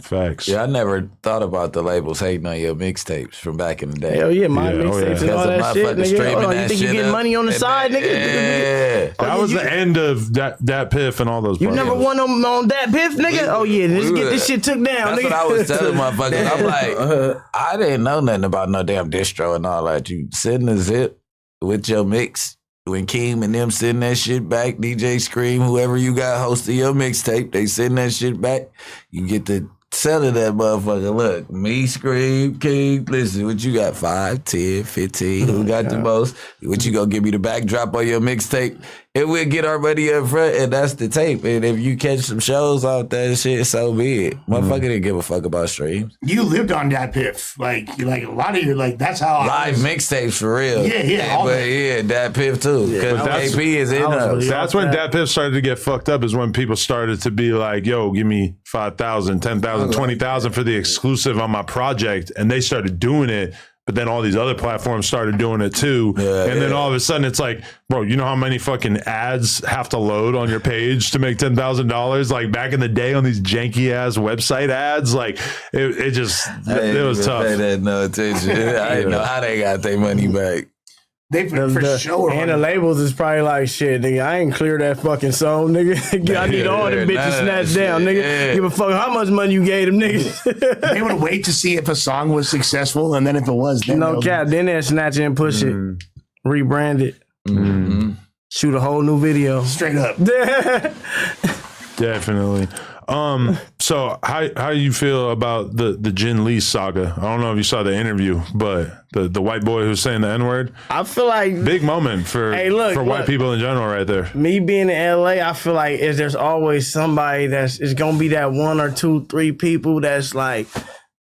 Facts. Yeah, I never thought about the labels hating on your mixtapes from back in the day. Hell yeah, my Yeah, oh, mixtapes and yeah. all that shit, nigga. streaming Hold on, you that think you shit get up. money on the side, nigga? Yeah. That was the end of that Piff and all those. You parties. never won on that Piff, nigga? Oh yeah, let's get this shit took down, That's nigga. what I was telling motherfuckers. I'm like, I didn't know nothing about no damn distro and all that. You sit in the zip with your mix. When Keem and them sending that shit back, DJ Scream, whoever you got hosting your mixtape, they send that shit back. You get to selling that motherfucker. Look, me, Scream, Keem, listen, what you got? 5, 10, 15. Who got the most? What you gonna give me the backdrop on your mixtape? And we'll get our money up front, and that's the tape. And if you catch some shows off that shit, so be it. Motherfucker didn't give a fuck about streams. You lived on that Piff. Like a lot of your, like, that's how I Live was. mixtapes for real. Yeah, all But that. yeah, that Piff too. Because AP is in us. That's when Dat Piff started to get fucked up, is when people started to be like, yo, give me 5,000, 10,000, 20,000 for the exclusive on my project. And they started doing it. But then all these other platforms started doing it too. And then all of a sudden it's like, bro, you know how many fucking ads have to load on your page to make $10,000? Like back in the day on these janky ass website ads, like it was tough. Pay that no attention. I didn't know how they got their money back. They for sure. And the labels is probably like, shit, nigga, I ain't clear that fucking song, nigga. I need all them bitches snatched down, nigga. Yeah. Give a fuck how much money you gave them, niggas. They would wait to see if a song was successful, and then if it was, then No cap. Then they'll snatch it and push it, rebrand it, shoot a whole new video. straight up. Definitely. So how you feel about the Jin Lee saga? I don't know if you saw the interview, but the white boy who's saying the N-word, I feel like big moment for white people in general right there. me being in LA, I feel like there's always somebody it's gonna be that 1 or 2, 3 people that's like,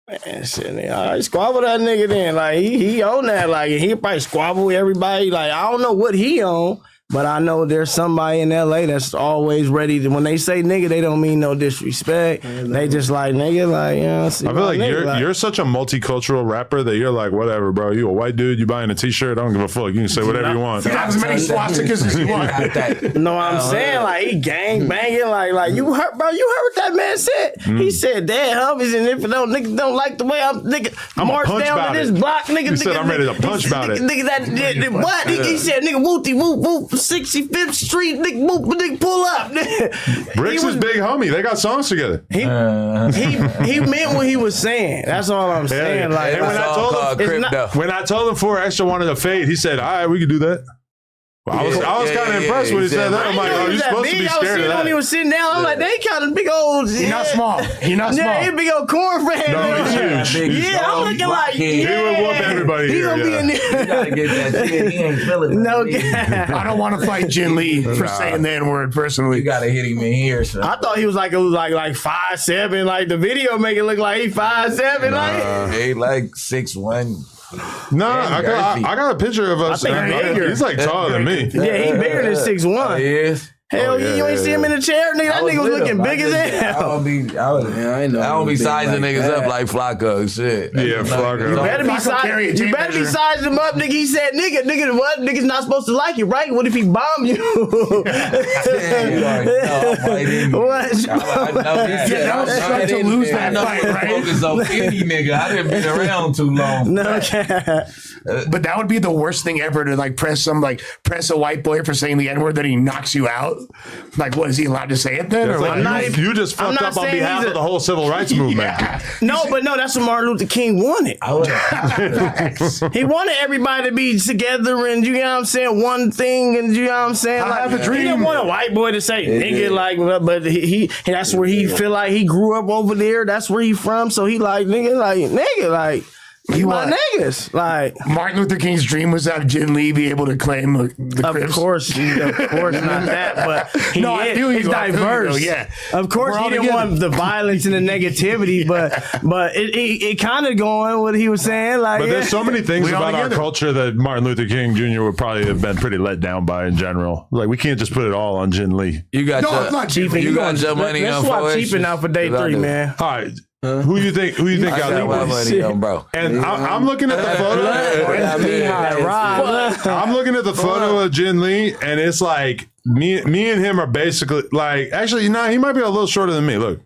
man, shit, nigga, all right, squabble that nigga then. Like he on that, like he probably squabble with everybody. Like I don't know what he on. But I know there's somebody in LA that's always ready to, when they say nigga, they don't mean no disrespect. They just like, nigga, like, you know. I feel like you're such a multicultural rapper that you're like, whatever, bro. You a white dude, you buying a t-shirt, I don't give a fuck. You can say whatever you want. You got as many swastikas as you want. No, I'm saying, like, he gang banging, like you heard, bro, you heard what that man said? He said, damn, homies, and if niggas don't like the way I'm march punch down about to this it. block, nigga. He said, I'm ready to punch about it. Nigga, that what? He said, nigga, whoopty whoop whoop, 65th Street, nigga, whoop, nigga, pull up. Bric's his big homie. They got songs together. He meant what he was saying. That's all I'm saying. Yeah. Like, And when I told him 4 Extra wanted to fade, he said, all right, we can do that. I was kind of impressed when he said that. I'm like, oh, you're supposed to be scared of that. He was sitting down. I'm like, they kind of big old. He's not small. He's not small. Yeah, he big old cornbread. No, he's huge. Yeah, I'm looking like, He would whoop everybody He here. gonna be in You there. gotta get that shit. He ain't feeling No, that. I don't want to fight Jin Lee for saying the N-word personally. You gotta hit him in here, son. I thought he was like 5'7". Like the video make it look like he 5'7". Like He like 6'1". No, I got a picture of us. I think he's bigger. He's like taller than me. yeah, he bigger than 6'1". He is. Hell yeah, you ain't see him in the chair, nigga. That nigga was looking big as hell. I don't be sizing niggas up like Flacco shit. Yeah, Flacco. You better be Flacco carry a tape measure. sizing him up, nigga. He said, nigga, what? Nigga's not supposed to like you, right? What if he bomb you? What? I was trying to lose that fight, right? Focus on any nigga. I didn't been around too long. No, But that would be the worst thing ever to like press a white boy for saying the N-word that he knocks you out. Like, what is he allowed to say it then? Or It's what? like, you just I'm fucked not up on saying behalf he's of the whole civil rights movement. Yeah. no, that's what Martin Luther King wanted. He wanted everybody to be together and, you know what I'm saying, one thing, and you know what I'm saying? I have a dream. He didn't want a white boy to say nigga, like, but he that's where he feel like he grew up over there. That's where he from. So he like, nigga, like, you my niggas. Like, Martin Luther King's dream was that Jin Lee be able to claim the of Crips. course not that, but he No, I feel you. he's I feel you, diverse. though, yeah. Of course, We're he all didn't together. want the violence and the negativity, but it kind of going what he was saying. Like, But there's so many things We all about our together. culture that Martin Luther King Jr. would probably have been pretty let down by in general. Like, we can't just put it all on Jin Lee. You got No, it's not cheap. you got your money let's on swap 4 cheaping out for day 3, man. All right. Who you think I got got that my one? money on, bro. And I'm looking at the photo. I'm looking at the photo of Jin Lee, and it's like me and him are basically like. Actually, he might be a little shorter than me. Look,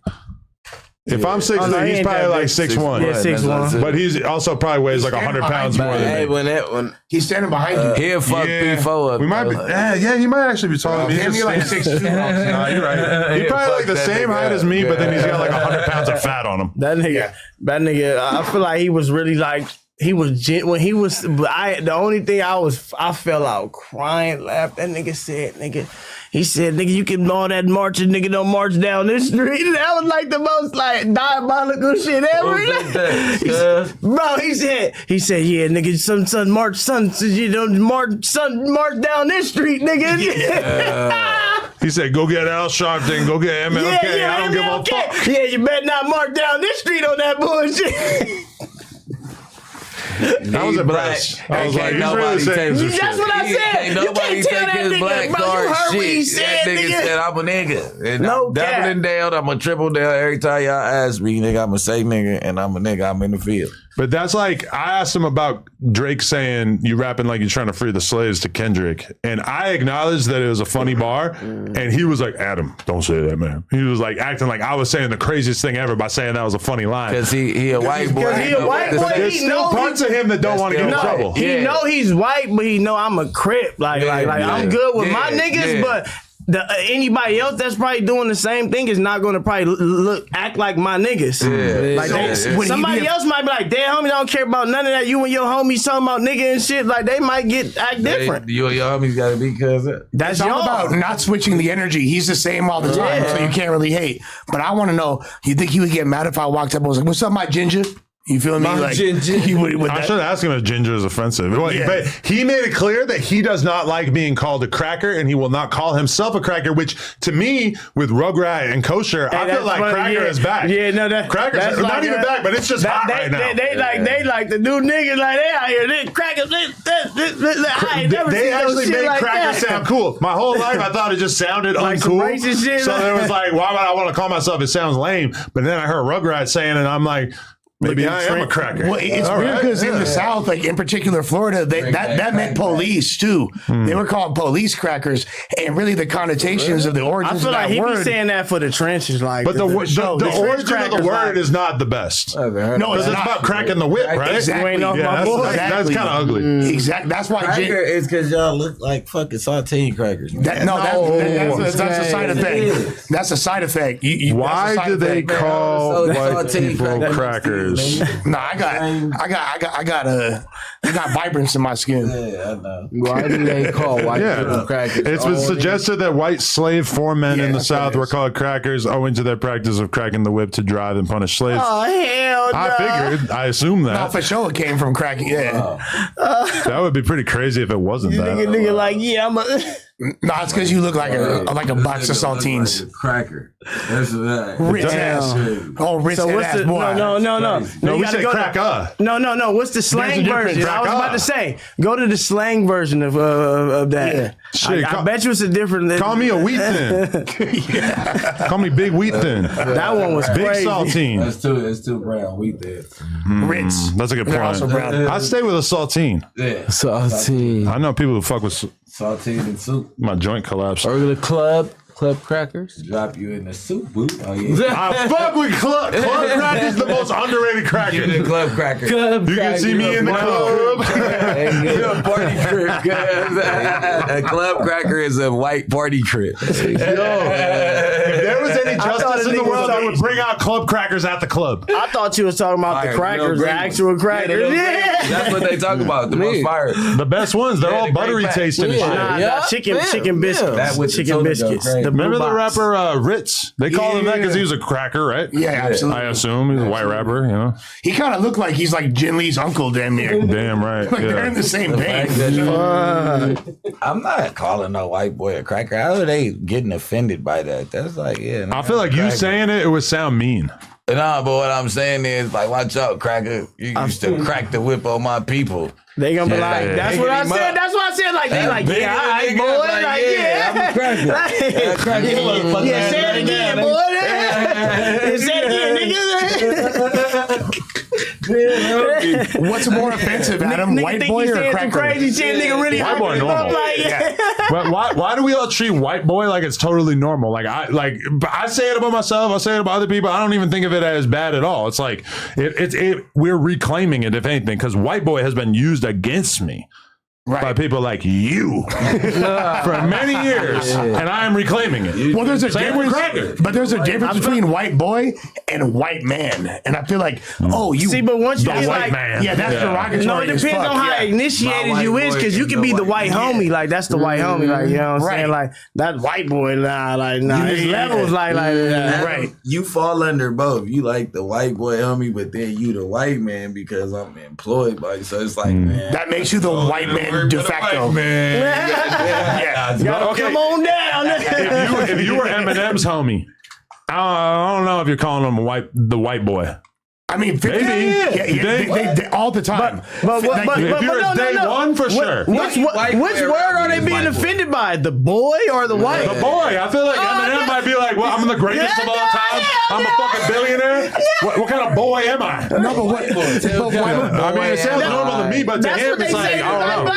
If I'm 6'3", no, he he's ain't probably that like big. 6'1". Yeah, 6'1". But he's also probably weighs like 100 pounds more Hey, than me. when He's standing behind you. he'll fuck P4 up. We might be, yeah, he might actually be taller than me. Him, He's you're like just 6'2". Nah, you're right. He's probably like the fuck that same nigga height up. as me, but then he's got like 100 pounds of fat on him. That nigga, I feel like he was really like, when he was, the only thing I fell out crying, laughed. That nigga said, he said, nigga, you can all that marching, nigga, don't march down this street. That was like the most like diabolical shit ever. Bro, he said, yeah, nigga, son, march down this street, nigga. He said, go get Al Sharpton, go get MLK. I don't give a fuck. Yeah, you better not march down this street on that bullshit. I was impressed. I was like, he's really saying some shit. That's what I said. Ain't nobody you can't tell take that his nigga, black bro. card You heard shit. what he said, That nigga nigga. said I'm a nigga. And No I'm cap. doubling down. I'm a triple down every time y'all ask me, nigga. I'ma say nigga, and I'm a nigga. I'm in the field. But that's like, I asked him about Drake saying, you rapping like you're trying to free the slaves to Kendrick. And I acknowledged that it was a funny bar. And he was like, Adam, don't say that, man. He was like acting like I was saying the craziest thing ever by saying that was a funny line. Cause he a white boy. Because he a white boy. There's He still know parts of him that don't want to get in trouble. He know he's white, but he know I'm a Crip. Like I'm good with my niggas, but anybody else that's probably doing the same thing is not going to probably act like my niggas. Somebody else might be like, damn, homie, don't care about none of that. You and your homies talking about nigga and shit. Like they might act different. You and your homies gotta be cousin. That's It's all y'all. about not switching the energy. He's the same all the time, so you can't really hate. But I want to know, you think he would get mad if I walked up and was like, what's up, my ginger? You feel me? Like, he would I should ask him if ginger is offensive. But he made it clear that he does not like being called a cracker and he will not call himself a cracker, which to me, with Rugrat and Kosher, I feel like cracker is back. Yeah, no, Cracker's that's not like even back, but it's just hot right now. They like the new niggas like they out here. They crackers. I ain't never They seen no actually shit made like cracker that. sound cool. My whole life I thought it just sounded Like some uncool. racist shit. So it was like, why would I want to call myself? It sounds lame. But then I heard Rugrat saying it, and I'm like, maybe I am a cracker. Well, it's weird because in the South, like in particular Florida, that meant police too. They were called police crackers, and really the connotations of the I origins feel of like that he word. be saying that for the trenches, like. But the origin of the crackers, word like- is not the best. No, Because it's about cracking the whip, right? Exactly. You ain't off Yeah, my boy. that's kind of ugly. Exactly. That's why. Cracker is because y'all look like fucking saltine crackers. Man. That's a side effect. That's a side effect. Why do they call Man, white saltine people crackers? No, I got vibrance in my skin. Yeah, I know. Why do they call white people crackers? It's been suggested that white slave foremen in the that's what South it were is. called crackers owing to their practice of cracking the whip to drive and punish slaves. Oh hell no! I figured. I assume No, that. for sure it came from cracking. Yeah. That would be pretty crazy if it wasn't that. Nigga, like yeah, I'm a. No, it's because you look like a box of saltines. Like a cracker. That's that. Rich ass. Oh, rich So what's ass the boy. no? No, You we gotta said go to- crack No. What's the slang difference, version? I was crack-a. about to say, go to the slang version of that. Yeah. Shit, I bet you it's a different. Call me a wheat thin. Call me big wheat thin. That one was Big crazy. saltine. That's too brown wheat there. Ritz. That's a good They're point. also brown. I'd stay with a saltine. Yeah. Saltine. I know people who fuck with Saltine and soup. my joint collapse. Or the club crackers. Drop you in the soup, boo. Oh yeah. I fuck with club. Club cracker is the most underrated cracker. Give me the club cracker. You can see me in the club. You're a party crib. A club cracker is a white party crib. If there was any thought justice a in the nigga world, was I like- would bring out club crackers at the club. I thought you was talking about Fire, the crackers, real the green actual ones. crackers. Yeah. That's what they talk about. The most fire. The best ones, they're all the great buttery pack. tasting and shit. Nah, chicken biscuits. That with the Chicken soda biscuits. go crazy. The blue Remember the box. rapper Ritz? They called him that because he was a cracker, right? Yeah, absolutely. I assume he's a white rapper, you know? He kind of looked like he's like Jin Lee's uncle damn near. Damn right. Like they're in Yeah. the same vein. I'm not calling no white boy a cracker. How are they getting offended by that? That's like, yeah. I feel like you saying it would sound mean. Nah, but what I'm saying is, like, watch out, cracker. You used to crack the whip on my people. They gonna be like, Yeah. that's what I Him up. said. That's what I said. Like they like, Big yeah, all right, nigga, boy. like, Like, yeah, I'm a cracker. Like, Cracker, you motherfucker. yeah, say it again, boy. Yeah, say it again, nigga. What's more offensive, Adam? Nigga White think boy he or saying some cracker? crazy shit. Nigga really White boy hyping him normal. up like, yeah. But why do we all treat white boy like it's totally normal? Like I say it about myself, I say it about other people. I don't even think of it as bad at all. It's like we're reclaiming it, if anything, because white boy has been used against me. Right. By people like you for many years, and I am reclaiming it. Well, there's a difference, but there's a difference between white boy and white man, and I feel like, you see, but once you the get white like, man, that's derogatory. No, it depends on how initiated you is, because you can be the white homie, like that's the white homie, like you know what I'm saying, like that white boy, his levels, right. You fall under both. You like the white boy homie, but then you the white man because I'm employed by you. So it's like, man, that makes you the white man. De facto, man. Okay. Come on down. If you were Eminem's homie, I don't know if you're calling him the white boy. I mean, they all the time. But if you're day one, for sure. Which word are they being offended by? The boy or the white? The boy. I feel like Eminem might be like, well, I'm the greatest of all time. I'm a fucking billionaire. What kind of boy am I? No, but what? I mean, it sounds normal to me, but to him, it's like, I don't know.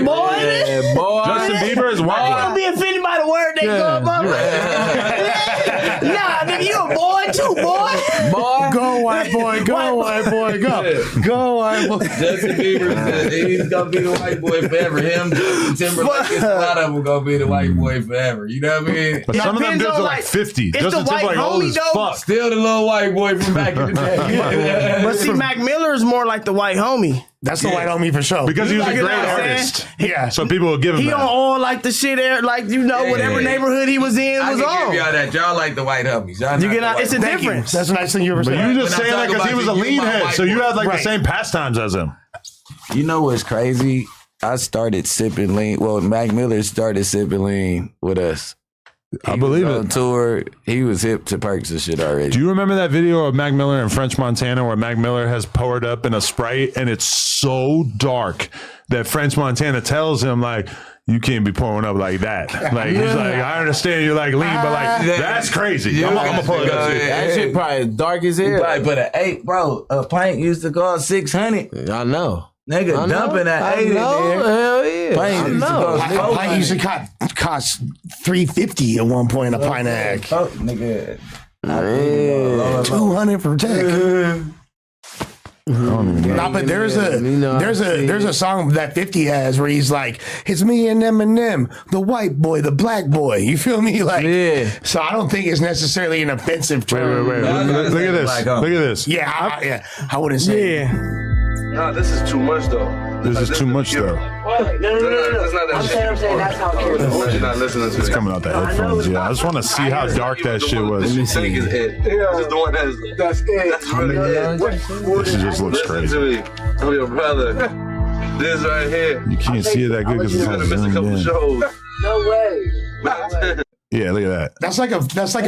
Boy. Justin Bieber is white boy. Don't be offended by the word they call about. Nah, nigga, you a boy too, boy. Go white boy, go white boy, go white boy. Justin Bieber, he's gonna be the white boy forever. Him, Justin Timberlake, a lot of them gonna be the white boy forever. You know what I mean? But some of them dudes are like 50. Justin Timberlake old as fuck. Still the little white boy from back in the day. But see, Mac Miller is more like the white homie. That's the white homie for sure. Because he was a great what I'm artist. Yeah. So people will give him He that. on all like the shit there, like whatever neighborhood he was in I was can on. give y'all that. Y'all like the white homies. You get out, it's a Thank you. difference. That's a nice thing you ever But said. you just When I saying that talk because he about was a you, lean my head, white so you had like boy. the same pastimes as him. You know what's crazy? I started sipping lean. Well, Mac Miller started sipping lean with us. I believe on it. tour, he was hip to perks and shit already. Do you remember that video of Mac Miller in French Montana where Mac Miller has poured up in a Sprite and it's so dark that French Montana tells him like, you can't be pouring up like that. Like he's like, I understand you're like lean, but like that's crazy. I'm gonna pour it up. That shit probably dark as hell. Probably put an 8, bro. A pint used to cost $600. I know. Nigga dumping that 8 in there. Hell yeah. Pint used to cost Pint used to cost $350 at one point. A pint of nigga. 200 for tech. Nah, but there's a song that 50 has where he's like, it's me and Eminem, the white boy, the black boy. You feel me? Like, so I don't think it's necessarily an offensive term. Wait. Look at this. Look at this. Yeah, I wouldn't say. Nah, this is too much though. This is too much though. No. That's not that shit. I'm saying that's how it is. You're not listening to It's it. coming out the headphones. Yeah, I just want to see how dark that shit was. This think is it. This is the one that's it. That's really it. This just looks crazy. Listen to me. I'm your brother. This right here. You can't see it that good because it's You're all gonna miss a zoomed couple in. shows. No way. Yeah, look at that. That's like a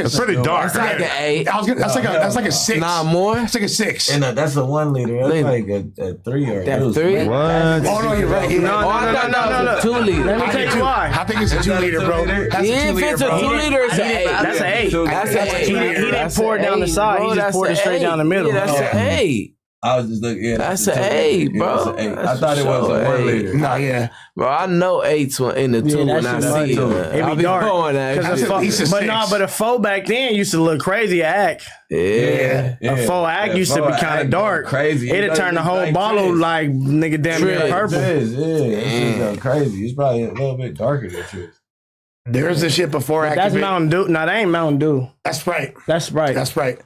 It's pretty dark. It's like Right? an 8. That's like a 6. Nah, more. It's like a 6. And that's a 1 liter. That's like a 3 or That a 3? What? Oh no, you're right. No. Oh, 2 liter. Let me tell you why. I think it's a 2 liter, bro. That's a 2 If it's a liter, 2 bro. liter, it's an 8. That's an 8. That's an 8. He didn't pour it down the side. He just poured it straight down the middle. Yeah, that's an 8. I was just looking. Yeah, That's an 8, bro. That's an 8. I thought it was a 1 liter. No, yeah. Bro, I know 8s in the 2 when I see it. It I be be dark. pouring that Cause shit. a He's a but 6. no, but a faux back then used to look crazy. Act. Yeah. A faux act used to be kind of dark. Crazy. It'd turn the whole bottle like nigga damn near Trick. purple. It's just crazy. It's probably a little bit darker than Trick. There's the shit before That's activate. Mountain Dew. No, that ain't Mountain Dew. That's right. That's right. That's right.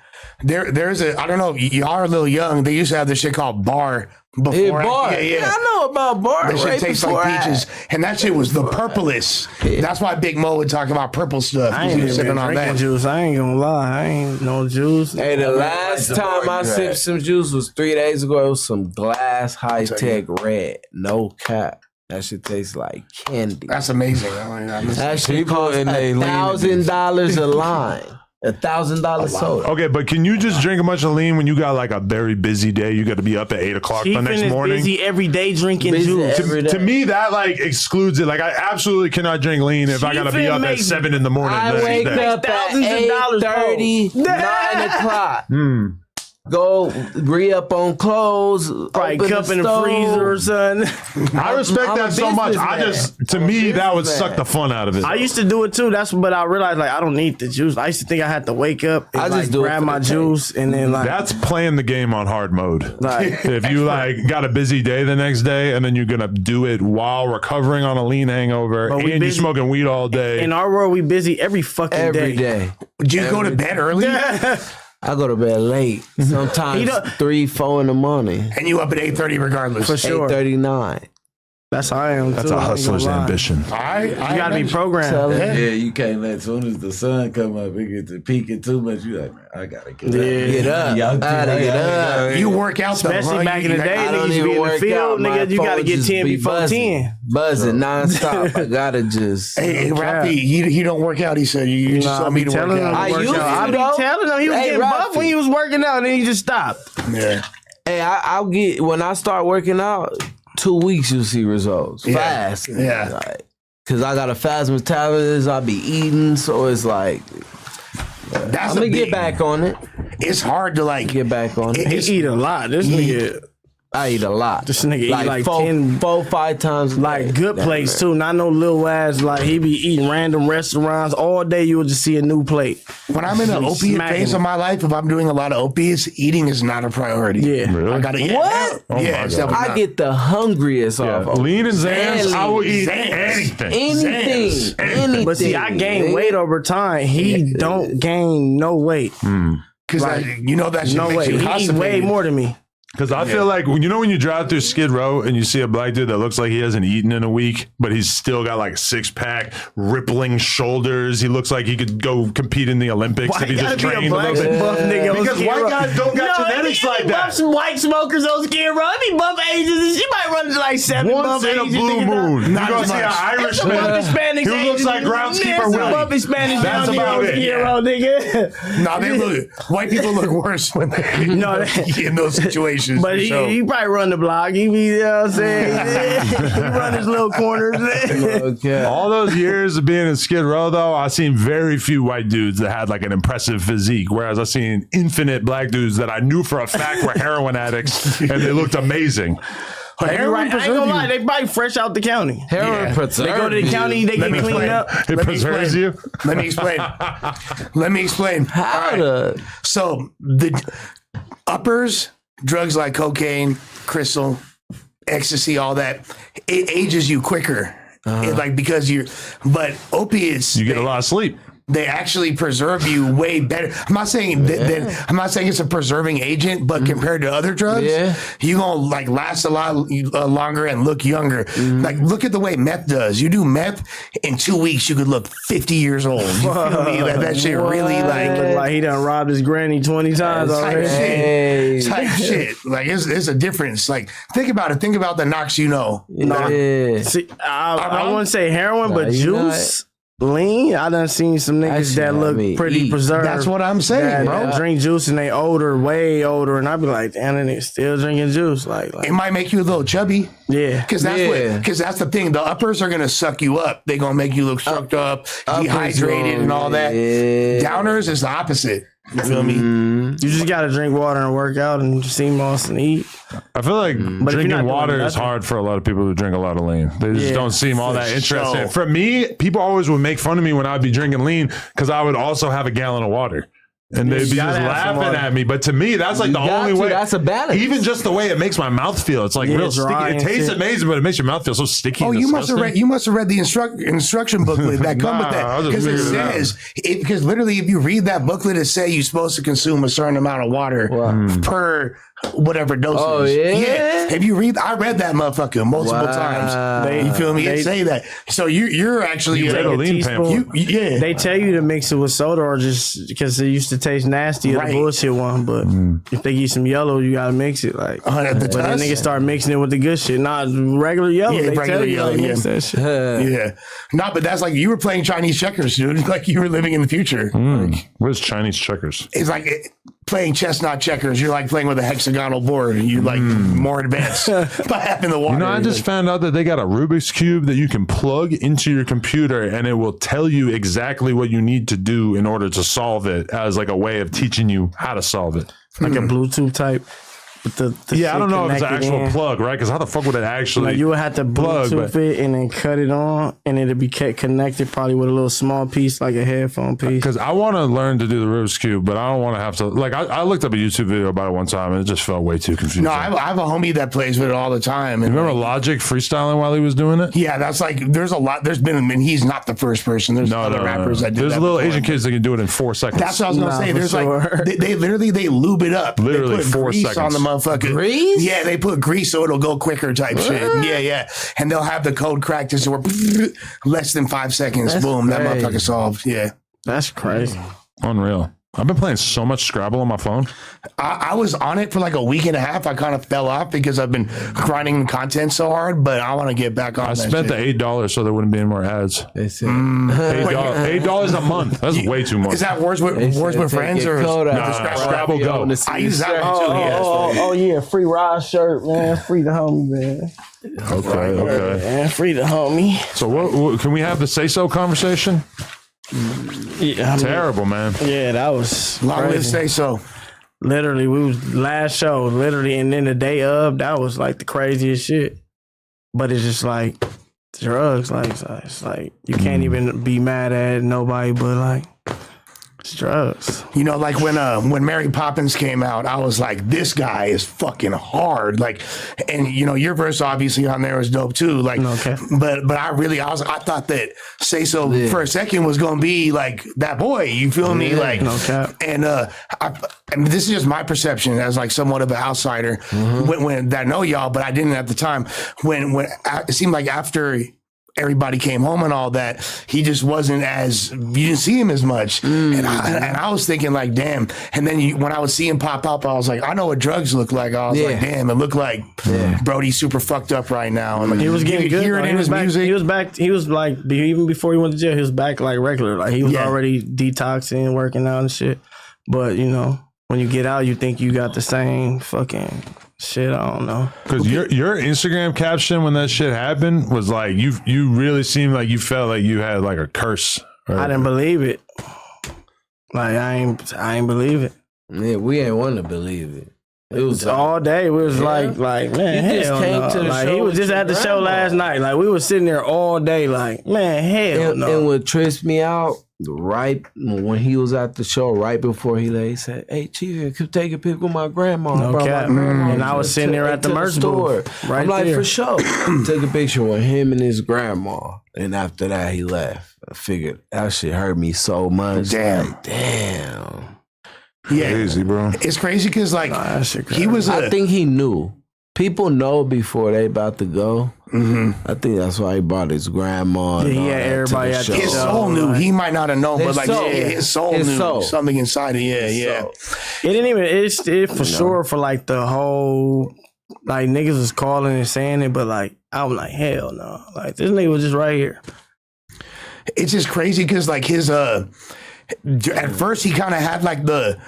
There's a, I don't know, y'all are a little young. They used to have this shit called bar before. Yeah, bar. Yeah. I know about bar. That shit right tastes before like peaches. And that shit was the purplest. That's why Big Mo would talk about purple stuff. I ain't He even was been sipping on drinking that. juice. I ain't gonna lie. I ain't no juice. Hey, the last time I sipped some juice was 3 days ago. It was some glass high tech red. No cap. That shit tastes like candy. That's amazing. That shit costs $1,000 a line. $1,000 soda. Okay, but can you just drink a bunch of lean when you got like a very busy day? You got to be up at 8 o'clock the Chiefin next is morning. busy every day drinking Busy juice. every day. To me, that like excludes it. Like I absolutely cannot drink lean if I got to be Chiefin up at makes- 7 in the morning. I the next wake day. up at Thousands of dollars, bro. 8:30, 9 o'clock. go re-up on clothes, Probably open cup in the stove. freezer or something. I respect I'm a that so much. businessman. To me, that would suck the fun out of it. I used to do it too. But I realized like I don't need the juice. I used to think I had to wake up and I just like, do it grab for my the juice and then like That's playing the game on hard mode. Like- if you like got a busy day the next day and then you're gonna do it while recovering on a lean hangover But and we you're busy. smoking weed all day. in our world we busy every fucking Every day. day. Do you go to bed early I go to bed late. Sometimes He don't- 3, 4 in the morning. and you up at 8:30 regardless? For sure. 8:39. That's how I am. That's too. a I ain't hustler's gonna lie. ambition. All right, You gotta be programmed. Tell him. Yeah, you can't let as soon as the sun come up, it get to peaking too much. You like, man, I gotta get Yeah. up. Get up. Y'all I gotta get up. You work out though, Especially huh? back in the day, I niggas don't used to even be in the work field, out. My nigga. You gotta phone get just 10 be before buzzing. 10. Buzzing nonstop. I gotta just. Hey, Ralfy, he don't work out. He said you just Nah, told I me be to work telling him out. I to work used out. I to, be though. telling him he was Hey, getting buff Ralfy. when he was working out, and then he just stopped. Yeah. Hey, I'll get when I start working out. 2 weeks, you'll see results fast. Yeah. Like, Cause I got a fast metabolism. I be eating, so it's like That's I'm gonna a get big, back on it. It's hard to like. Get back on it. It's- He eat a lot. This nigga, I eat a lot. this nigga eat like 10 4, 5 times. a like day. good plates too. Not no little ass. Like he be eating random restaurants all day. You will just see a new plate. When I'm in an He's opiate smacking phase it. of my life, if I'm doing a lot of opiates, eating is not a priority. Yeah. Really? I gotta. What? Oh my Yeah, it's God. definitely I not. get the hungriest off. Lean and Zans, I will eat Zans. anything. Anything. Zans. Anything. But see, I gain weight over time. He don't gain no weight. Because you know that shit No makes way. you He eat way constipated. more than me. Because I feel like when you drive through Skid Row and you see a black dude that looks like he hasn't eaten in a week, but he's still got like a 6-pack, rippling shoulders. He looks like he could go compete in the Olympics Why if he you just gotta be a trained a black little bit. buff nigga on Because Skid white Row? guys don't got genetics like that. Some white smokers on Skid Row. I mean, buff Asians. And she might run to like 7 Once buff in a Asians. blue niggas moon, you Not gonna as see an much. Some buff Irishman Hispanics. who looks like groundskeeper Some Willie. buff Hispanics That's down there about on it. Skid Row, nigga. No, they look. White people look worse when they No, in those situations. But for he sure. probably run the block. He be, you know what I'm saying? He run his little corners. Okay. All those years of being in Skid Row, though, I've seen very few white dudes that had like an impressive physique, whereas I've seen infinite black dudes that I knew for a fact were heroin addicts, and they looked amazing. Right, I ain't gonna lie, they probably fresh out the county. Heroin preserve They go to the you. county, they get me cleaned explain. up. It Let me preserves explain. you. Let me explain. Let me explain. How All right. the So the uppers, drugs like cocaine, crystal, ecstasy, all that, it ages you quicker. It, like because but opiates, You get a lot of sleep. they actually preserve you way better. I'm not saying that I'm not saying it's a preserving agent, but compared to other drugs, you gonna like last a lot longer and look younger. Like look at the way meth does. You do meth in 2 weeks, you could look 50 years old. You feel me? Like that shit really Look like he done robbed his granny 20 times type already. shit. Type shit. Like it's a difference. Like think about it. Think about the knocks you know. Yeah. See, I wrong? wouldn't say heroin, but you juice, lean. I done seen some niggas Actually, that look I mean, pretty eat. preserved. That's what I'm saying, that bro. drink juice and they older, way older, and I be like, damn, they still drinking juice. Like It might make you a little chubby. yeah. Because that's the thing. The uppers are gonna suck you up. They're gonna make you look sucked up, dehydrated, and all that. Yeah. Downers is the opposite. You feel me? You just gotta drink water and work out and see moss and eat. I feel like But if you're drinking not doing water is nothing- hard for a lot of people who drink a lot of lean. They just Yeah, don't seem all that interested. sure. For me, people always would make fun of me when I'd be drinking lean because I would also have a gallon of water. And they'd be gotta just have some laughing water. at me. But to me, that's like You the got only to. way. That's a balance. Even just the way it makes my mouth feel. It's like Yeah, real dry sticky. It and tastes shit. amazing, but it makes your mouth feel so sticky. Oh, and you must have disgusting. read the instruction booklet that come with Nah, I'll that just because it figure it out. says because literally if you read that booklet, it say you're supposed to consume a certain amount of water per whatever dosage. Oh, yeah? If you read, I read that motherfucker multiple times. You feel me? It say that. So you're actually You read a lean pamphlet. yeah. They tell you to mix it with soda or just because it used to taste nasty or Right. the bullshit one. But if they give some yellow, you gotta mix it. Like, The but then tuss? niggas start mixing it with the good shit, not regular yellow. Yeah, they regular tell you yellow, to mix yeah. that shit. Yeah. No, but that's like you were playing Chinese checkers, dude. Like you were living in the future. Like, Where's Chinese checkers? it's like playing chestnut checkers. You're like playing with a hexagonal board. You're like more advanced by having the water. You know, I just found out that they got a Rubik's Cube that you can plug into your computer and it will tell you exactly what you need to do in order to solve it as like a way of teaching you how to solve it. like a Bluetooth type. With the Yeah, I don't know if it's an connected actual in. plug, right? Because how the fuck would it actually? Like you would have to plug, Bluetooth it and then cut it on, and it'd be connected probably with a little small piece, like a headphone piece. Because I want to learn to do the Rubik's Cube, but I don't want to have to. Like, I looked up a YouTube video about it one time, and it just felt way too confusing. No, I have a homie that plays with it all the time. And Remember Logic freestyling while he was doing it? yeah, that's like there's a lot. There's been, and he's not the first person. There's other rappers that did There's that little before. Asian kids that can do it in 4 seconds. That's what I was gonna Nah, say. for There's sure. like they literally lube it up. Literally they put 4 grease seconds. on the motherfucker. Grease? Yeah, they put grease so it'll go quicker type shit. Yeah. And they'll have the code cracked to where less than 5 seconds. That's Boom, that crazy. motherfucker solved. Yeah. That's crazy. Unreal. I've been playing so much Scrabble on my phone. I was on it for like a week and a half. I kind of fell off because I've been grinding content so hard, but I want to get back on I that spent shit. the $8 so there wouldn't be any more ads. That's it. $8 a month. That's way too much. Is that Words with Friends or Scrabble Go? I use that one too. Yeah, Oh yeah, free ride shirt, man. Free the homie, man. Okay. Man, free the homie. So what can we have the say-so conversation? Yeah, Terrible, man. Yeah, that was long live crazy. say so. Literally, we was last show, literally, and then the day of, that was like the craziest shit. But it's just like drugs, like it's like you can't even be mad at nobody, but like it's drugs. You know, like when Mary Poppins came out, I was like, this guy is fucking hard. Like, and you know, your verse obviously on there was dope too. Like, Okay. but I thought that Say So for a second was gonna be like that boy. You feel me? Like, No cap. and I mean, this is just my perception as like somewhat of an outsider when I know y'all, but I didn't at the time. When it seemed like after everybody came home and all that, he just wasn't as, you didn't see him as much. And I was thinking like, damn. And then when I would see him pop up, I was like, I know what drugs look like. I was like, damn, it looked like Brody's super fucked up right now. And like, He was getting you could good. hear it though. in He was his back. music. He was back. He was like even before he went to jail. He was back like regular. Like he was already detoxing, working out and shit. But you know, when you get out, you think you got the same fucking shit. I don't know. Because your Instagram caption when that shit happened was like you really seemed like you felt like you had like a curse. I didn't believe it. Like I ain't believe it. Yeah, we ain't want to believe it. It was All day we was like man, He just hell came no. to the Like he show was just with at the your show grandma. last night. Like we was sitting there all day. Like man, hell and no. what trips me out, right when he was at the show, right before he left, he said, "Hey, Chief, could take a pic with my grandma." No Brought cap. my grandma And I was sitting there at the merch booth, right I'm like, there. for sure. Took a picture with him and his grandma, and after that, he left. I figured that shit hurt me so much. Damn. Like, damn. Yeah, Crazy, bro. it's crazy because like That shit he was I think he knew. People know before they about to go. I think that's why he brought his grandma. And Yeah, he all had that to everybody the at the show. his show. soul knew. He might not have known, but His like soul. his soul His knew soul. something inside it. Yeah. It didn't even. It for sure for like the whole like niggas was calling and saying it, but like I was like hell no. Like this nigga was just right here. It's just crazy because like his at first he kind of had like the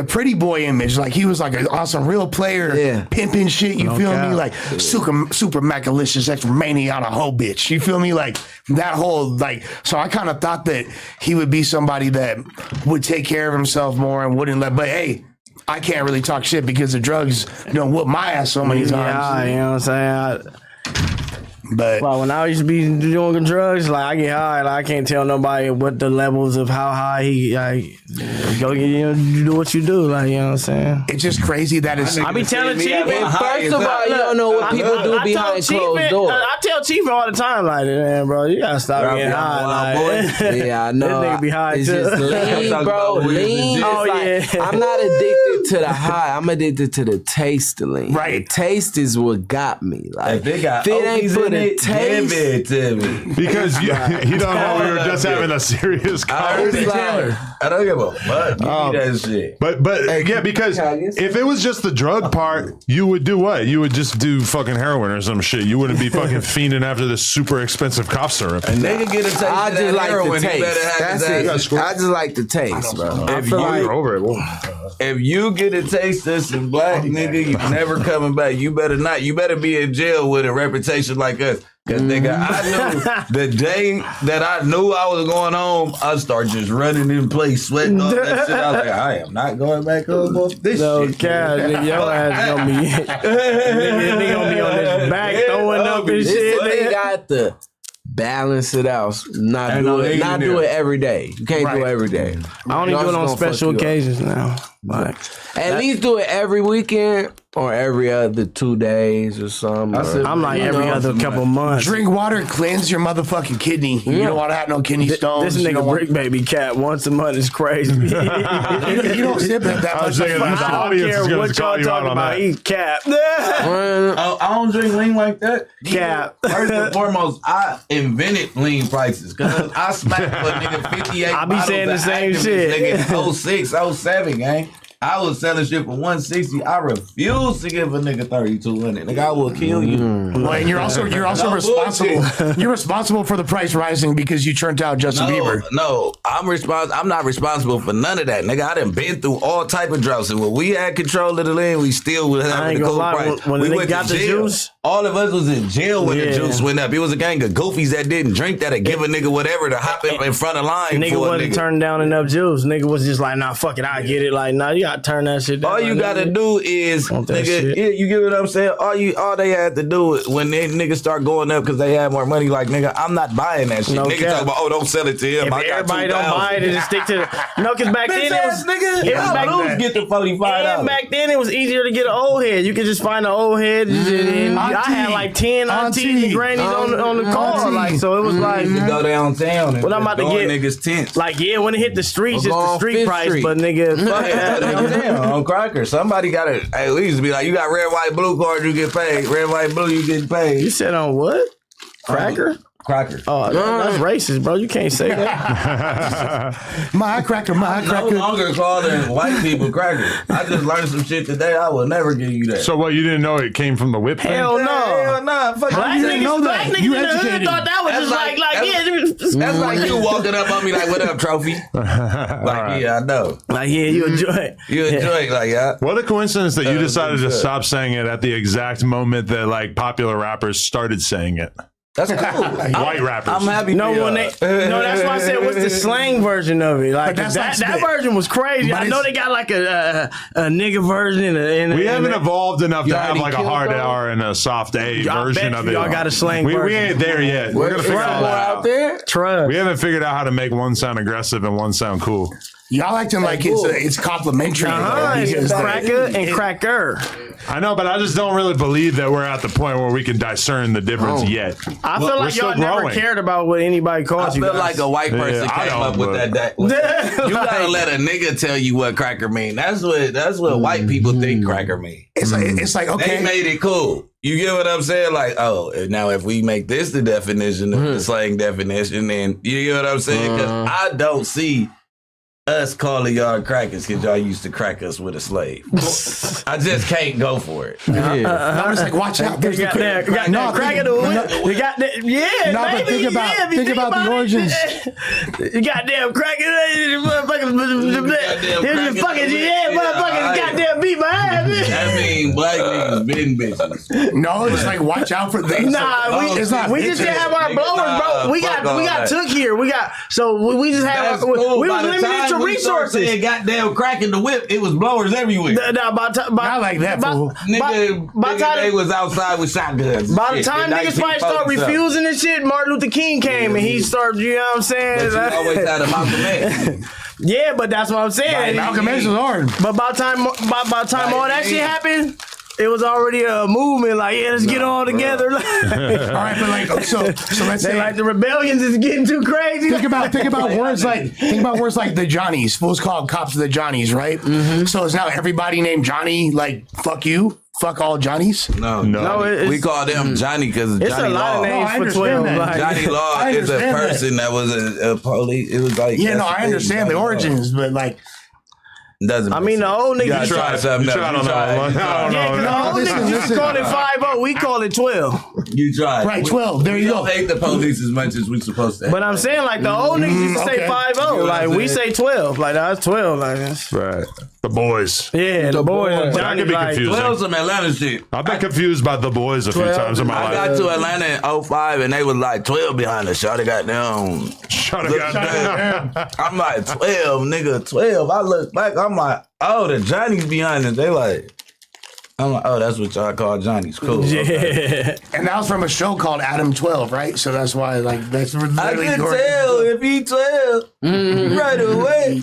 pretty boy image, like he was like an awesome real player, pimping shit. You feel me? Like super macalicious, extra mania on a hoe bitch. You feel me? Like that whole like. So I kind of thought that he would be somebody that would take care of himself more and wouldn't let. But hey, I can't really talk shit because the drugs whoop my ass so many times. Yeah, you know what I'm saying. But Well, when I used to be doing drugs, like I get high, like I can't tell nobody what the levels of how high he like go. You do what you do, like you know what I'm saying. it's just crazy that it's. I be telling Chief. First of all, you don't know what people do behind closed doors. I tell Chief all the time, like, man, bro, you gotta stop getting high. Like, Yeah, I know. This nigga be high it's too. just lean, bro. Lean. Oh, Is like, yeah. I'm not addicted to the high. I'm addicted to the taste of lean. Right. The taste is what got me. Like, If they got if it ain't Okies for in the it, give taste. it to me. Because you don't know we were just having a serious I heard conversation. Taylor. I don't give a fuck. Give me that shit. But yeah, because if it was just the drug part, you would do what? You would just do fucking heroin or some shit. You wouldn't be fucking fiending after this super expensive cough syrup. A nigga get a taste I of just that like heroin, the he better taste. have That's his it. ass. I just like the taste, bro. If you, over it. if you get a taste of some black nigga, you never coming back. You better not. You better be in jail with a reputation like us. Cause nigga, I knew the day that I knew I was going home, I started just running in place, sweating all that shit. I was like, I am not going back home off this shit. God, nigga, your ass gonna be nigga gonna be on his back throwing up and shit. They Nigga. got to balance it out. Not do it every day. You can't do it every day. I only do it on special occasions now. Like, At least do it every weekend or every other 2 days or something. I'm like every other couple months. Drink water, cleanse your motherfucking kidney. You don't want to have no kidney stones. This You nigga don't want- Bricc baby cat once a month is crazy. you don't sip it that I was much. thinking the I don't audience is care going what to call y'all you out talking on about. that. He cap. I don't drink lean like that. Cap. First and foremost, I invented lean prices because I smacked for nigga 58 I be saying the same shit. Nigga 06, 07, gang. I was selling shit for 160. I refuse to give a nigga 3,200. Nigga, I will kill you. Well, and you're also No responsible. bullshit. You're responsible for the price rising because you turned out Justin Bieber. No, I'm not responsible for none of that, nigga. I done been through all type of droughts, and when we had control of the land, we still was I having ain't the gonna cool lie, price. when we the went nigga got to the jail. juice- All of us was in jail when the Yeah. juice went up. It was a gang of goofies that didn't drink that'd give a nigga whatever to hop in front of line Nigga for a wasn't nigga. turning down enough juice. Nigga was just like, nah, fuck it, I get it. Like, nah, you gotta turn that shit down. All you Like, gotta nigga. do is, Want that nigga, shit. yeah, you get what I'm saying? All they had to do is when they niggas start going up because they had more money, like, nigga, I'm not buying that shit. No Nigga cap. talk about, oh, don't sell it to him. If I got everybody don't 2,000. buy it, just stick to the. No, because back then it was. nigga. it was back then. Get the $45. And back then it was easier to get an old head. You could just find an old head. And I had like 10 aunties and grannies on the call. Like, so it was like. You go downtown and What I'm about to get- niggas tents. Like, yeah, when it hit the streets, We're it's the going street Fifth price, Street. but nigga, fuck Yeah, that. damn, on Cracker. Somebody got to at least be like, you got red, white, blue card, you get paid. Red, white, blue, you get You paid. said on what? Cracker? Cracker. Oh, that's racist, bro. You can't say that. My cracker, my No cracker. longer calling white people crackers. I just learned some shit today. I will never give you that. So what? You didn't know it came from the whip thing? Hell no. Hell nah. Fuck Black you. didn't know black that. niggas You in the hood educated. thought that was That's just like- yeah. That's like you walking up on me like, what up, trophy? Like, yeah, I know. Like, yeah, you enjoy it. You enjoy it, like, yeah. What a coincidence that you decided to good. stop saying it at the exact moment that like popular rappers started saying it. That's cool. White rappers. I'm happy. No, for when y'all. no, that's why I said what's the slang version of it. Like But that's that, like that spit. version was crazy. But I know it's- they got like a nigga version and We haven't evolved enough to have already like a killed hard them? R and a soft A Y'all version bet of you it. y'all got a slang we version. ain't there yet. We're gonna figure all that out out. there. trust. We haven't figured out how to make one sound aggressive and one sound cool. Y'all acting like it's complimentary. It's because cracker and cracker. I know, but I just don't really believe that we're at the point where we can discern the difference yet. I feel We're like still y'all never growing. cared about what anybody I calls you feel guys. like a white person Yeah, I came don't, up with but- that. You gotta let a nigga tell you what cracker mean. That's what white people think cracker mean. It's like They okay. made it cool. You get what I'm saying? Like, oh, now if we make this the definition of the slang definition, then you get what I'm saying? Because I don't see us calling y'all crackers because y'all used to crack us with a slave. I just can't go for it. I was like, watch out. There's You got that cracker to whip. You got that, yeah, No, but maybe, think about- yeah, if you think about the it, origins. You goddamn cracker, Goddamn here's the fucking, cracker. yeah, motherfuckers Yeah, goddamn beat my ass. I mean, black niggas been bitches. No, it's like watch out for things. Nah, it's not. we just didn't have our Nigga, blowers, bro. nah, We fuck got all that. took here. We just had That's our, cool. we By was the limited time to we started resources. saying goddamn cracking the whip, it was blowers everywhere. Nah, Not like that, fool. Nigga, they was outside with shotguns. By the Shit, time in niggas probably start 1947. refusing and shit, Martin Luther King came and he started, you know what I'm saying? But you always had a Malcolm X. Yeah, but that's what I'm saying. Malcolm X was hard. But by the time all that shit happened, it was already a movement. Like, yeah, let's get all together. All right, but like so let's They say like the rebellions is getting too crazy. think about words like the Johnnies. Fools called cops the Johnnies, right? So is now everybody named Johnny like fuck you, fuck all Johnnies? No, it's- we call them Johnny because It's Johnny a lot Law. of names I for understand 12. that. Like, Johnny Law I is a understand that. person that was a police. It was like Yeah, no, that's I the thing, understand the Johnny Law. origins, but like Doesn't. I mean, the old You niggas. try something tried else. on that one. I don't Yeah, know. because the old listen, niggas used to listen. call it 5-0. We call it 12. You tried. right, 12. There We you don't go. hate the police as much as we supposed to. But I'm saying, like, the old niggas used to say okay. 5-0. what Like, I'm we saying? say 12. Like, that's 12. Like, that's, Right. The Boys. Yeah, the boy. Boys. That Johnny could be like, confusing. 12 some Atlanta shit. I've been confused by The Boys a few 12 times in my I life. got to Atlanta in 05 and they was like 12 behind us. Shawty got down. Shut it, goddamn. I'm like 12, nigga, 12. I look back, I'm like, oh, the Johnny's behind us. They like, I'm like, oh, that's what y'all call Johnny's. Cool. Okay. yeah. And that was from a show called Adam 12, right? So that's why, like, that's I literally could your- tell if he 12 right away.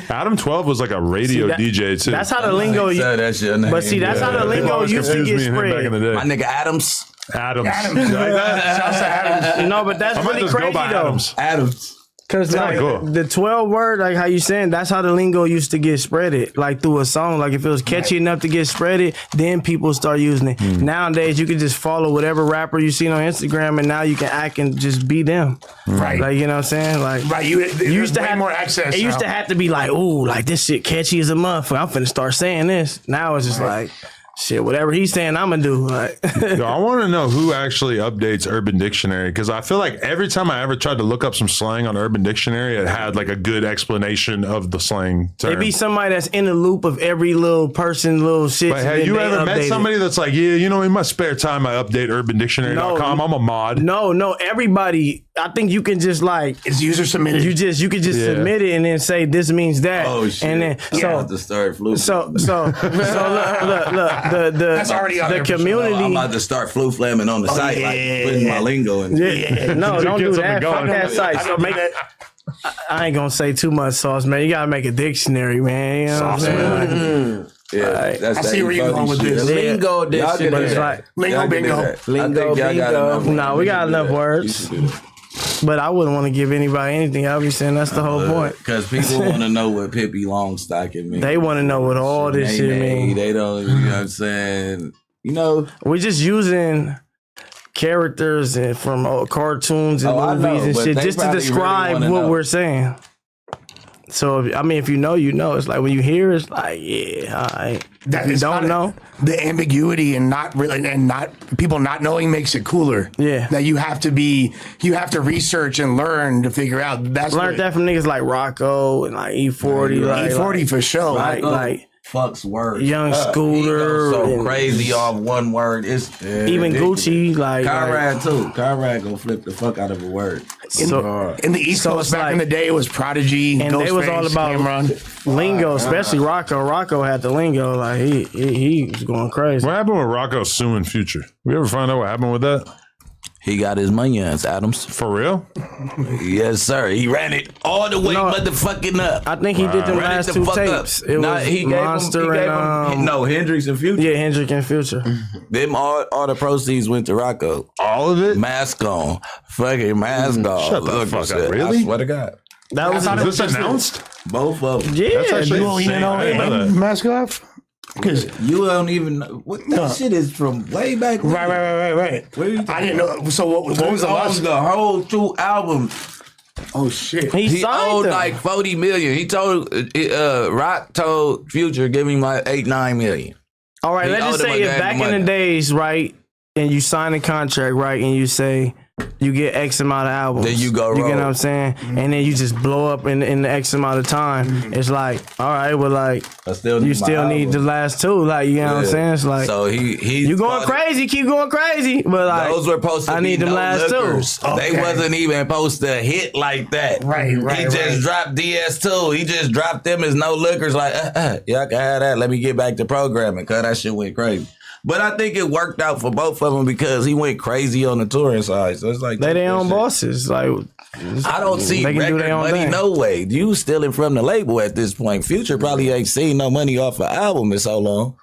Adam 12 was like a radio See, that- DJ too. That's how the lingo. Say that's your name. But see, that's how the It lingo always used to confused get me and him back in spread. the My day. nigga Adams. Adams. Adams. You like that? Shouts to Adams. No, but that's I might really just go crazy by though. Adams. Adams. Cause like cool. the 12 word, like how you saying, that's how the lingo used to get spreaded, like through a song. Like if it was catchy enough to get spreaded, then people start using it. Nowadays, you can just follow whatever rapper you seen on Instagram, and now you can act and just be them. Right. Like you know what I'm saying? Like Right, you used to way have more access. It used to now. have to be like, ooh, like this shit catchy as a motherfucker. I'm finna start saying this. Now it's just like, shit, whatever he's saying, I'm gonna do. Like, Yo, I want to know who actually updates Urban Dictionary because I feel like every time I ever tried to look up some slang on Urban Dictionary, it had like a good explanation of the slang term. it be somebody that's in the loop of every little person, little shit. But have and you they ever met update it. somebody that's like, yeah, you know, in my spare time, I update UrbanDictionary.com. I'm a mod. No, everybody. I think you can just like It's user submitted. you could just Yeah. submit it and then say this means that. Oh, shit. And then I'm about to start flute. so look the That's already out the there for sure. community. I'm about to start flu flamming on the site, like putting my lingo in. Yeah. No, don't do Get something that. Fuck going. that site. I So don't make make I ain't gonna say too much sauce, man. You gotta make a dictionary, man. You know what I'm saying? Like, Yeah, that's I see that where you're funny going with shit. this. Lingo Y'all edition. can but do it's that. like Lingo Y'all can do bingo. that. I Lingo think y'all got bingo. enough. No, we got enough You words. should do that. But I wouldn't want to give anybody anything. I'll be saying that's the whole point. Because people want to know what Pippi Longstocking means. They want to know what all this shit means. They don't, you know what I'm saying? You know, We're just using characters and from cartoons and Oh, I movies know, and but shit they just to probably describe really wanna what know. we're saying. So I mean, if you know, you know. It's like when you hear, it's like, yeah, all right. That If you is don't kinda- know, the ambiguity and not really and not people not knowing makes it cooler. Yeah. That you have to research and learn to figure out. That's learned that from niggas like Rocco and like E40, like E40 for sure. like fucks words. Young up. Scooter He goes so and- crazy off one word. It's even ridiculous. Gucci, like Conrad too. Conrad gonna flip the fuck out of a word. so, In the East So Coast it's back in like- the day, it was Prodigy, and they was all Ghostface, about Cameron. lingo, especially Rocco. Rocco had the lingo, like he was going crazy. What happened with Rocco suing Future? We ever find out what happened with that? He got his money on Adams. For real? Yes, sir. He ran it all the way No, motherfucking up. I think he did them Ran it last the two fuck tapes. up. It Nah, was he gave Monster him, he gave and him, no, Hendrix and Future. yeah, Hendrick and Future. Them all the proceeds went to Rocco. All of it? Mask on. Fucking mask on. Shut the Look fuck at up, that. really? I swear to God. That was Is this announced? Both of them. yeah. That's actually You insane. know, I didn't know that. mask off. Because You don't even know. What that shit is from way back when. right. What are you I didn't know. So what was the He last? owns the whole 2 albums. Oh shit! he He signed owed them. like 40 million. He told Rock told Future, give me my 8-9 million. All right, he let's just owed him say a if gang back of in money. the days, right, and you sign a contract, right, and you say you get X amount of albums. Then you go You get roll. what I'm saying? And then you just blow up in the X amount of time. It's like, all right, well, like, I still you need my still need the album. last two. Like, you know what I'm Yeah. saying? It's like, So he you going crazy, keep going crazy. But like, Those were supposed to I be need them no last lookers. two. Okay. They wasn't even supposed to hit like that. Right, He just right. dropped DS2. He just dropped them as no lookers. Like, y'all can have that. Let me get back to programming, cause that shit went crazy. But I think it worked out for both of them because he went crazy on the touring side. So it's like they their own shit. bosses. Like, I don't see They can do record their own money thing. no way. You stealing from the label at this point. Future probably ain't seen no money off an album in so long.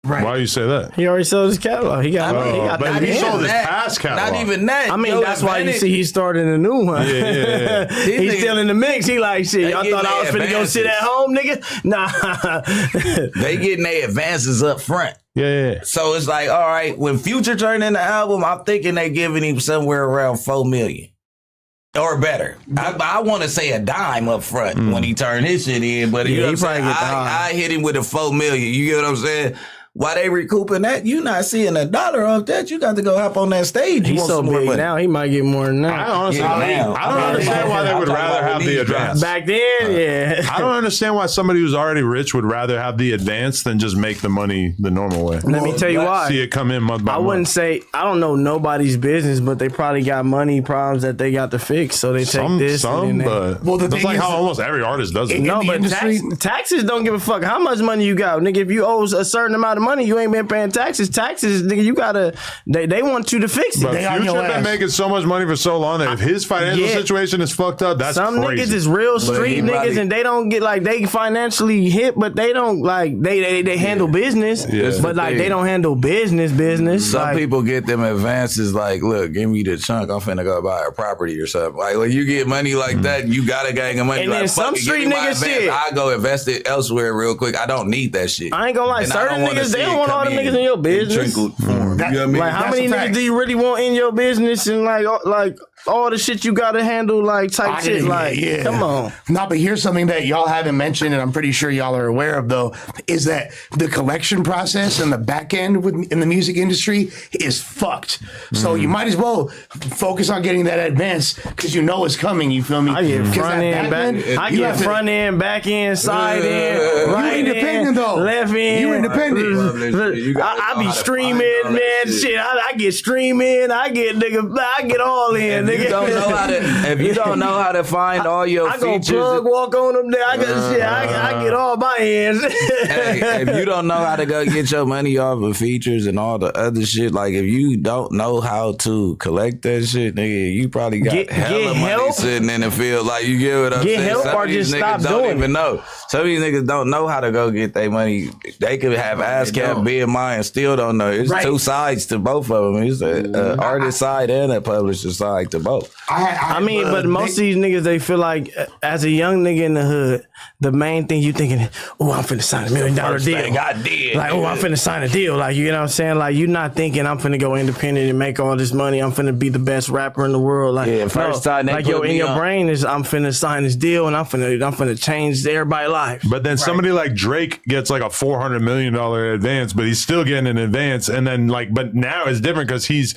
Why you say that? he already sold his catalog. He got, he got but that he in. sold his that. past catalog. Not even that. I mean, Yo, that's why you advantage- see he started a new one. Yeah. He's niggas- still in the mix. He like, shit, y'all getting thought I was their finna go sit at advances. home, nigga? Nah. They getting their advances up front. Yeah. So it's like, all right, when Future turned in the album, I'm thinking they giving him somewhere around $4 million. Or better. I want to say a dime up front when he turned his shit in, but you Yeah, know he what I'm saying? probably get the I hit him with a $4 million. You get what I'm saying? While they recouping that, you not seeing a dollar off that. You got to go hop on that stage. You He's want so some more big money. now, he might get more than that. I honestly, Yeah, now. I don't understand why they would rather have the advance. Back then, yeah. I don't understand why somebody who's already rich would rather have the advance than just make the money the normal way. Let me tell you why. See it come in month by I month. wouldn't say I don't know nobody's business, but they probably got money problems that they got to fix. So they take this. and then but Well, the that's thing like is- how almost every artist does it. no, the but industry- taxes don't give a fuck how much money you got, nigga. If you owe a certain amount of money, you ain't been paying taxes. Taxes, nigga, you gotta. They want you to fix it. But They on your Future been ass. making so much money for so long that if his financial Yeah. situation is fucked up, that's Some crazy. niggas is real street he niggas, probably- and they don't get like they financially hit, but they don't like they handle business, Yeah. but like they don't handle business. Some like, people get them advances like, look, give me the chunk. I'm finna go buy a property or something. Like when you get money like that, you got a gang of money. And like, then fuck some it, give street me my niggas advance. shit. I go invest it elsewhere real quick. I don't need that shit. I ain't gonna lie, And I certain don't wanna niggas, see they it don't want all come them niggas in your business. trickled form. That- You know what I mean? Like how That's many a niggas fact. do you really want in your business and like all the shit you gotta handle like type shit? Like come on. No, but here's something that y'all haven't mentioned, and I'm pretty sure y'all are aware of, though, is that the collection process and the back end in the music industry is fucked. So you might as well focus on getting that advance because you know it's coming. You feel me? I get 'Cause front that end, back. end, I you get have to- front end, back end, side end, right You independent, end, though. left end. You independent. You gotta I know be how to streaming, find all man. that shit. Shit, I get streaming. I get all in, If nigga. you don't know how to, if you don't know how to find all your I go features, plug, walk on them there. I got shit. I get all my ends. hey, if you don't know how to go get your money off of features and all the other shit, like if you don't know how to collect that shit, nigga, you probably got Get hella money help. sitting in the field. Like you get what I'm Get saying? help Some or of these just niggas stop don't doing even it. know. Some of these niggas don't know how to go get their money. They could have ASCAP, BMI, and still don't know. It's Right. two sides to both of them. It's a artist side and a publisher side to both. I mean, but most of these niggas, they feel like as a young nigga in the hood, the main thing you thinking, oh, I'm finna sign $1 million deal. I did. Like, oh, I'm finna sign a deal. Like, you know what I'm saying? Like, you're not thinking I'm finna go independent and make all this money. I'm finna be the best rapper in the world. Like, Yeah, first time they like, put yo, in me your on- brain is I'm finna sign this deal and I'm finna change everybody's life. But then somebody like Drake gets like a $400 million advance, but he's still getting an advance. And then but now it's different because he's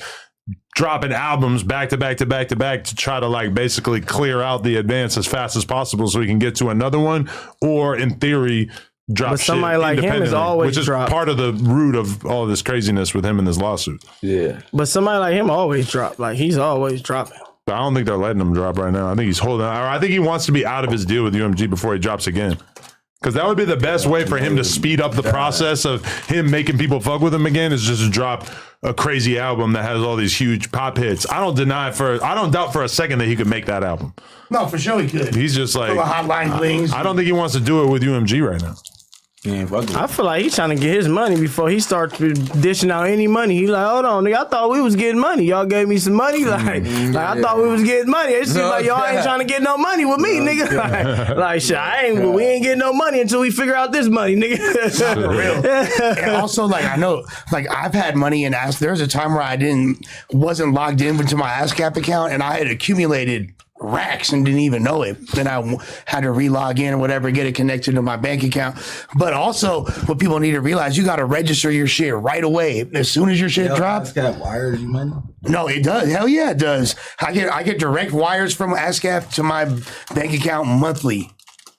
dropping albums back to back to back to back to try to like basically clear out the advance as fast as possible so he can get to another one, or in theory, drop But somebody shit like him is independently, always which is dropped. part of the root of all this craziness with him and this lawsuit. Yeah. But somebody like him always drop. Like, he's always dropping. But I don't think they're letting him drop right now. I think he's holding, or I think he wants to be out of his deal with UMG before he drops again. Because that would be the best way for him to speed up the process of him making people fuck with him again, is just to drop a crazy album that has all these huge pop hits. I don't doubt for a second that he could make that album. No, for sure he could. He's just like, Full of hotline blings. I don't think he wants to do it with UMG right now. I feel like he's trying to get his money before he starts dishing out any money. He's like, hold on, nigga, I thought we was getting money. Y'all gave me some money. Like I thought we was getting money. It seems like y'all ain't trying to get no money with me, nigga. Like shit, we ain't getting no money until we figure out this money, nigga. For real. And also, like, I know, like, I've had money in there was a time where I wasn't logged into my ASCAP account, and I had accumulated racks and didn't even know it. Then I had to relog in or whatever, get it connected to my bank account. But also, what people need to realize, you got to register your shit right away. As soon as your shit drops. ASCAP wires you money? No, it does. Hell yeah, it does. I get direct wires from ASCAP to my bank account monthly.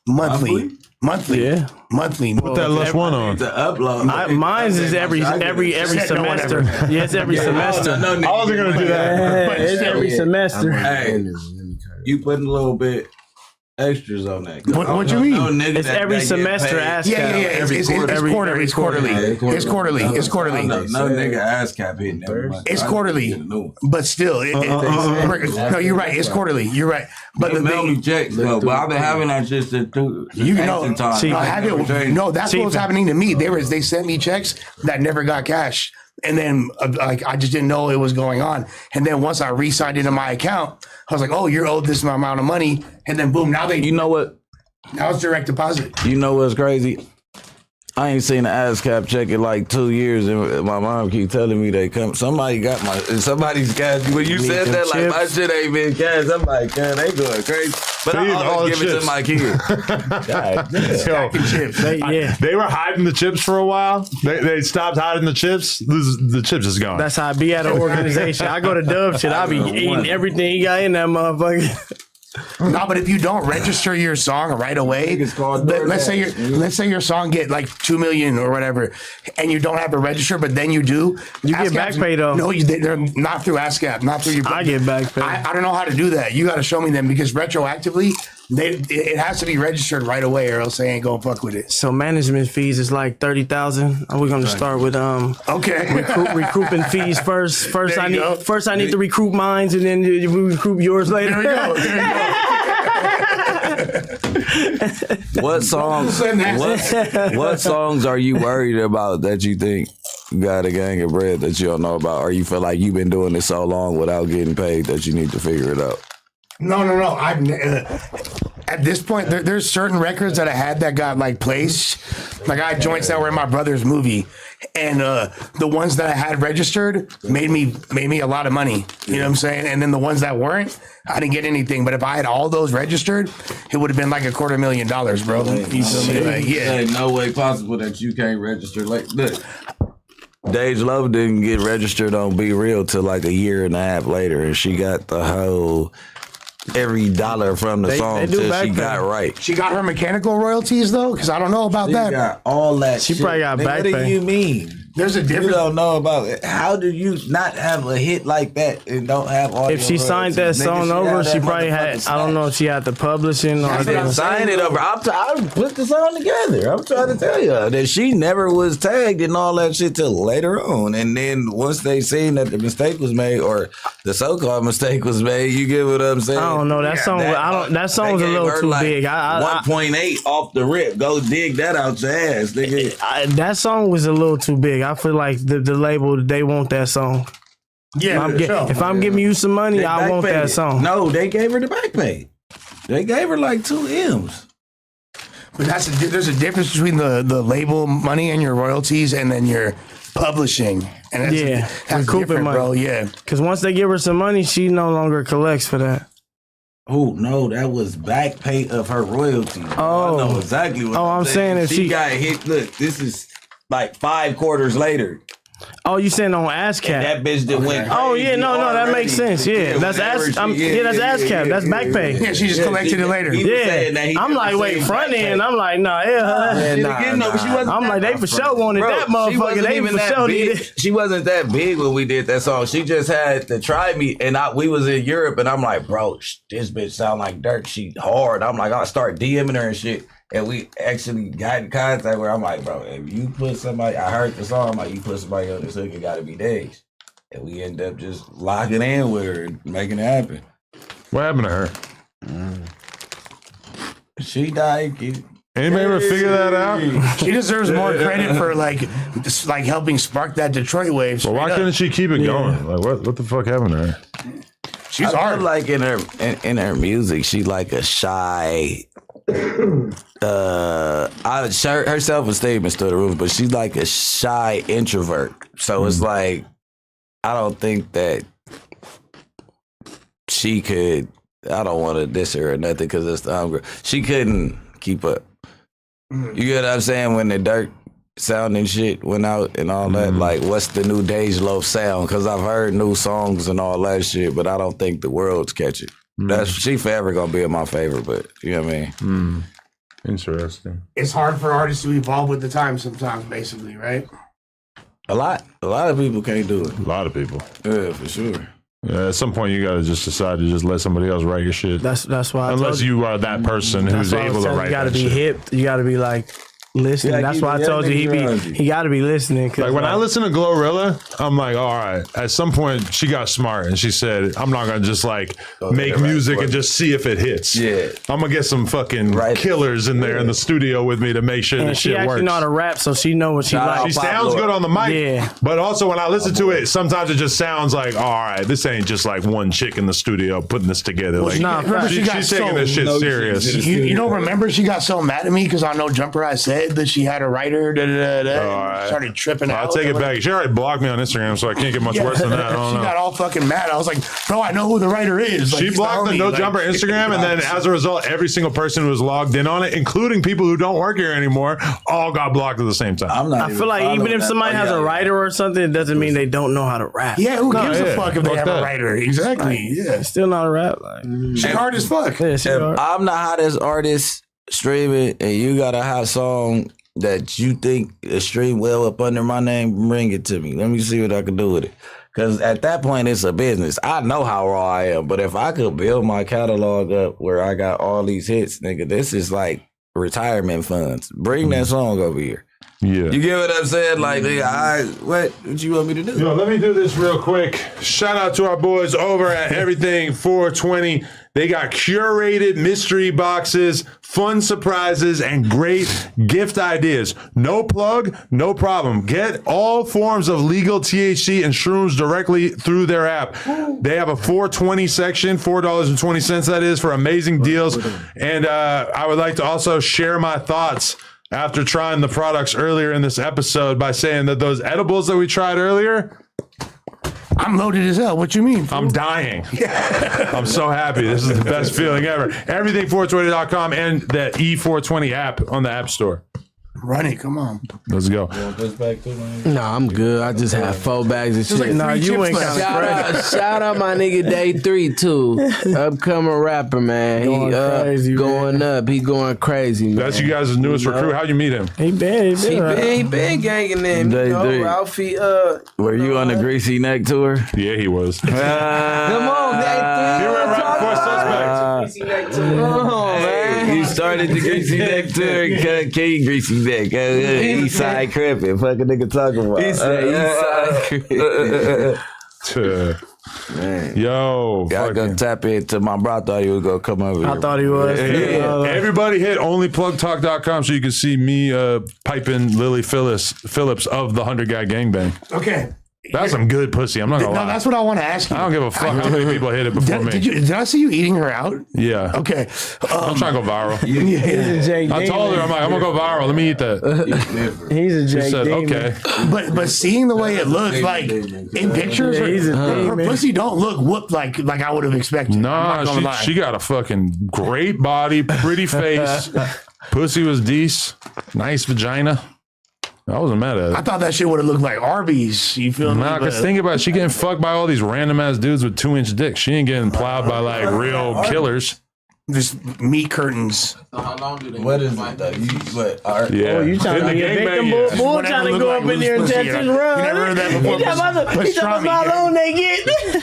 Yeah. Monthly. Put that Lush one on. To upload. Mine's is every semester. Yeah, it's every semester. I wasn't going to do that. Yeah, it's every semester. Hey, you putting a little bit extras on that. What you mean? It's every semester ASCAP. Yeah. It's quarterly. It's quarterly. It's quarterly. It's quarterly. No nigga ASCAP hitting every month. It's I quarterly, need to get a new one. but still, no, you're right. It's quarterly. You're right. But the Mail me thing, checks, but I've been having that shit since you know, no, that's what was happening to me. They sent me checks that never got cashed. And then, like, I just didn't know it was going on. And then once I re-signed into my account, I was like, "Oh, you're owed this amount of money." And then, boom! Now You know what? now it's direct deposit. You know what's crazy? I ain't seen an ASCAP check in like 2 years, and my mom keep telling me they come. Somebody's cash. When you said them that, like my chips. shit ain't been cash, I'm like, God, they going crazy. But I Feed all always the give it chips. to my kid. Yo, chips. they were hiding the chips for a while. They stopped hiding the chips. The chips is gone. That's how I be at an organization. I go to Dub shit. I be eating everything he got in that motherfucker. No, but if you don't register your song right away, let's say your song get like 2 million or whatever, and you don't have to register, but then you do. You get back pay though. No, they're not through ASCAP, not through your. I get back pay. I don't know how to do that. You got to show me them because retroactively, it has to be registered right away, or else they ain't gonna fuck with it. So management fees is like 30,000. We're gonna start with Okay. recouping fees first. First There you go. I need to recruit mines, and then we recruit yours later. There you go. There you go. What songs? What songs are you worried about that you think you got a gang of bread that you don't know about, or you feel like you've been doing this so long without getting paid that you need to figure it out? No. At this point, there's certain records that I had that got like placed. Like I had joints that were in my brother's movie, and the ones that I had registered made me a lot of money. You know what I'm saying? And then the ones that weren't, I didn't get anything. But if I had all those registered, it would have been like $250,000, bro. You feel me? Like, yeah. Ain't no way possible that you can't register. Like, look, Dage Love didn't get registered on Be Real till like a year and a half later, and she got the whole every dollar from the song till she got right. She got her mechanical royalties though, because I don't know about She that. got all that. She shit. probably got Nigga, back What do pay. you mean? There's a You difference. don't know about it. How do you not have a hit like that and don't have all? If she signed that song over, she probably had. I don't know if she had the publishing or the. Sign it over. I put the song together. I'm trying to tell you that she never was tagged and all that shit till later on. And then once they seen that the mistake was made or the so-called mistake was made, you get what I'm saying? I don't know that song. That song was a little too big. 1.8 off the rip. Go dig that out your ass, nigga. That song was a little too big. I feel like the label, they want that song. Yeah, If I'm giving you some money, I want that song. No, they gave her the back pay. They gave her like 2 M's. But there's a difference between the label money and your royalties, and then your publishing. And that's recouping different, money, bro. Yeah. Because once they give her some money, she no longer collects for that. Oh no, that was back pay of her royalties. Oh. I know exactly what I'm saying if she got hit. Look, this is like 5 quarters later. Oh, you saying on ASCAP? That bitch that went. Oh yeah, no, that already. makes sense. Yeah, that's that's ASCAP. That's back pay. Yeah, she just collected it later. Yeah, I'm like, wait, front end. I'm like, nah, I'm like, they for sure wanted that motherfucker. They for sure needed. She wasn't that big when we did that song. She just had to try me, and we was in Europe, and I'm like, bro, this bitch sound like dirt. She hard. I'm like, I'll start DMing her and shit. And we actually got in contact where I'm like, bro, if you put somebody, I heard the song, I'm like, you put somebody on this hook, it gotta be Dage. And we end up just locking in with her and making it happen. What happened to her? She died. Anybody ever figure that out? She deserves more credit for like helping spark that Detroit wave. Well, why couldn't she keep it going? Like, what the fuck happened to her? She's I hard. feel like in her music, she like a shy. Her self-esteem is through the roof, but she's like a shy introvert. So it's like, I don't think that she could. I don't want to diss her or nothing because it's the hunger. She couldn't keep up. You get what I'm saying? When the Dirt sound and shit went out and all that, like, what's the new Dage Loaf sound? Because I've heard new songs and all that shit, but I don't think the world's catch it. She forever gonna be my favorite, but you know what I mean? Interesting. It's hard for artists to evolve with the times sometimes, basically, right? A lot of people can't do it. A lot of people. Yeah, for sure. Yeah, at some point, you gotta just decide to just let somebody else write your shit. That's why. Unless you are that person who's able to write. You gotta that be shit. hip. You gotta be like listening. Yeah, That's why I told you he got to be listening. Like when I listen to Glorilla, I'm like, all right. At some point, she got smart and she said, I'm not gonna just like make music and just see if it hits. Yeah, I'm gonna get some fucking killers in there in the studio with me to make sure and the shit works. She actually know how to rap, so she know what she likes. She sounds good on the mic. Yeah. But also when I listen to it, sometimes it just sounds like, all right, this ain't just like one chick in the studio putting this together. Like, remember she's taking this shit serious. You don't remember she got so mad at me because I know Jumper I said said that she had a writer. right. Started tripping out. I'll take it back. She already blocked me on Instagram, so I can't get much worse than that. I don't She know. got all fucking mad. I was like, bro, I know who the writer is. Like, She he's blocked the homie. No Like, Jumper Instagram, and then as a result, every single person who was logged in on it, including people who don't work here anymore, all got blocked at the same time. I'm not. I feel like even if somebody has a writer or something, it doesn't mean they don't know how to rap. Yeah, who gives yeah. a fuck if they Fuck have that. a writer? Exactly. Yeah. It's still not a rap. Like, She hard as fuck. yeah, she If hard. I'm the hottest artist streaming, and you got a hot song that you think is streamed well up under my name, bring it to me. Let me see what I can do with it. Because at that point, it's a business. I know how raw I am, but if I could build my catalog up where I got all these hits, nigga, this is like retirement funds. Bring that song over here. Yeah. You get what I'm saying? Like, nigga, what you want me to do? Yo, let me do this real quick. Shout out to our boys over at Everything 420. They got curated mystery boxes, fun surprises, and great gift ideas. No plug, no problem. Get all forms of legal THC and shrooms directly through their app. They have a 420 section, $4.20 that is, for amazing deals. And I would like to also share my thoughts after trying the products earlier in this episode by saying that those edibles that we tried earlier, I'm loaded as hell. What you mean? I'm dying. I'm so happy. This is the best feeling ever. Everything420.com and the E420 app on the App Store. Run it. Come on. Let's go. Nah, I'm good. I just have 4 bags of shit. like Nah, three you chips ain't left. got Shout out my nigga Day 3 too. Upcoming rapper, man. Going He up, crazy, going man. up. He going crazy, man. That's you guys' newest recruit. How'd you meet him? He been, He been ganging in. Day You know, three. Ralfy, Were you on the Greasy Neck tour? Yeah, he was. come on, Day 3. He went right before Suspect. Come on, man. You started the Greasy Neck tour. King Greasy Neck. East Side Crippin'. Fuck a nigga talking about. He said East Side. Yo. Y'all fucking- gonna tap into my bro. I thought he was gonna come over here. I thought he was. Everybody hit onlyplugtalk.com so you can see me piping Lily Phillips of the 100 Guy Gangbang. Okay. That's some good pussy. I'm not No, gonna lie. that's what I want to ask you. I don't give a fuck how many people hit it before me. Did I see you eating her out? Yeah. Okay. I'm trying to go viral. Yeah. I told her, I'm like, I'm gonna go viral. Let me eat that. He's a She Jake said, Demon. okay. But seeing the way it looks, like in pictures, Yeah, he's a her demon. pussy don't look whooped like I would have expected. I'm Nah, not gonna lie. she got a fucking great body, pretty face. Pussy was decent. Nice vagina. I wasn't mad at I it. thought that shit would have looked like Arby's. You feel me? Nah, cause think about it, she getting fucked by all these random ass dudes with 2-inch dicks. She ain't getting plowed by like real killers. Just meat curtains. What is it though? Yeah. Oh, you trying to In the get gangbang, victim? yeah. Bull Whatever trying to look go like up in there and loose test pussy. his You run. never heard that before? He talking about Pastrami, how yeah. long they get.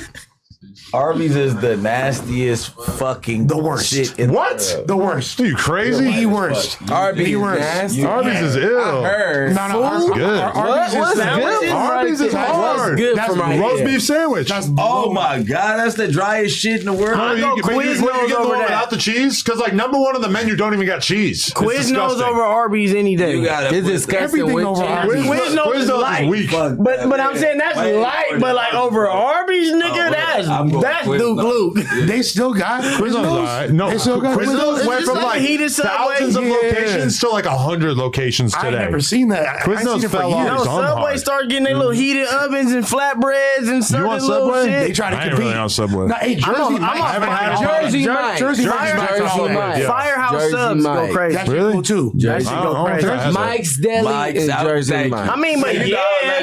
Arby's is the nastiest fucking The worst. shit in What? the world. The worst. Are you crazy? The worst. Arby's The worst. nasty. Arby's is ill. Heard. No, no, good. Arby's is What's sandwiches. good? Arby's is What's hard. good That's for my Roast head? beef sandwich. That's Oh my god, that's the driest shit in the world. Oh, go but you Quiznos get the over one that. without the cheese? Because like number one on the menu don't even got cheese. It's Quiz knows disgusting. over Arby's any day. You gotta It's put disgusting everything with over cheese. Arby's. Quiznos is light. weak. But I'm saying that's light, but like over Arby's, nigga, that's Duke Luke. They still got Quiznos, Quiznos. all right. No, They still got Quiznos went It's from just like like heated Subway. thousands of Yeah. locations to like 100 locations I today. ain't never seen that. I ain't Quiznos seen it for fell off. years. No, It's on Subway hard. started getting their little heated ovens and flatbreads and certain want little Subway? They shit. try to I ain't compete. really on Subway. No, hey, Jersey I'm Mike's. I haven't had it. Jersey Jer- Mike's. Jersey Mike's Jersey back Mike's. on it. Yeah. Firehouse Jersey subs go Mike. crazy. That's Really? cool too. That shit I go don't crazy. think I- Mike's Deli Mike's and out Jersey there. Mike. I mean, but You yeah, know,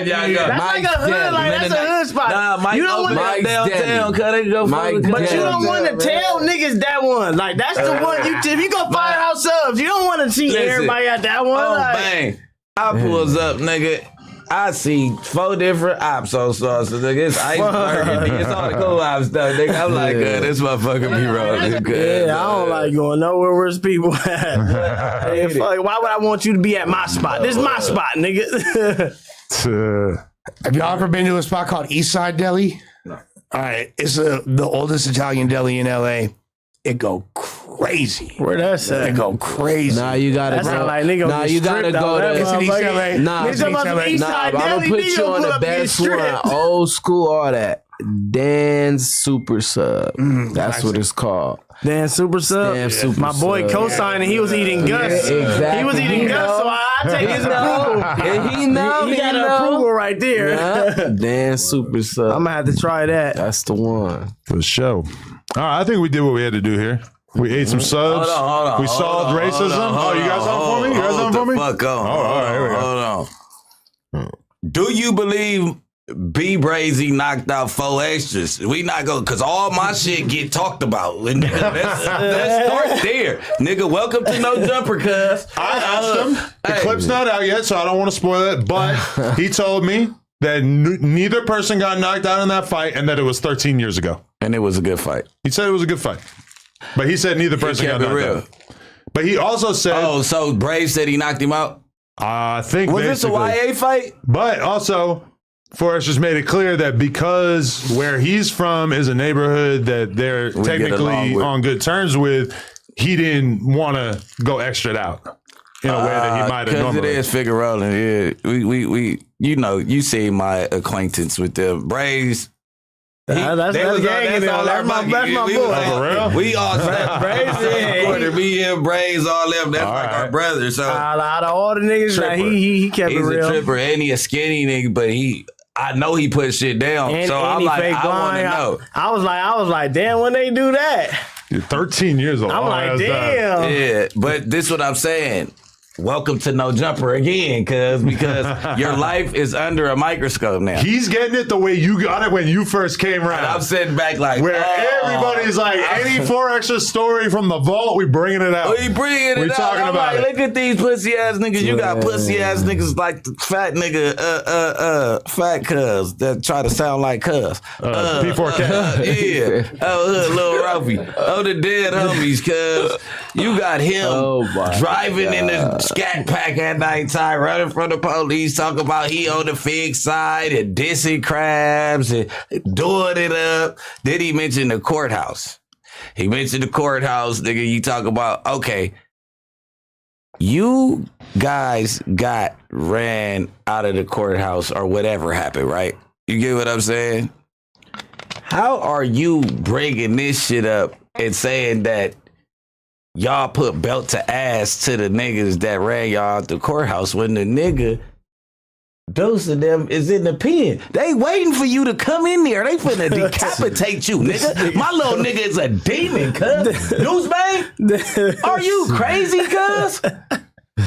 that's like Mike's a hood, Deli. like that's a hood spot. Nah, Mike you don't opened want up Mike's downtown, Deli. cut it, go Mike fuck but you Deli. don't want to tell niggas that one. Like that's the one you. If you go Firehouse subs, you don't want to see Listen. everybody at that one. Oh, like, bang. I pulls up, nigga. I see 4 different opso sauces, nigga. It's iceberg, nigga. It's all the cool ops stuff, nigga. I'm like, this motherfucker be rolling good. Yeah, I don't like going nowhere where there's people at. Hey, fuck, why would I want you to be at my spot? This is my spot, nigga. Have y'all ever been to a spot called Eastside Deli? No. All right, it's the oldest Italian deli in LA. It go crazy. Where that's It at? go crazy. Nah, you gotta That sound go. like nigga. Nah, you gotta go to. It's in East LA. Nah, It's in East LA. East Nah, Side I'm gonna Deli, put nigga, you on pull the up in best strip. one. Old school, all that. Dan's Super Sub. That's what it's called. Dan Super Sub. Dan Super My boy Sub. co-signing. He was eating Gus. exactly. He was eating You Gus. know. So take his approval. He know. He got an approval right there. Yeah. Dan Super Sub. I'm gonna have to try that. That's the one. For sure. All right, I think we did what we had to do here. We ate some subs. Hold on, we solved racism. You got something for me? You got something for me? Fuck on. all right, here we go. Hold on. Do you believe B Brazy knocked out 4 extras? We not go because all my shit get talked about. Let's start there, nigga. Welcome to No Jumper, cuz. I asked him. The clip's not out yet, so I don't want to spoil it. But he told me that neither person got knocked out in that fight, and that it was 13 years ago. And it was a good fight. He said it was a good fight, but he said neither person got kept it knocked real. out. But he also said, Oh, so Brave said he knocked him out? I think Was this a basically- YA fight? But also, Forrest just made it clear that because where he's from is a neighborhood that they're get along technically with. on good terms with, he didn't want to go extra out in a way that he might have Because it normally. is Figueroa. Yeah, we, you know, you see my acquaintance with them. Braves. That's all gang in there. That's my boy. For real? We all Braves, quarter me and Braves, all them. That's like our right. brothers. So Out of all the niggas, like, Tripper. he kept it he's real. a tripper and he a skinny nigga, but I know he put shit down. And, so and I'm he like, fake I want to blind. know. I was like, damn, when they do that, You're 13 years old. I'm like, damn. Yeah, but this what I'm saying. Welcome to No Jumper again, because your life is under a microscope now. He's getting it the way you got it when you first came And I'm around. sitting back like, Where everybody's like, any 4 extra story from the vault, we bringing it out. we bringing it We out. talking I'm about like, it. look at these pussy ass niggas. You got pussy ass niggas like the fat nigga, fat cuz that try to sound like cuz. P4K. Yeah. Little Ralfy. The dead homies, cuz you got him driving in the scat pack at nighttime, running from the police, talking about he on the fig side and dissing crabs and doing it up. Then he mentioned the courthouse. He mentioned the courthouse, nigga. You talk about, okay, you guys got ran out of the courthouse or whatever happened, right? You get what I'm saying? How are you bringing this shit up and saying that y'all put belt to ass to the niggas that ran y'all out the courthouse when the nigga, those of them is in the pen? They waiting for you to come in there. They finna decapitate you, nigga. My little nigga is a demon, cuz. Deuce Bang? Are you crazy, cuz?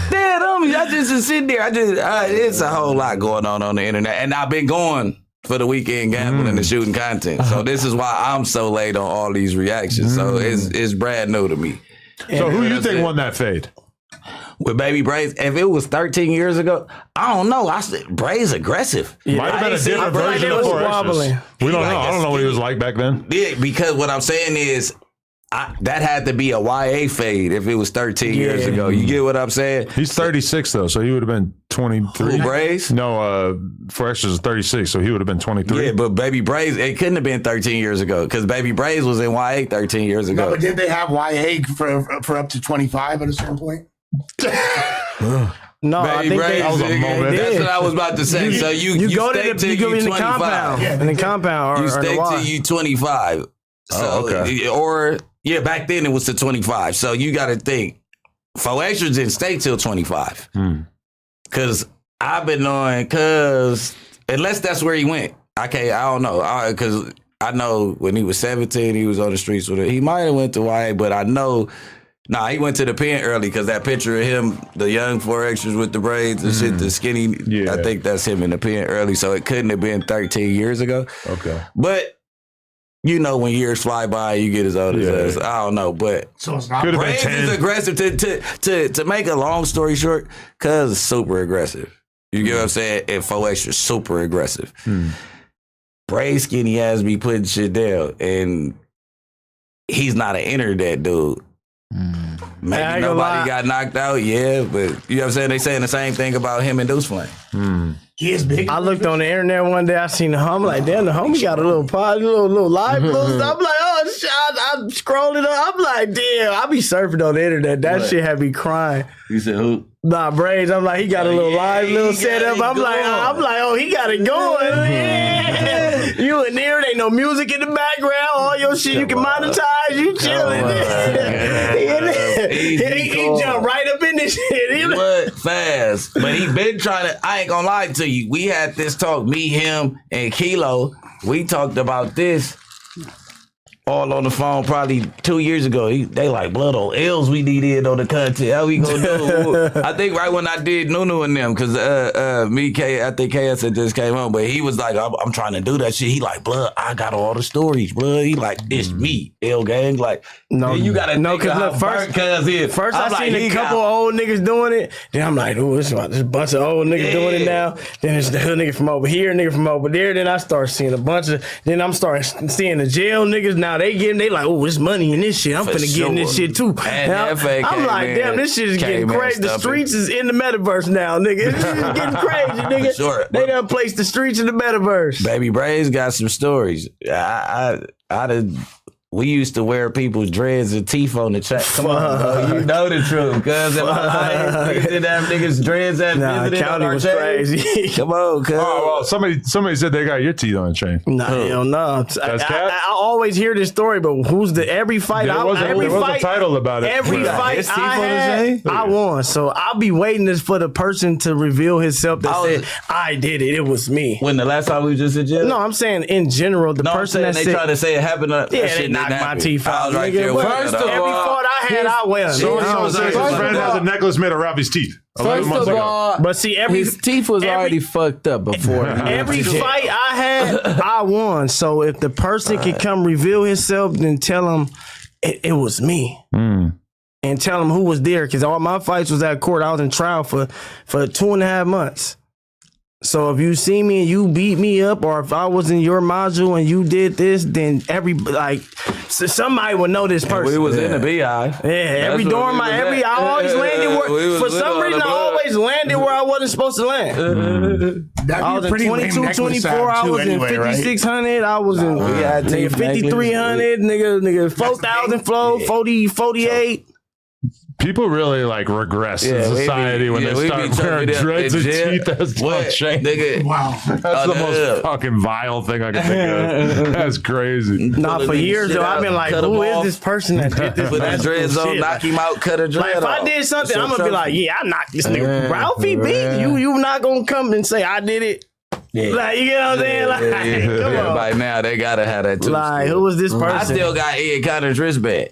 Damn, I just sitting there. It's a whole lot going on the internet. And I've been going for the weekend gambling and shooting content. So this is why I'm so late on all these reactions. So it's brand new to me. So who you think won that fade? With Baby Braids, if it was 13 years ago, I don't know. I said Braids aggressive. Might have been a different version of 4 extras. We don't know. I don't know what he was like back then. Yeah, because what I'm saying is that had to be a YA fade if it was 13 years ago. You get what I'm saying? He's 36 though, so he would have been 23. Who, Braids? No, 4 extras is 36, so he would have been 23. Yeah, but Baby Braids, it couldn't have been 13 years ago because Baby Braids was in YA 13 years ago. No, but didn't they have YA for up to 25 at a certain point? No, I Baby think Braids, that was a nigga, moment. That's what I was about to say. So you go stay to till you go in the 25. compound, in the compound, or You or stay the till Y. you 25. Oh, okay. Or yeah, back then it was to 25. So you got to think, 4 extras didn't stay till 25. Cause I've been knowing, unless that's where he went. I don't know. Cause I know when he was 17, he was on the streets with it. He might have went to YA, but I know. Nah, he went to the pen early because that picture of him, the young 4 extras with the braids and shit, the skinny, Yeah. I think that's him in the pen early. So it couldn't have been 13 years ago. Okay. But, you know, when years fly by, you get as old as us. I don't know, but So it's not. Could have been Braids 10. is aggressive. To make a long story short, cuz it's super aggressive. You get what I'm saying? And 4 extras super aggressive. Braid skinny ass be putting shit down, and he's not an internet dude. Maybe I ain't gonna lie. nobody got knocked out, yeah, but you know what I'm saying? They saying the same thing about him and Deuce Flame. He is big. I looked on the internet one day. I seen the homie. Like, damn, the homie got a little pod, little live, little stuff. I'm like, oh shit. I'm scrolling up. I'm like, damn. I be surfing on the internet. That shit had me crying. You said who? Nah, Braids. I'm like, he got a little live, little he got setup. it I'm like, going. oh, he got it going. Yeah. You in there, ain't no music in the background. All your shit you can monetize. You chilling. He jumped right up in this shit. What? Fast. But he been trying to, I ain't gonna lie to you. We had this talk, me, him, and Kilo. We talked about this all on the phone probably 2 years ago. They like, blood on L's we needed on the content. How we gonna do? I think right when I did Nunu and them, because me, K, I think KS had just came on, but he was like, I'm trying to do that shit. He like, blood, I got all the stories, blood. He like, it's me, L gang. Like, no, you gotta no, think because first I seen a couple of old niggas doing it. Then I'm like, oh, this is a bunch of old niggas doing it now. Then it's the hood nigga from over here, nigga from over there. Then I start seeing a bunch of. Then I'm starting seeing the jail niggas. Now they like, oh, it's money in this shit. I'm finna get in this shit too. I'm like, damn, this shit is getting crazy. The streets is in the metaverse now, nigga. This shit is getting crazy, nigga. Sure. They done placed the streets in the metaverse. Baby Braves got some stories. We used to wear people's dreads and teeth on the check. Come on, bro. You know the truth. Cause in my life, we didn't have niggas dreads that visited on our was chain. crazy. Come on, cuz. Oh, well, somebody said they got your teeth on a chain. Nah, hell no. I always hear this story, but who's every fight? There was a title about it. Every fight his teeth I on the had, chain? I won. So I'll be waiting for the person to reveal himself that said, I did it. It was me. When the last time we was just in jail? No, I'm saying in general, the person that they said, tried to say it happened. they knocked my teeth out. I was right there. First of Every all, fight I had, I won. So his friend has a necklace made of Ralfy's teeth. 11 first months of ago. all, But see, his teeth was already fucked up before. Every fight I had, I won. So if the person can come reveal himself, then tell him it was me. And tell him who was there. Because all my fights was at court. I was in trial for 2.5 months. So if you see me and you beat me up, or if I was in your module and you did this, then somebody would know this person. We was in the BI. Yeah, every dorm, I always landed where, for some reason, I always landed where I wasn't supposed to land. I was in 22, 24, I was in 5,600, I was in 5,300, nigga, 4,000 flow, 40, 48. People really like regress in society when they start wearing dreads and teeth as no chain. Wow. That's the most fucking vile thing I can think of. That's crazy. Nah, for years though, I've been like, who is this person that did this? Put that dreads on, knock him out, cut a dread Like if I did something, I'm gonna be like, yeah, I knocked this nigga. Ralfy beat you. You not gonna come and say I did it. Yeah. Like, you know what I'm saying? Like, come on. By now they gotta have that too. Like, who was this person? I still got Ed Connor's wristband.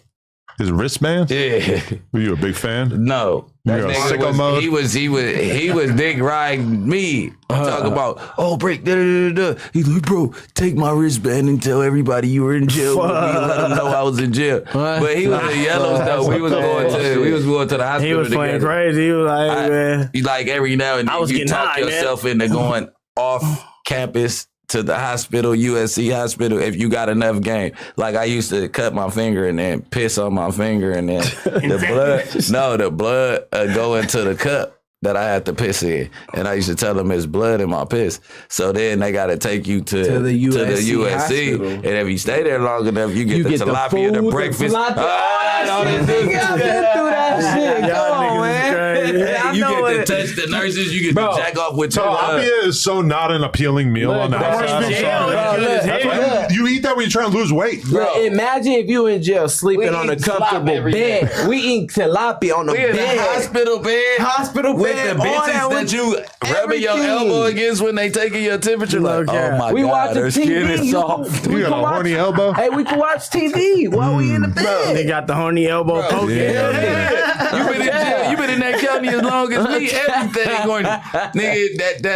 His wristband? Yeah. Were you a big fan? No. That You're nigga he was dick riding me. Talking about, oh, Bricc, da. He's like, bro, take my wristband and tell everybody you were in jail with me and let them know I was in jail. But he was in Yellowstone. We was going to the hospital. He was playing crazy. He was like, man. Like every now and then you talk yourself into going off campus to the hospital, USC hospital, if you got enough game. Like I used to cut my finger and then piss on my finger and then the blood go into the cup that I had to piss in. And I used to tell them it's blood in my piss. So then they got to take you to the USC. And if you stay there long enough, you get the tilapia, the breakfast. You get to touch the nurses. You get to jack off with tilapia is so not an appealing meal on the outside. You eat that when you're trying to lose weight. Bro, imagine if you in jail sleeping on a comfortable bed. We eat tilapia on the bed. Hospital bed. With the bitches that you rubbing your elbow against when they taking your temperature. Like, oh my God, her skin is soft. You got a horny elbow? Hey, we can watch TV while we in the bed. They got the horny elbow poking. You been in jail. You been in that county as long as me. Everything going, nigga. That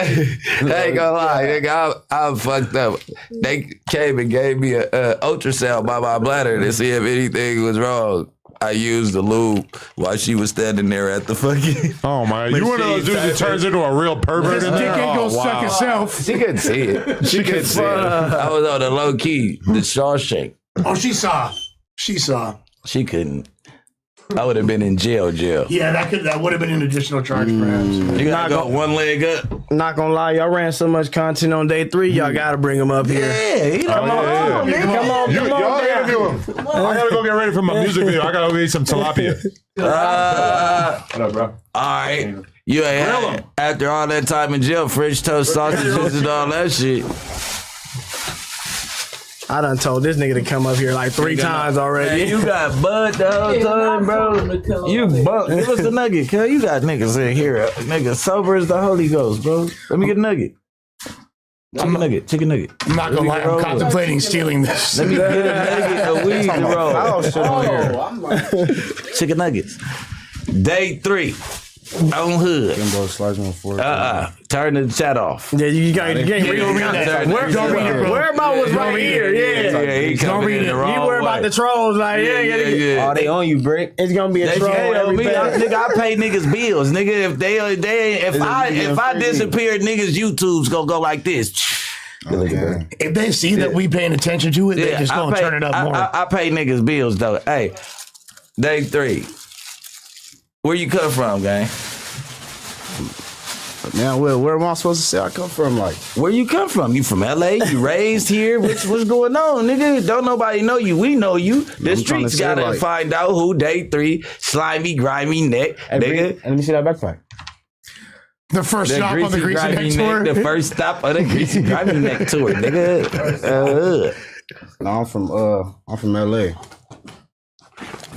I ain't gonna lie, nigga. I'm fucked up. They came and gave me a ultrasound by my bladder to see if anything was wrong. I used the lube while she was standing there at the fucking. Oh my! You one of those dudes that turns into a real pervert in there. Go suck itself. She couldn't see it. She couldn't see it. I was on the low key, the Shawshank. Oh, she saw. She couldn't. I would have been in jail. Yeah, that would have been an additional charge, perhaps. You gotta go one leg up. Not gonna lie, y'all ran so much content on day 3. Y'all gotta bring him up here. Yeah, come on, y'all interview him. I gotta go get ready for my music video. I gotta go eat some tilapia. What up, bro? All right. You ain't after all that time in jail, French toast sausages and all that shit. I done told this nigga to come up here like 3 times already. Man, you got bud the whole time, bro. You bud. Give us the nugget, cuz. You got niggas in here. Nigga, sober as the Holy Ghost, bro. Let me get a nugget. Chicken nugget. I'm not gonna lie, I'm contemplating stealing this. Let me get a nugget of weed to roll. Chicken nuggets. Day 3. On hood. Turn the chat off. Yeah, you can't read that. Where about was right here? Yeah. He coming in the wrong You worry about the trolls, like yeah. Oh, they on you, Bricc. It's gonna be a troll every me. page. Nigga, I pay niggas bills, nigga. If I disappear, niggas YouTube's gonna go like this. If they see that we paying attention to it, they just gonna turn it up more. I pay niggas bills though. Hey, day 3. Where you come from, gang? Man, where am I supposed to say I come from? Like, where you come from? You from LA? You raised here? What's going on, nigga? Don't nobody know you. We know you. The streets gotta find out who day 3, slimy, grimy neck, nigga. Let me see that backpack. The first stop on the Greasy Neck tour. The first stop on the Greasy Grimy Neck tour, nigga. No, I'm from LA.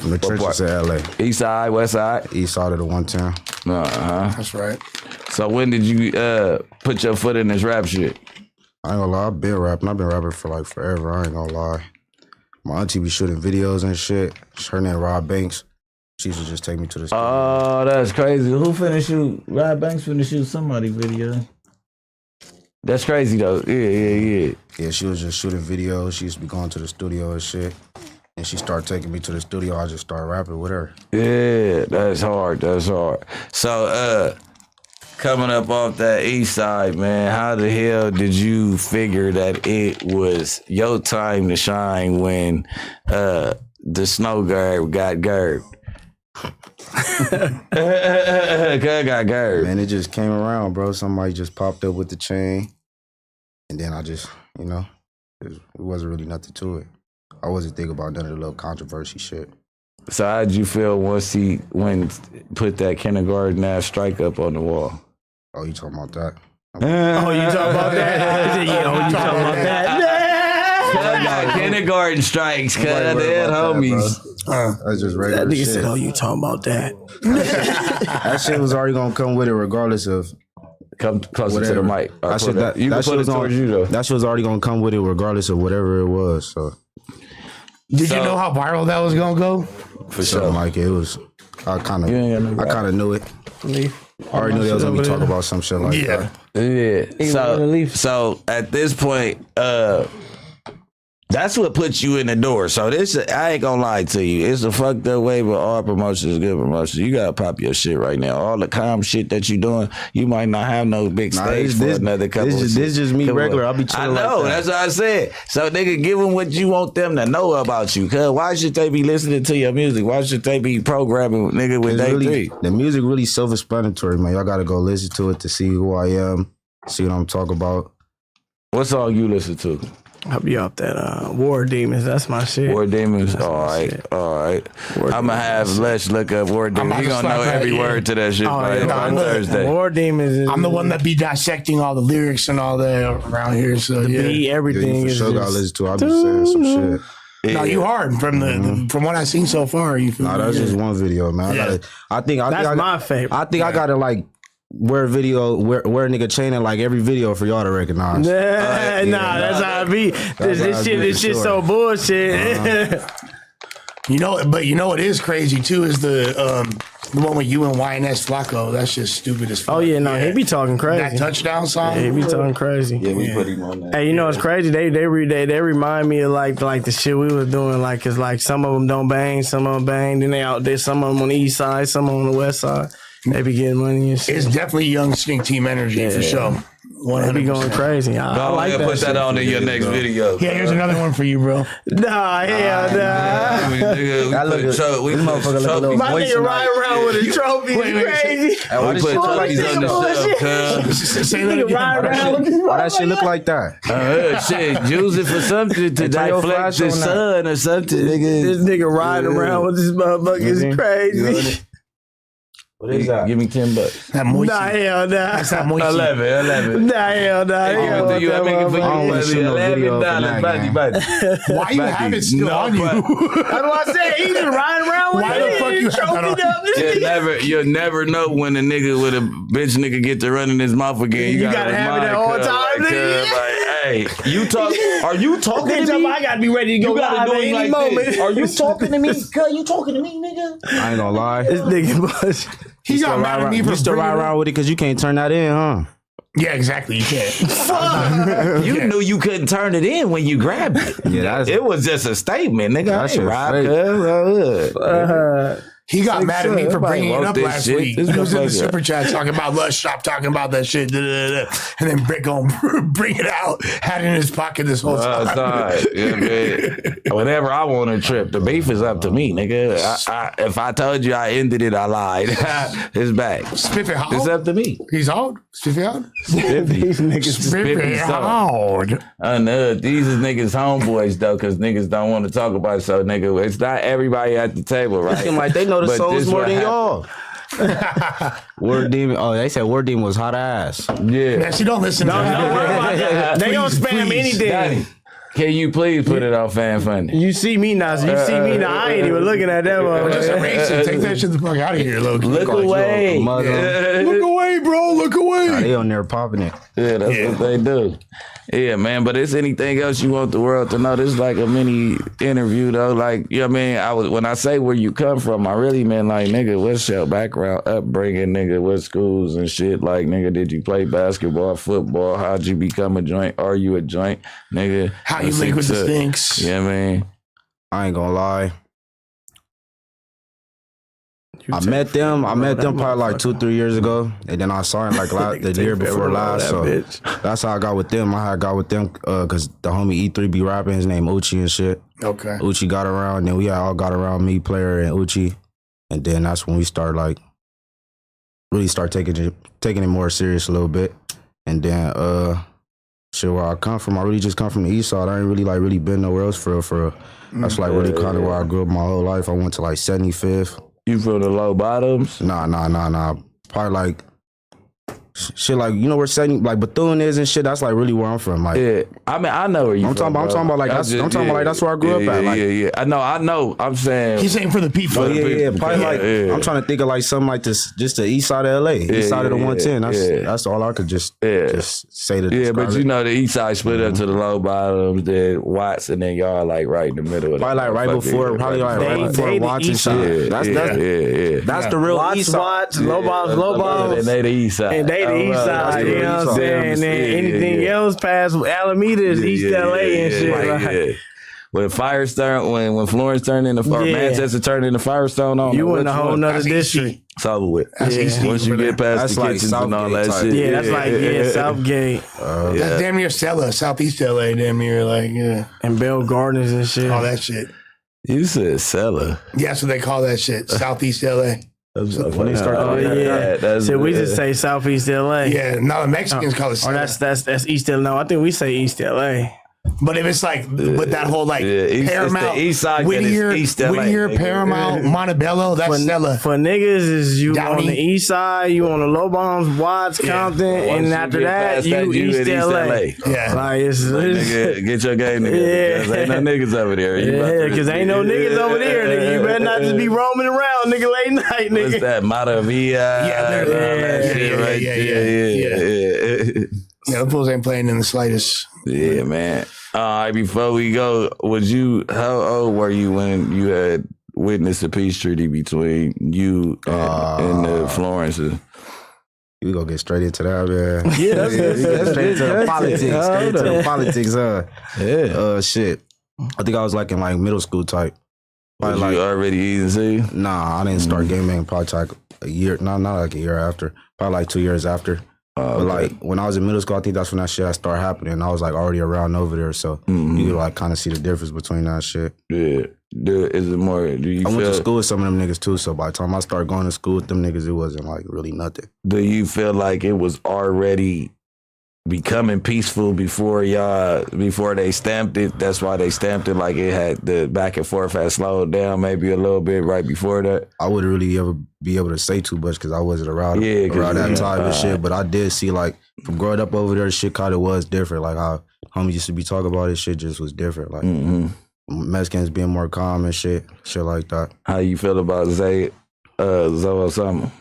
From the churches of LA. East side, west side? East side of the 110. That's right. So when did you put your foot in this rap shit? I ain't gonna lie, I've been rapping. I've been rapping for like forever. I ain't gonna lie. My auntie be shooting videos and shit. Her name Rob Banks. She used to just take me to the studio. Oh, that's crazy. Who finna shoot? Rob Banks finna shoot somebody video. That's crazy though. Yeah. Yeah, she was just shooting videos. She used to be going to the studio and shit. And she started taking me to the studio. I just started rapping with her. Yeah, that's hard. So, coming up off that east side, man, how the hell did you figure that it was your time to shine when the snow guard got gerbed? Got gerbed. Man, it just came around, bro. Somebody just popped up with the chain. And then I just, it wasn't really nothing to it. I wasn't thinking about none of the little controversy shit. So how did you feel once he put that kindergarten ass strike up on the wall? Oh, you talking about that? You talking about that? You talking about that? Kindergarten strikes, cuz they had homies. That's just regular That nigga shit. said, you talking about that? That shit was already gonna come with it regardless of. Come closer to the mic. That shit was already gonna come with it regardless of whatever it was, so. Did you know how viral that was gonna go? For sure. Like it was, I kind of knew it. I already knew they was gonna be talking about some shit like that. Yeah. So at this point, that's what puts you in the door. So this, I ain't gonna lie to you, it's a fucked up way, but all promotion is good promotion. You gotta pop your shit right now. All the calm shit that you doing, you might not have no big stage for another couple. This just me regular. I'll be chilling. I know, like that. that's what I said. So nigga, give them what you want them to know about you. Cause why should they be listening to your music? Why should they be programming nigga with day 3? The music really self-explanatory, man. Y'all gotta go listen to it to see who I am, see what I'm talking about. What song you listen to? I'll be off that War Demons. That's my shit. War Demons. All right. I'm gonna have Lush look up War Demons. He gonna know every word to that shit on Thursday. War Demons. I'm the one that be dissecting all the lyrics and all that around here. So beat, everything is sure gotta listen to it. I'll be saying some shit. No, you hard from what I've seen so far. You feel that's just one video, man. I think that's my favorite. I think I gotta like wear a nigga chain in like every video for y'all to recognize. That's how it be. This shit so bullshit. You know, but you know what is crazy too is the one with you and YNS Flacco. That's just stupid as fuck. Oh yeah, no, he be talking crazy. That touchdown song. Yeah, he be talking crazy. Yeah, we put him on that. Hey, you know what's crazy? They remind me of like the shit we was doing. Like, cause like some of them don't bang, some of them bang. Then they out there, some of them on the east side, some on the west side. They be getting money and shit. It's definitely young skink team energy for sure. 100%. They be going crazy. I like that. Put that on in your next video. Yeah, here's another one for you, bro. Nah. We put trophies. My nigga riding around with a trophy. Crazy. We put trophies on the show. Why that shit look like that? Shit, use it for something to deflect the sun or something. This nigga riding around with this motherfucker is crazy. What is that? Give me $10. That moisty. Nah, hell nah. That's that moisty. 11. Nah, hell nah. Give it to you. I make it for you. I don't wanna see no video of that, gang. Why you have it still on you? That's what I said. He just riding around with Why it. the fuck you have that on? You'll never know when a nigga with a bitch nigga get to running his mouth again. You gotta have it at all times, nigga. Like, hey, you talk. Are you talking to me? I gotta be ready to go live at any moment. Are you talking to me? Cuz you talking to me, nigga? I ain't gonna lie. This nigga Bush. He got mad at me for You still ride around with it because you can't turn that in, huh? Yeah, exactly. You can't. You knew you couldn't turn it in when you grabbed it. Yeah, It was just a statement, nigga. That I shit ain't fake. ride, cuz. He got mad at me for bringing it up this last shit. week. This He was in the motherfucker. super chat talking about Lush, stop talking about that shit. And then Bricc gonna bring it out, had it in his pocket this whole time. Yeah, man. Whenever I want a trip, the beef is up to me, nigga. If I told you I ended it, I lied. It's back. Spiffy how It's old? up to me. He's old? Spiffy how old? These niggas. Spiffy how old? These is niggas homeboys though, because niggas don't want to talk about it. So nigga, it's not everybody at the table, right? Seem like they know the But souls this more what than happened. y'all. Word Demon. Oh, they said Word Demon was hot ass. Yeah. Man, she don't listen to Don't worry about that. They don't spam anything. Daddy, can you please put it on Fan Funny? You see me now. So you see me now. I ain't even looking at that one. Just erase it. Take that shit the fuck out of here, Loki. Look away. Look away, bro. Look away. Nah, they on there popping it. Yeah, that's what they do. Yeah, man. But it's anything else you want the world to know. This is like a mini interview, though. Like, you know what I mean? When I say where you come from, I really mean like, nigga, what's your background, upbringing, nigga? What schools and shit? Like, nigga, did you play basketball, football? How'd you become a joint? Are you a joint, nigga? How you link with the stinks? Yeah, man. I ain't gonna lie. I met them probably like 2-3 years ago, and then I saw him like the year before last. So that's how I got with them. I had got with them because the homie E3 be rapping. His name Uchi and shit. Okay. Uchi got around, then we all got around me, Player, and Uchi, and then that's when we started like really start taking it more serious a little bit. And then shit, where I come from, I really just come from the east side. I ain't really been nowhere else for real. That's like really kind of where I grew up my whole life. I went to like 75th. You from the low bottoms? Nah. Probably like shit like, you know where like Bethune is and shit. That's like really where I'm from. Like, yeah, I mean, I know where you. I'm talking about like that's where I grew up at. Like, yeah. I know. I'm saying He's saying for the people. Probably I'm trying to think of like something like this, just the east side of LA, east side of the 110. That's all I could just say to describe but it. you know the east side split up to the low bottoms, then Watts, and then y'all like right in the middle. Probably like right before Watts and shit. That's the real east side. Watts, low bombs. And they the east side. And they the east side, you know what I'm saying? And then anything else past Alameda is East LA and shit. Right? When Firestone, when Florence turned into Manchester turned into Firestone, you in a whole nother district. It's over with. Yeah. Once you get past the kitchens and all that shit. Yeah, that's like Southgate. That's damn near Stella, Southeast LA, damn near like and Bell Gardens and shit. all that shit. You said Sella. Yeah, that's what they call that shit. Southeast LA. When they start So we just say Southeast LA. Yeah, now the Mexicans call it Or Stella. that's East LA. No, I think we say East LA. But if it's like with that whole like Paramount, it's the east side, Whittier, East LA. Whittier, Paramount, Montebello, that's Stella. For niggas, is you Downey. on the east side, you on the low bombs, Watts, Compton, and after that, you East LA. Yeah. Like, it's Nigga, get your game together. Cause ain't no niggas over there. yeah, because ain't no niggas over there, nigga. You better not just be roaming around, nigga, late night, nigga. What's that? Maravilla. Yeah, the fools ain't playing in the slightest. Yeah, man. All right, before we go, how old were you when you had witnessed the peace treaty between you and the Florences? We gonna get straight into that, man. Yeah, that's straight into the politics. Straight into the politics. Yeah. Shit. I think I was like in like middle school type. Was you already eating see? Nah, I didn't start gaming probably like a year. Not like a year after. Probably like 2 years after. But like when I was in middle school, I think that's when that shit started happening. I was like already around over there, so you could like kind of see the difference between that shit. Yeah. Is it more? Do you? I went to school with some of them niggas too, so by the time I started going to school with them niggas, it wasn't like really nothing. Do you feel like it was already becoming peaceful before they stamped it. That's why they stamped it. Like it had the back and forth had slowed down maybe a little bit right before that. I wouldn't really ever be able to say too much because I wasn't around that time and shit. But I did see like from growing up over there, shit kind of was different. Like how homies used to be talking about it, shit just was different. Like Mexicans being more calm and shit like that. How you feel about Zoe Osama?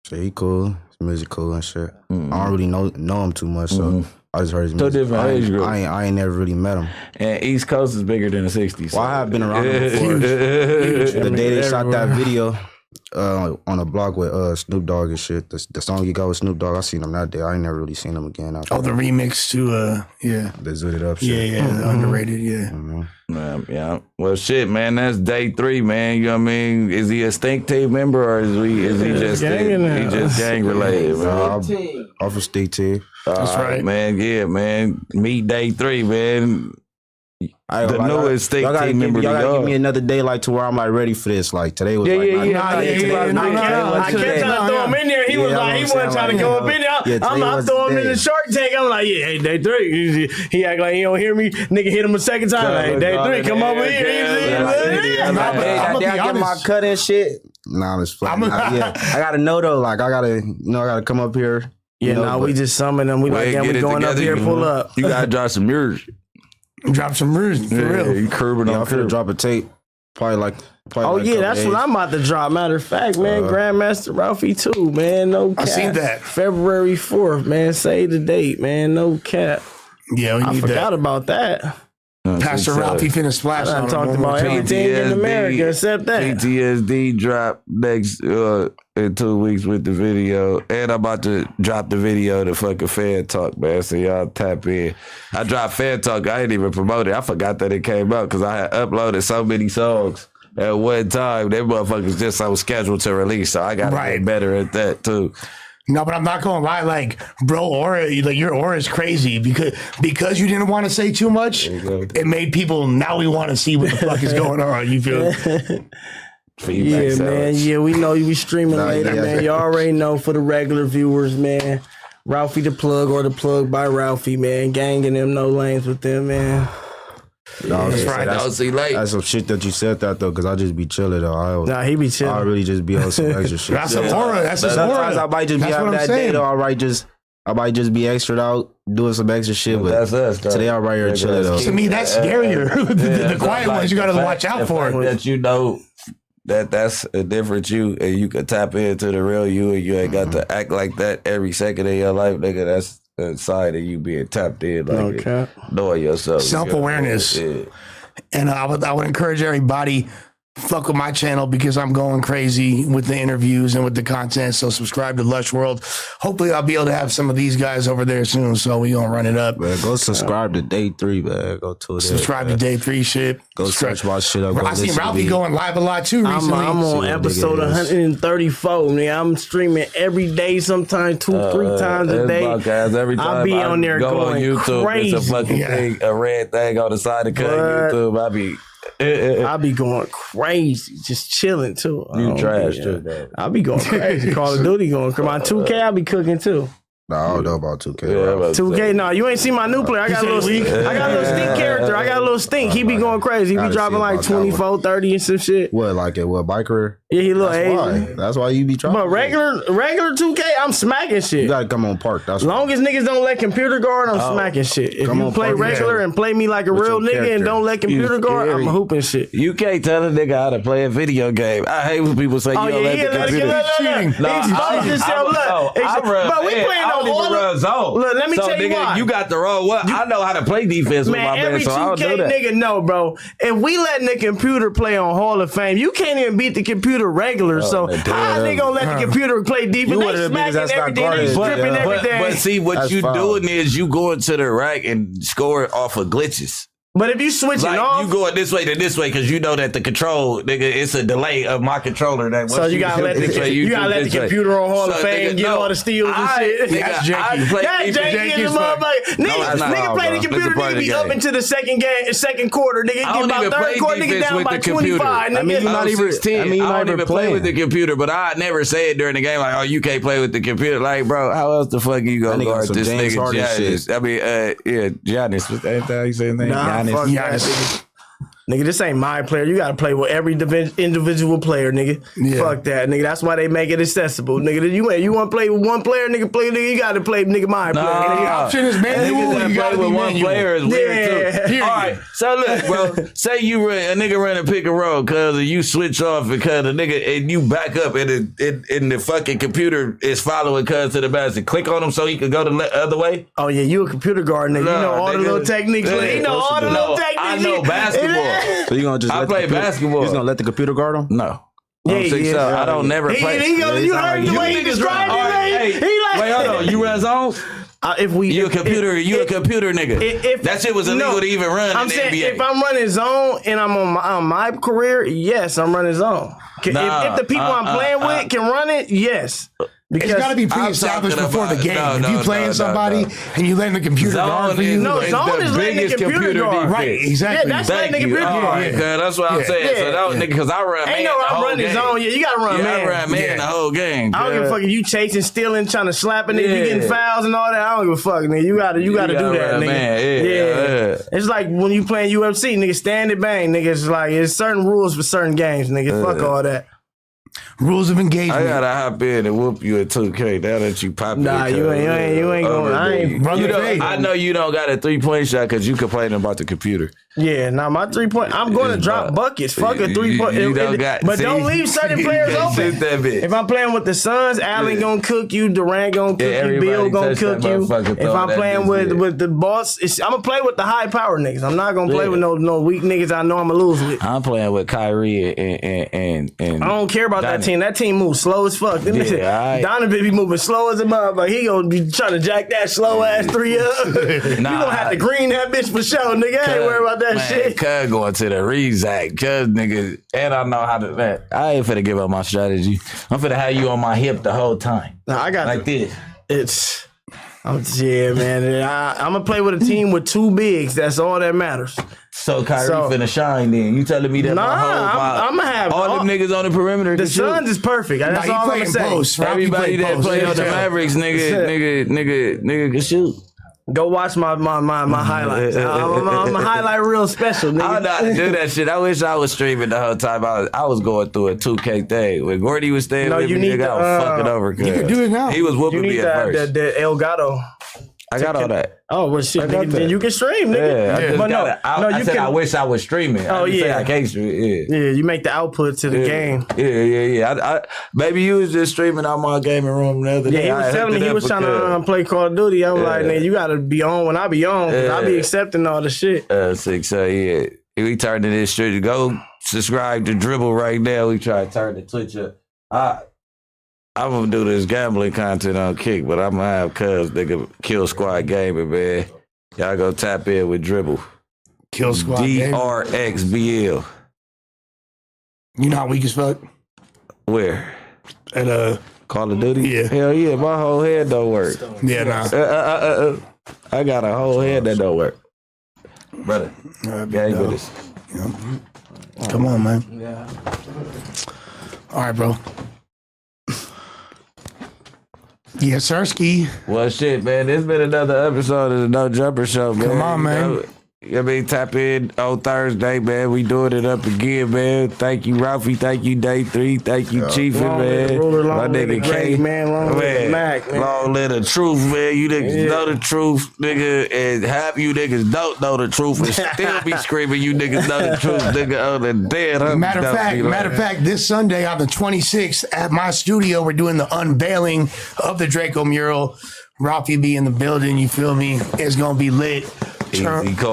Shit, he cool. His music cool and shit. I don't really know him too much, so I just heard his music. Two different age groups. I ain't never really met him. And East Coast is bigger than the 60s. So. Well, I have been around him before. The day they shot that video on a block with Snoop Dogg and shit, the song he got with Snoop Dogg, I seen him that day. I ain't never really seen him again. Oh, the remix to the Zooted Up shit. Yeah, underrated, Yeah. Well, shit, man, that's day 3, man. You know what I mean? Is he a stink team member or is he just gang related, man? I'm from Stink Team. That's right, man. Yeah, man. Meet day 3, man. The newest stink team member. Y'all gotta give me another day, like to where I'm like ready for this. Like today was I kept trying to throw him in there. He was like, he wasn't trying to go up in there. I'm throwing him in the Shark Tank. I'm like, yeah, hey, day 3. He act like he don't hear me. Nigga hit him a second time. Like, day 3, come over here. I'm gonna get my cut and shit. Nah, I'm just playing. I gotta know though. Like I gotta come up here. Yeah, we just summon them. We going up here, pull up. You gotta drop some mirrors. Drop some mirrors for real. You curbing on I'm finna drop a tape. Probably that's what I'm about to drop. Matter of fact, man, Grandmaster Ralfy too, man. No cap. I seen that. February 4th, man. Say the date, man. No cap. Yeah, we need I forgot about that. Pastor Ralfy finna splash on him. I talked about everything in America except that. PTSD drop next in 2 weeks with the video. And I'm about to drop the video to fucking Fan Talk, man. So y'all tap in. I dropped Fan Talk. I ain't even promote it. I forgot that it came out because I had uploaded so many songs at one time. They motherfuckers just on schedule to release. So I got to get better at that too. No, but I'm not gonna lie, like, bro, your aura is crazy because you didn't want to say too much. It made people now we want to see what the fuck is going on. You feel? Yeah, man. Yeah, we know you be streaming later, man. You already know for the regular viewers, man. Ralfy the plug or the plug by Ralfy, man. Ganging them, no lanes with them, man. No, that's right. That's some shit that you said that though, because I just be chilling though. He be chilling. I really just be on some extra shit. That's an aura. That's a Sometimes I might just be having that day though. I might just be extra out doing some extra shit. But that's us. Today I'm right here chilling though. To me, that's scarier. the quiet ones you gotta watch out for. That you know that's a different you, and you can tap into the real you, and you ain't got to act like that every second of your life, nigga. That's the side of you being tapped in, like knowing yourself, self-awareness. And I would encourage everybody, fuck with my channel because I'm going crazy with the interviews and with the content. So subscribe to Lush World. Hopefully I'll be able to have some of these guys over there soon. So we gonna run it up. Man, go subscribe to Day 3, man. Go to it. Subscribe to Day 3 shit. Go search my shit up. I seen Ralfy going live a lot too recently. I'm on episode 134. Man, I'm streaming every day, sometimes 2-3 times a day. I'll be on there going YouTube, crazy. It's a fucking thing, a red thing on the side of YouTube. I be going crazy, just chilling too. You trash too, man. I be going crazy. Call of Duty going crazy. My 2K, I be cooking too. No, I don't know about 2K. 2K, no, you ain't seen my new player. I got a little stink character. I got a little stink. He be going crazy. He be dropping like 24, 30 and some shit. What, like it? What, biker? Yeah, he little Asian. That's why you be dropping. But regular 2K, I'm smacking shit. You gotta come on park. That's long as niggas don't let computer guard, I'm smacking shit. If you play regular and play me like a real nigga and don't let computer guard, I'm hooping shit. You can't tell a nigga how to play a video game. I hate when people say you don't let the computer. But we playing on all zone. Look, let me tell you why. You got the wrong one. I know how to play defense with my man, so I don't do that. Every 2K nigga know, bro. If we letting the computer play on Hall of Fame, you can't even beat the computer regular. So how they gonna let the computer play defense? They smacking everything, they stripping everything. But see, what you doing is you going to the rack and scoring off of glitches. But if you switch it off, you going this way to this way because you know that the control, nigga, it's a delay of my controller. That so you gotta let the computer on Hall of Fame get all the steals and shit. That's janky. That's janky as a motherfucker. Nigga play the computer, nigga be up into the second quarter, nigga get about third quarter, nigga down by 25. Nigga. I mean, I don't even play with the computer, but I never say it during the game like, oh, you can't play with the computer. Like, bro, how else the fuck you gonna guard this nigga Giannis? I mean, Giannis. Ain't that how you say his name? Giannis. Nigga, this ain't my player. You gotta play with every individual player, nigga. Yeah. Fuck that, nigga. That's why they make it accessible, nigga. You want to play with one player, nigga? You gotta play, nigga, my player. Nigga. The option is manual. You gotta play with be one player is weird too. All right, so look, bro. Say a nigga run a pick and roll, cause you switch off because a nigga and you back up and the fucking computer is following cuz to the basket. Click on him so he can go the other way. Oh yeah, you a computer guard, nigga. You know all the little techniques. You know all the little techniques. I know basketball. So you gonna just I play basketball. You just gonna let the computer guard him? No. I don't never play. You heard the way he described it. Wait, hold on. You run zones? You a computer nigga. That shit was illegal to even run in the NBA. If I'm running zone and I'm on my career, yes, I'm running zone. If the people I'm playing with can run it, yes. Because it's got to be pre-established before the game. If you playing somebody and you letting the computer guard for you, zone is letting the computer guard. Right, exactly. Yeah, that's letting the computer guard. That's what I'm saying. So that was nigga, because I run man. Ain't no I'm running zone. Yeah, you got to run man. I run man the whole game. I don't give a fuck if you chasing, stealing, trying to slap a nigga, you getting fouls and all that. I don't give a fuck, nigga. You gotta do that, nigga. Yeah. It's like when you playing UFC, nigga, stand and bang, nigga. It's like it's certain rules for certain games, nigga. Fuck all that. Rules of engagement. I gotta hop in and whoop you at 2K. Now that you pop in. Nah, you ain't going. I know you don't got a 3-point shot because you complaining about the computer. Yeah, now my 3-point. I'm going to drop buckets. Fuck a 3-point. But don't leave certain players open. If I'm playing with the Suns, Allen gonna cook you. Durant gonna cook you. Bill gonna cook you. If I'm playing with the boss, I'm gonna play with the high power niggas. I'm not gonna play with no weak niggas. I know I'm gonna lose with. I'm playing with Kyrie and I don't care about that team. That team moves slow as fuck. Donovan be moving slow as a motherfucker. He gonna be trying to jack that slow ass 3 up. You gonna have to green that bitch for sure, nigga. I ain't worried about that shit. Cuz going to the rezac, cuz nigga, and I know how to. Man, I ain't finna give up my strategy. I'm finna have you on my hip the whole time. Nah, I got like this. Yeah, man. I'm gonna play with a team with 2 bigs. That's all that matters. So Kyrie finna shine then. You telling me that I'm gonna have all them niggas on the perimeter. The Suns is perfect. That's all I'm gonna say. Everybody that play on the Mavericks, nigga can shoot. Go watch my highlights. I'm a highlight real special, nigga. I don't know how to do that shit. I wish I was streaming the whole time. I was going through a 2K thing. When Gordy was staying with me, nigga, I was fucking over. You can do it now. He was whooping me at first. The Elgato. I got all that. Oh, well, shit, nigga, then you can stream, nigga. Yeah, I said I wish I was streaming. Oh, yeah. I can't stream. Yeah, you make the output to the game. Yeah. Maybe you was just streaming out my gaming room the other day. He was telling me he was trying to play Call of Duty. I'm like, man, you got to be on when I be on, because I be accepting all the shit. Yeah. We turning this shit. Go subscribe to Dribble right now. We try to turn the Twitch up. I'm gonna do this gambling content on Kick, but I'm gonna have cuz nigga Kill Squad Gaming, man. Y'all go tap in with Dribble. Kill Squad DRXBL. You know how we can spell it? Where? At Call of Duty? Yeah. Hell yeah, my whole head don't work. Yeah, nah. I got a whole head that don't work. Brother, gang with us. Yeah. Come on, man. Yeah. All right, bro. Yes, sir, Ski. Well, shit, man. It's been another episode of the No Jumper Show, man. Come on, man. I mean, tap in on Thursday, man. We doing it up again, man. Thank you, Ralfy. Thank you, Day 3. Thank you, Chiefin, man. My nigga K. Long live Mac, man. Long live the truth, man. You niggas know the truth, nigga. And half you niggas don't know the truth and still be screaming you niggas know the truth, nigga. On the dead. Matter of fact, this Sunday on the 26th at my studio, we're doing the unveiling of the Draco mural. Ralfy be in the building, you feel me? It's going to be lit. Easy call.